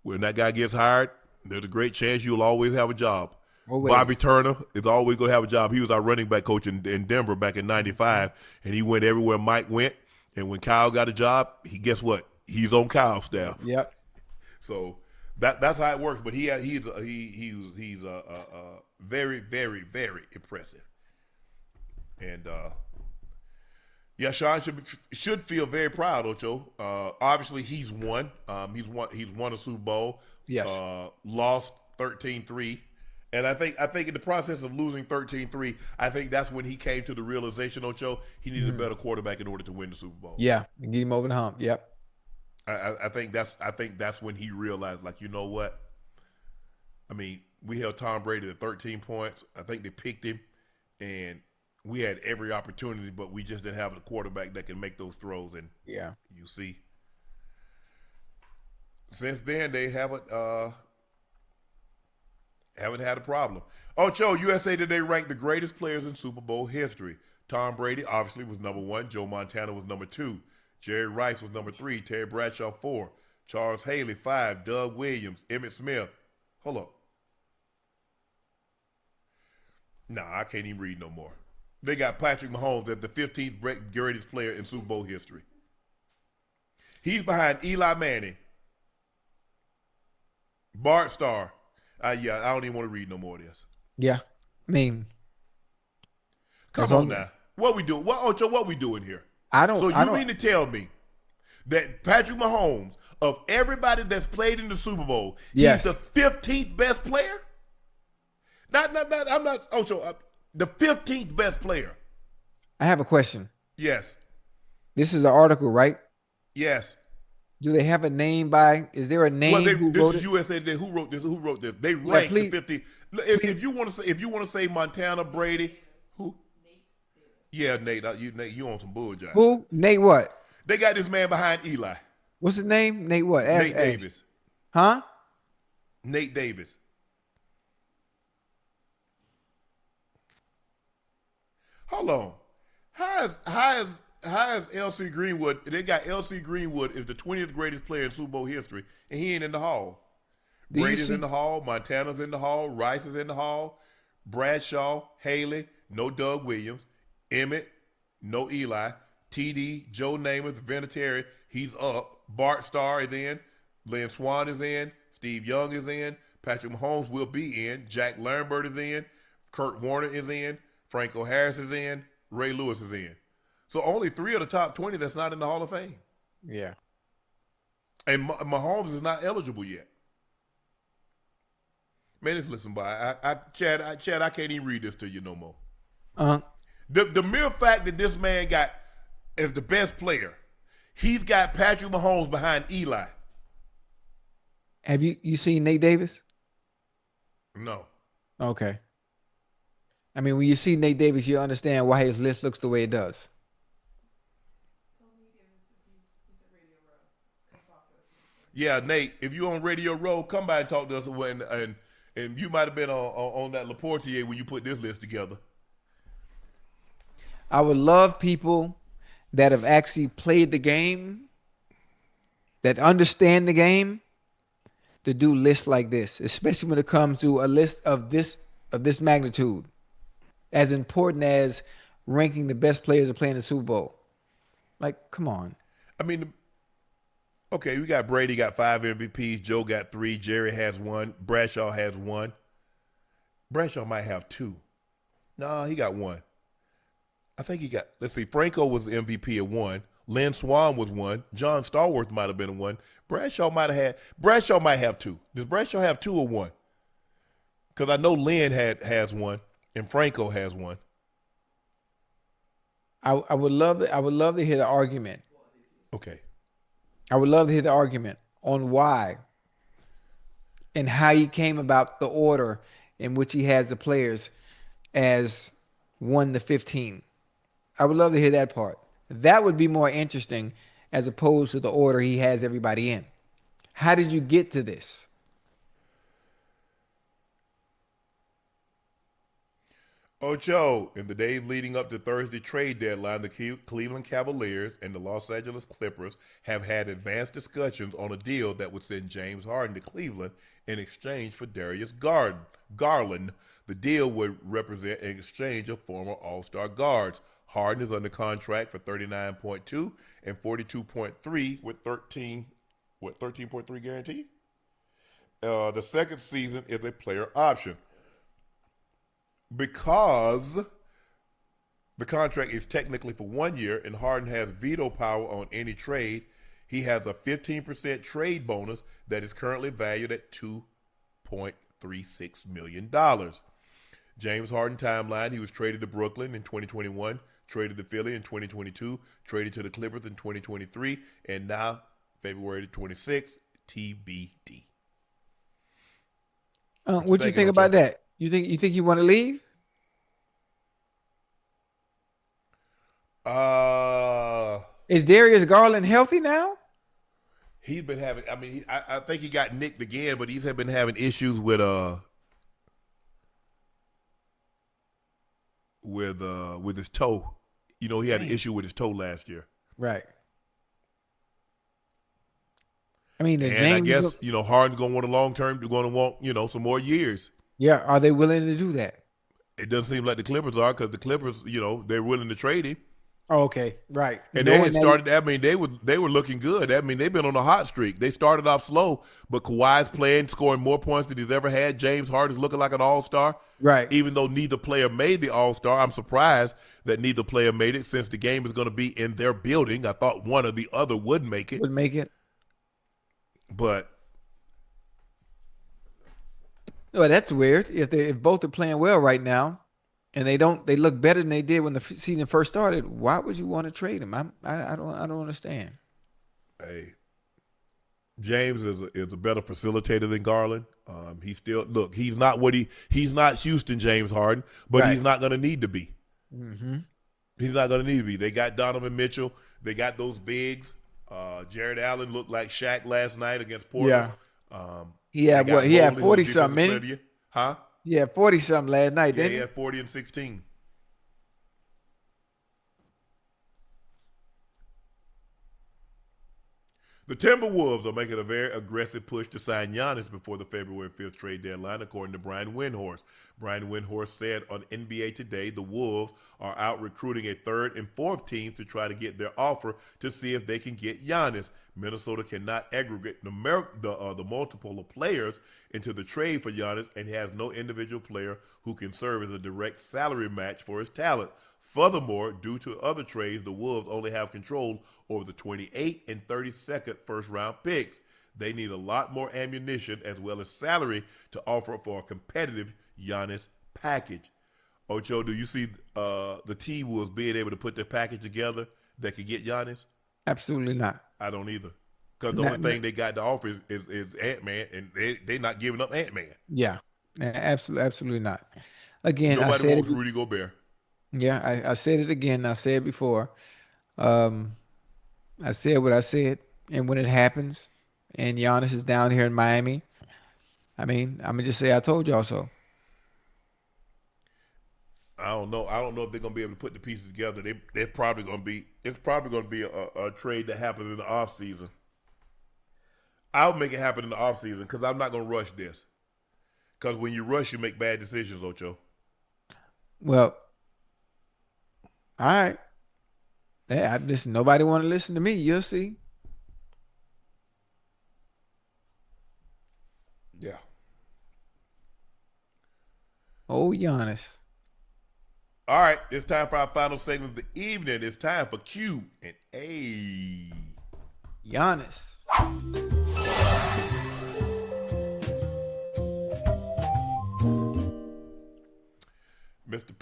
when that guy gets hired, there's a great chance you'll always have a job. Always. Bobby Turner is always going to have a job. He was our running back coach in Denver back in 95, and he went everywhere Mike went. And when Kyle got a job, guess what? He's on Kyle's staff. Yep. So that's how it works. But he's very, very, very impressive. And Sean should feel very proud, Ocho. Obviously, he's won. He's won a Super Bowl. Yes. Lost 13-3. And I think in the process of losing 13-3, I think that's when he came to the realization, Ocho, he needed a better quarterback in order to win the Super Bowl. Yeah, get him over the hump. Yep. I think that's when he realized, like, you know what? I mean, we held Tom Brady to 13 points. I think they picked him, and we had every opportunity, but we just didn't have a quarterback that can make those throws. And you see, since then they haven't had a problem. Ocho, USA Today ranked the greatest players in Super Bowl history. Tom Brady obviously was number 1. Joe Montana was number 2. Jerry Rice was number 3. Terry Bradshaw 4. Charles Haley 5. Doug Williams. Emmitt Smith. Hold up. Nah, I can't even read no more. They got Patrick Mahomes as the 15th greatest player in Super Bowl history. He's behind Eli Manning, Bart Starr. I don't even want to read no more of this. Yeah, I mean, come on now. What we doing? Ocho, what we doing here? So you mean to tell me that Patrick Mahomes, of everybody that's played in the Super Bowl, he's the 15th best player? I'm not Ocho. The 15th best player. I have a question. Yes. This is an article, right? Yes. Do they have a name by? Is there a name who wrote it? USA Today. Who wrote this? Who wrote this? They ranked the 50. If you want to say Montana, Brady, who? Yeah, Nate. You on some bull job. Who? Nate what? They got this man behind Eli. What's his name? Nate what? Nate Davis. Huh? Nate Davis. Hold on. How is LC Greenwood? They got LC Greenwood is the 20th greatest player in Super Bowl history, and he ain't in the hall. Brady's in the hall. Montana's in the hall. Rice is in the hall. Bradshaw, Haley, no Doug Williams. Emmett, no Eli. TD, Joe Namath, Vinatieri, he's up. Bart Starr is in. Lynn Swann is in. Steve Young is in. Patrick Mahomes will be in. Jack Lambert is in. Kurt Warner is in. Franco Harris is in. Ray Lewis is in. So only 3 of the top 20 that's not in the Hall of Fame. Yeah. And Mahomes is not eligible yet. Man, just listen, by Chad, I can't even read this to you no more. The mere fact that this man got as the best player, he's got Patrick Mahomes behind Eli. Have you seen Nate Davis? No. Okay. I mean, when you see Nate Davis, you understand why his list looks the way it does. Yeah, Nate, if you on Radio Row, come by and talk to us and you might have been on that Laportier when you put this list together. I would love people that have actually played the game, that understand the game, to do lists like this, especially when it comes to a list of this magnitude, as important as ranking the best players to play in the Super Bowl. Like, come on. I mean, okay, we got Brady got 5 MVPs. Joe got 3. Jerry has 1. Bradshaw has 1. Bradshaw might have 2. No, he got 1. I think he got, let's see, Franco was the MVP at 1. Lynn Swann was 1. John Stallworth might have been 1. Bradshaw might have 2. Does Bradshaw have 2 or 1? Because I know Lynn has 1 and Franco has 1. I would love to hear the argument. Okay. I would love to hear the argument on why and how he came about the order in which he has the players as 1 to 15. I would love to hear that part. That would be more interesting as opposed to the order he has everybody in. How did you get to this? Ocho, in the days leading up to Thursday trade deadline, the Cleveland Cavaliers and the Los Angeles Clippers have had advanced discussions on a deal that would send James Harden to Cleveland in exchange for Darius Garland. The deal would represent an exchange of former All-Star guards. Harden is under contract for $39.2 and $42.3 with 13.3 guarantee. The second season is a player option. Because the contract is technically for 1 year and Harden has veto power on any trade, he has a 15% trade bonus that is currently valued at $2.36 million. James Harden timeline, he was traded to Brooklyn in 2021, traded to Philly in 2022, traded to the Clippers in 2023, and now February 26th, TBD. What do you think about that? You think you want to leave? Is Darius Garland healthy now? He's been having. I mean, I think he got nicked again, but he's been having issues with his toe. You know, he had an issue with his toe last year. Right. I mean, I guess Harden's going to want a long term. They're going to want some more years. Yeah, are they willing to do that? It doesn't seem like the Clippers are, because the Clippers, they're willing to trade him. Oh, okay, right. And they had started. I mean, they were looking good. I mean, they've been on a hot streak. They started off slow, but Kawhi's playing, scoring more points than he's ever had. James Harden's looking like an all-star. Right. Even though neither player made the all-star, I'm surprised that neither player made it, since the game is going to be in their building. I thought one or the other would make it. But well, that's weird. If both are playing well right now, and they look better than they did when the season first started, why would you want to trade him? I don't understand. Hey, James is a better facilitator than Garland. He's not Houston James Harden, but he's not going to need to be. Mm-hmm. He's not going to need to be. They got Donovan Mitchell. They got those bigs. Jared Allen looked like Shaq last night against Portland. Yeah. He had They got what? He had Mobley, who's 40 defensive something, player didn't of the he? year. Huh? He had 40 something last night, Yeah, didn't he he? had 40 and 16. The Timberwolves are making a very aggressive push to sign Giannis before the February 5th trade deadline, according to Brian Windhorst. Brian Windhorst said on NBA Today the Wolves are out recruiting a third and fourth teams to try to get their offer to see if they can get Giannis. Minnesota cannot aggregate the multiple of players into the trade for Giannis and has no individual player who can serve as a direct salary match for his talent. Furthermore, due to other trades, the Wolves only have control over the 28th and 32nd first-round picks. They need a lot more ammunition as well as salary to offer for a competitive Giannis package. Ocho, do you see the T-Wolves being able to put their package together that could get Giannis? Absolutely not. I don't either. Because the only thing they got to offer is Ant-Man, and they're not giving up Ant-Man. Yeah, absolutely not. Again, Nobody wants Rudy Gobert. Yeah, I said it again. I said it before. I said what I said, and when it happens, and Giannis is down here in Miami, I mean, I'm gonna just say I told y'all so. I don't know. I don't know if they're gonna be able to put the pieces together. They're probably gonna be. It's probably gonna be a trade that happens in the off season. I'll make it happen in the off season because I'm not gonna rush this. Because when you rush, you make bad decisions, Ocho. Well, all right. Yeah, listen. Nobody want to listen to me. You'll see. Yeah. Oh, Giannis. All right. It's time for our final segment of the evening. It's time for Q and A. Giannis. Mr.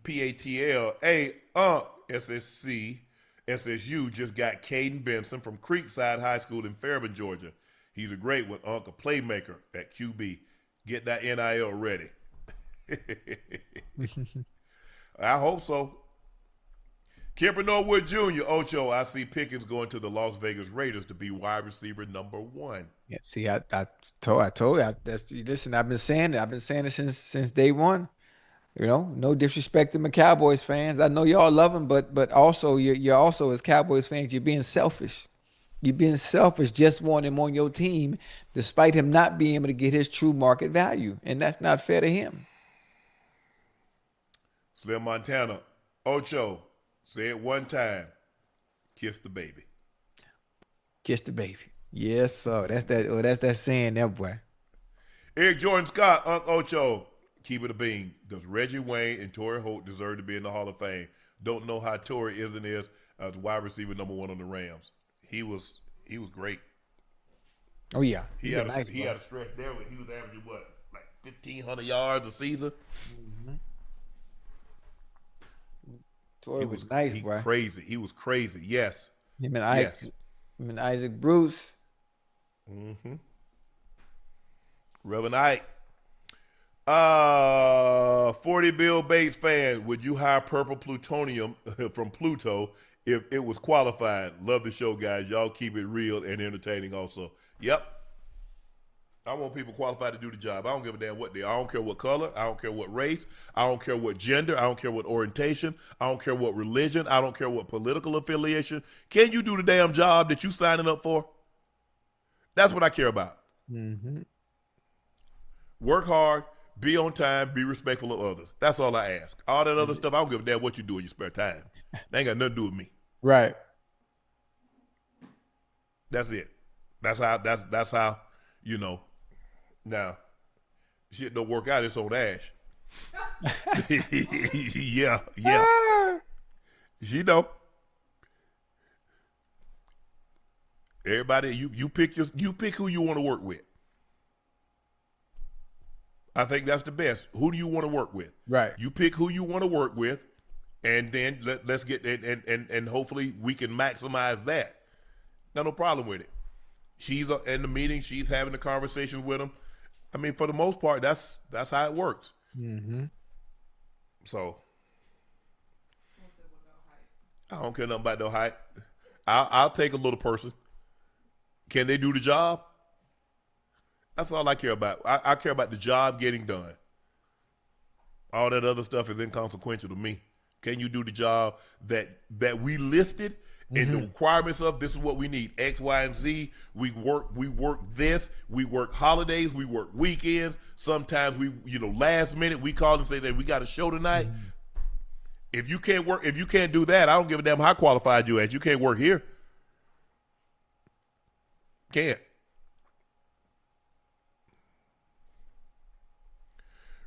PATL. Hey, SSU just got Caden Benson from Creekside High School in Fairburn, Georgia. He's a great one, Unc, a playmaker at QB. Get that NIL ready. I hope so. Kemper Norwood Jr., Ocho, I see Pickens going to the Las Vegas Raiders to be wide receiver number 1. Yeah. See, I told you. Listen. I've been saying it. I've been saying it since day one. You know, no disrespect to my Cowboys fans. I know y'all love them, but also you're also as Cowboys fans, you're being selfish. You're being selfish, just wanting him on your team, despite him not being able to get his true market value, and that's not fair to him. Slim Montana, Ocho, say it one time. Kiss the baby. Kiss the baby. Yes, sir. That's that saying there, boy. Eric Jordan Scott, Unc Ocho, keep it a bean. Does Reggie Wayne and Torrey Holt deserve to be in the Hall of Fame? Don't know how Torrey is as wide receiver number 1 on the Rams. He was great. Oh yeah, He had a stretch there where he was averaging what, like 1,500 yards a season. Mm-hmm. Torrey was nice, bro. Crazy. He was crazy. Yes. Him and Isaac Bruce. Mm-hmm. Reverend Ike. 40 Bill Bates fan, would you hire purple plutonium from Pluto if it was qualified? Love the show, guys. Y'all keep it real and entertaining also. Yep. I want people qualified to do the job. I don't give a damn what they are. I don't care what color. I don't care what race. I don't care what gender. I don't care what orientation. I don't care what religion. I don't care what political affiliation. Can you do the damn job that you signing up for? That's what I care about. Mm-hmm. Work hard. Be on time, be respectful of others. That's all I ask. All that other stuff, I don't give a damn what you do in your spare time. That ain't got nothing to do with me. Right. That's it. That's how, you know. Now, shit don't work out, it's on Ash. Yeah. You know. Everybody, you pick who you want to work with. I think that's the best. Who do you want to work with? Right. You pick who you want to work with, and then let's get and hopefully we can maximize that. No problem with it. She's in the meeting. She's having the conversation with him. I mean, for the most part, that's how it works. Mm-hmm. So I don't care nothing about no height. I'll take a little person. Can they do the job? That's all I care about. I care about the job getting done. All that other stuff is inconsequential to me. Can you do the job that we listed and the requirements of this is what we need, X, Y, and Z. We work this. We work holidays. We work weekends. Sometimes last minute we call and say that we got a show tonight. If you can't do that, I don't give a damn how qualified you as. You can't work here. Can't.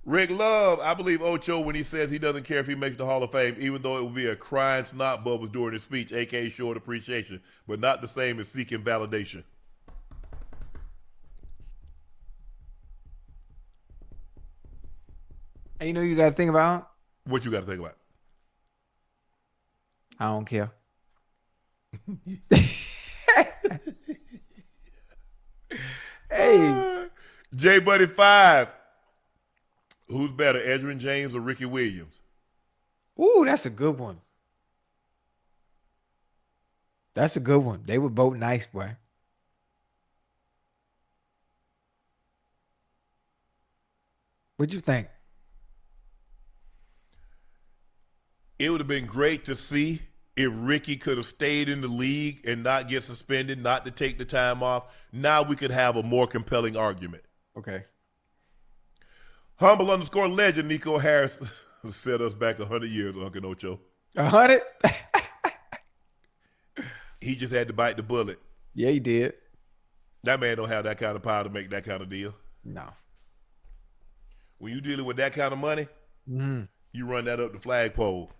Rick Love, I believe Ocho when he says he doesn't care if he makes the Hall of Fame, even though it would be a crying snot bubbles during his speech, a.k.a. short appreciation, but not the same as seeking validation. And you know you got to think about? What you got to think about? I don't care. Hey. J Buddy 5. Who's better, Edgerrin James or Ricky Williams? Ooh, that's a good one. That's a good one. They were both nice, boy. What'd you think? It would have been great to see if Ricky could have stayed in the league and not get suspended, not to take the time off. Now we could have a more compelling argument. Okay. Humble _ legend Nico Harris set us back 100 years, Unc Ocho. 100? He just had to bite the bullet. Yeah, he did. That man don't have that kind of power to make that kind of deal. No. When you dealing with that kind of money, you run that up the flagpole.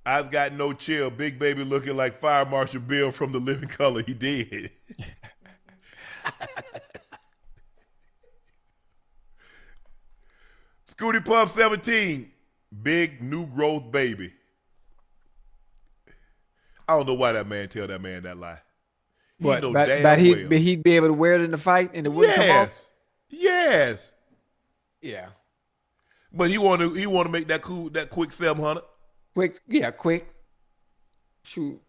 I've got no chill. Big Baby looking like Fire Marshal Bill from The Living Color. He did. Scooty Puff 17, big new growth baby. I don't know why that man tell that man that lie. He What? know But damn he'd well. be able to wear it in the fight and it wouldn't come off? Yes. Yeah. But he want to make that quick 700. Quick. Shoot.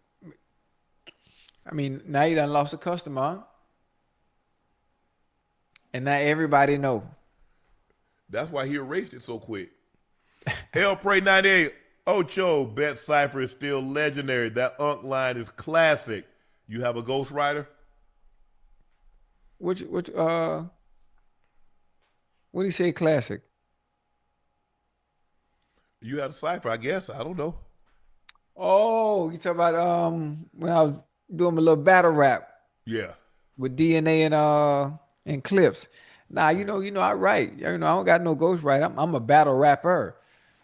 I mean, now you done lost a customer. And now everybody know. That's why he erased it so quick. El Prey 98, Ocho, bet Cypher is still legendary. That Unc line is classic. You have a ghostwriter? What do you say classic? You had a Cypher, I guess. I don't know. Oh, you talk about when I was doing my little battle rap Yeah. with DNA and clips. Nah, you know, I write. I don't got no ghostwriter. I'm a battle rapper.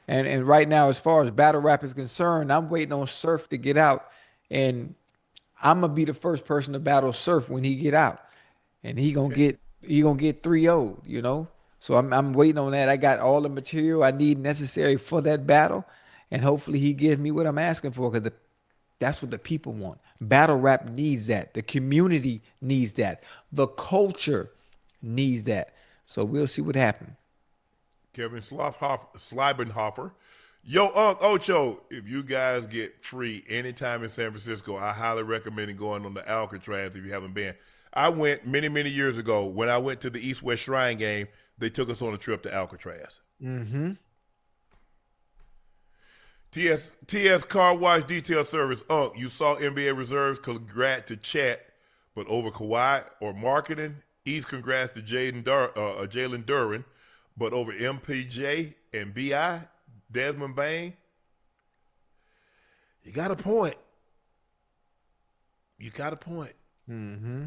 And right now, as far as battle rap is concerned, I'm waiting on Surf to get out. And I'm gonna be the first person to battle Surf when he get out. And he gonna get 3-0'd, you know? So I'm waiting on that. I got all the material I need necessary for that battle. And hopefully he gives me what I'm asking for, because that's what the people want. Battle rap needs that. The community needs that. The culture needs that. So we'll see what happens. Kevin Sleibenhofer. Yo, Unc Ocho, if you guys get free anytime in San Francisco, I highly recommend going on the Alcatraz if you haven't been. I went many, many years ago. When I went to the East-West Shrine game, they took us on a trip to Alcatraz. Mm-hmm. TS Car Wash Detail Service. Unc, you saw NBA reserves. Congrats to Chat, but over Kawhi or marketing. East congrats to Jalen Duren, but over MPJ and BI, Desmond Bain. You got a point. Mm-hmm.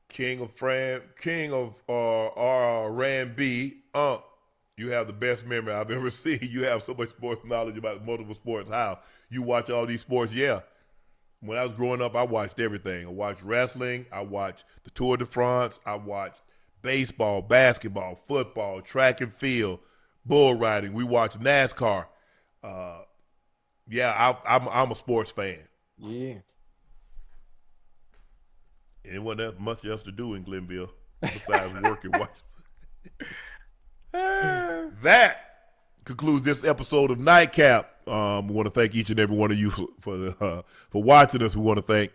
King of R&B, Unc, you have the best memory I've ever seen. You have so much sports knowledge about multiple sports. How? You watch all these sports? Yeah. When I was growing up, I watched everything. I watched wrestling. I watched the Tour de France. I watched baseball, basketball, football, track and field, bull riding. We watched NASCAR. I'm a sports fan. Yeah. And it wasn't that much else to do in Glenville besides work and watch. That concludes this episode of Nightcap. We want to thank each and every one of you for watching us. We want to thank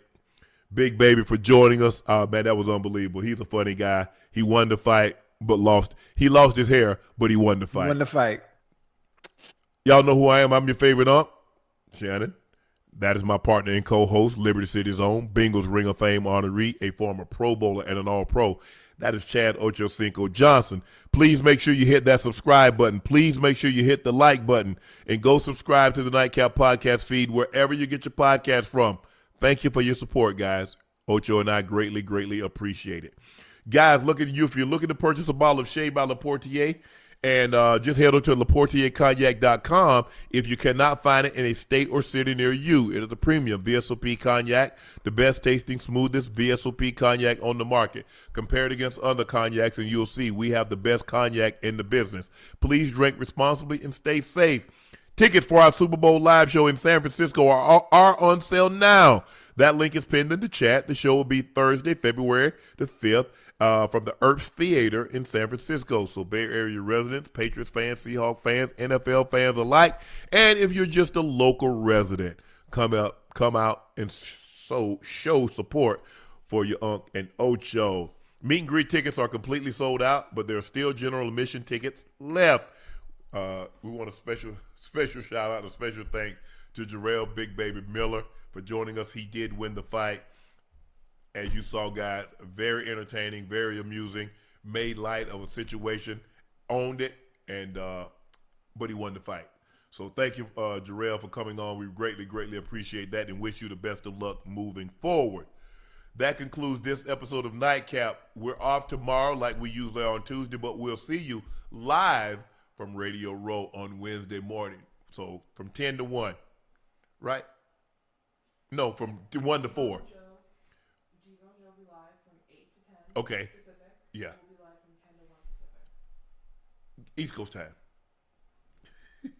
Big Baby for joining us. Man, that was unbelievable. He's a funny guy. He won the fight, but lost. He lost his hair, but he won the fight. Won the fight. Y'all know who I am. I'm your favorite Unc, Shannon. That is my partner and co-host, Liberty City's own Bengals Ring of Fame honoree, a former Pro Bowler and an All-Pro. That is Chad Ochocinco Johnson. Please make sure you hit that subscribe button. Please make sure you hit the like button and go subscribe to the Nightcap podcast feed wherever you get your podcast from. Thank you for your support, guys. Ocho and I greatly, greatly appreciate it. Guys, look at you. If you're looking to purchase a bottle of Shea by Laportier, and just head over to LaportierCognac.com if you cannot find it in a state or city near you. It is a premium VSOP cognac, the best tasting, smoothest VSOP cognac on the market. Compared against other cognacs, and you'll see we have the best cognac in the business. Please drink responsibly and stay safe. Tickets for our Super Bowl live show in San Francisco are on sale now. That link is pinned in the chat. The show will be Thursday, February the 5th. From the Earps Theater in San Francisco. So Bay Area residents, Patriots fans, Seahawks fans, NFL fans alike, and if you're just a local resident, come out and show support for your Unc and Ocho. Meet and greet tickets are completely sold out, but there are still general admission tickets left. We want a special shout out and a special thanks to Jarrell Big Baby Miller for joining us. He did win the fight. As you saw, guys, very entertaining, very amusing, made light of a situation, owned it, and but he won the fight. So thank you, Jarrell, for coming on. We greatly, greatly appreciate that and wish you the best of luck moving forward. That concludes this episode of Nightcap. We're off tomorrow like we usually are on Tuesday, but we'll see you live from Radio Row on Wednesday morning. So from 10 to 1, right? No, from 1 to 4. Okay. Pacific. Yeah. We'll be live from 10 to 1 Pacific. East Coast time. 11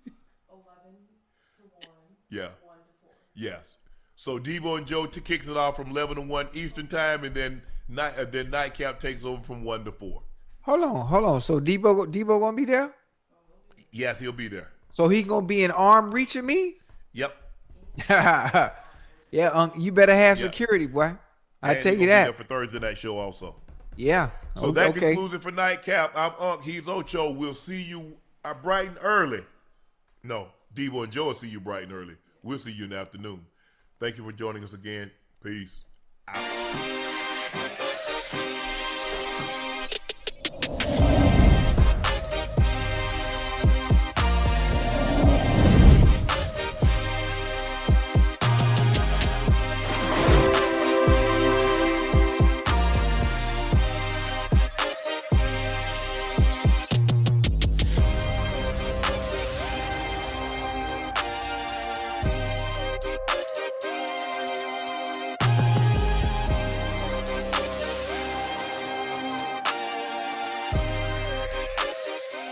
to 1. Yeah. 1 to 4. Yes. So Debo and Joe kicks it off from 11 to 1 Eastern time, and then Nightcap takes over from 1 to 4. Hold on. So Debo gonna be there? Yes, he'll be there. So he gonna be in arm reaching me? Yep. Yeah, you better have Yeah. security, boy. I And tell he'll you be there that. for Thursday night show also. Yeah. So that okay. concludes it for Nightcap. I'm Unc. He's Ocho. We'll see you bright and early. No, Debo and Joe will see you bright and early. We'll see you in the afternoon. Thank you for joining us again. Peace out.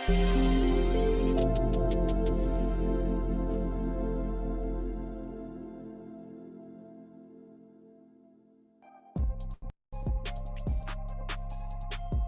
Thank you.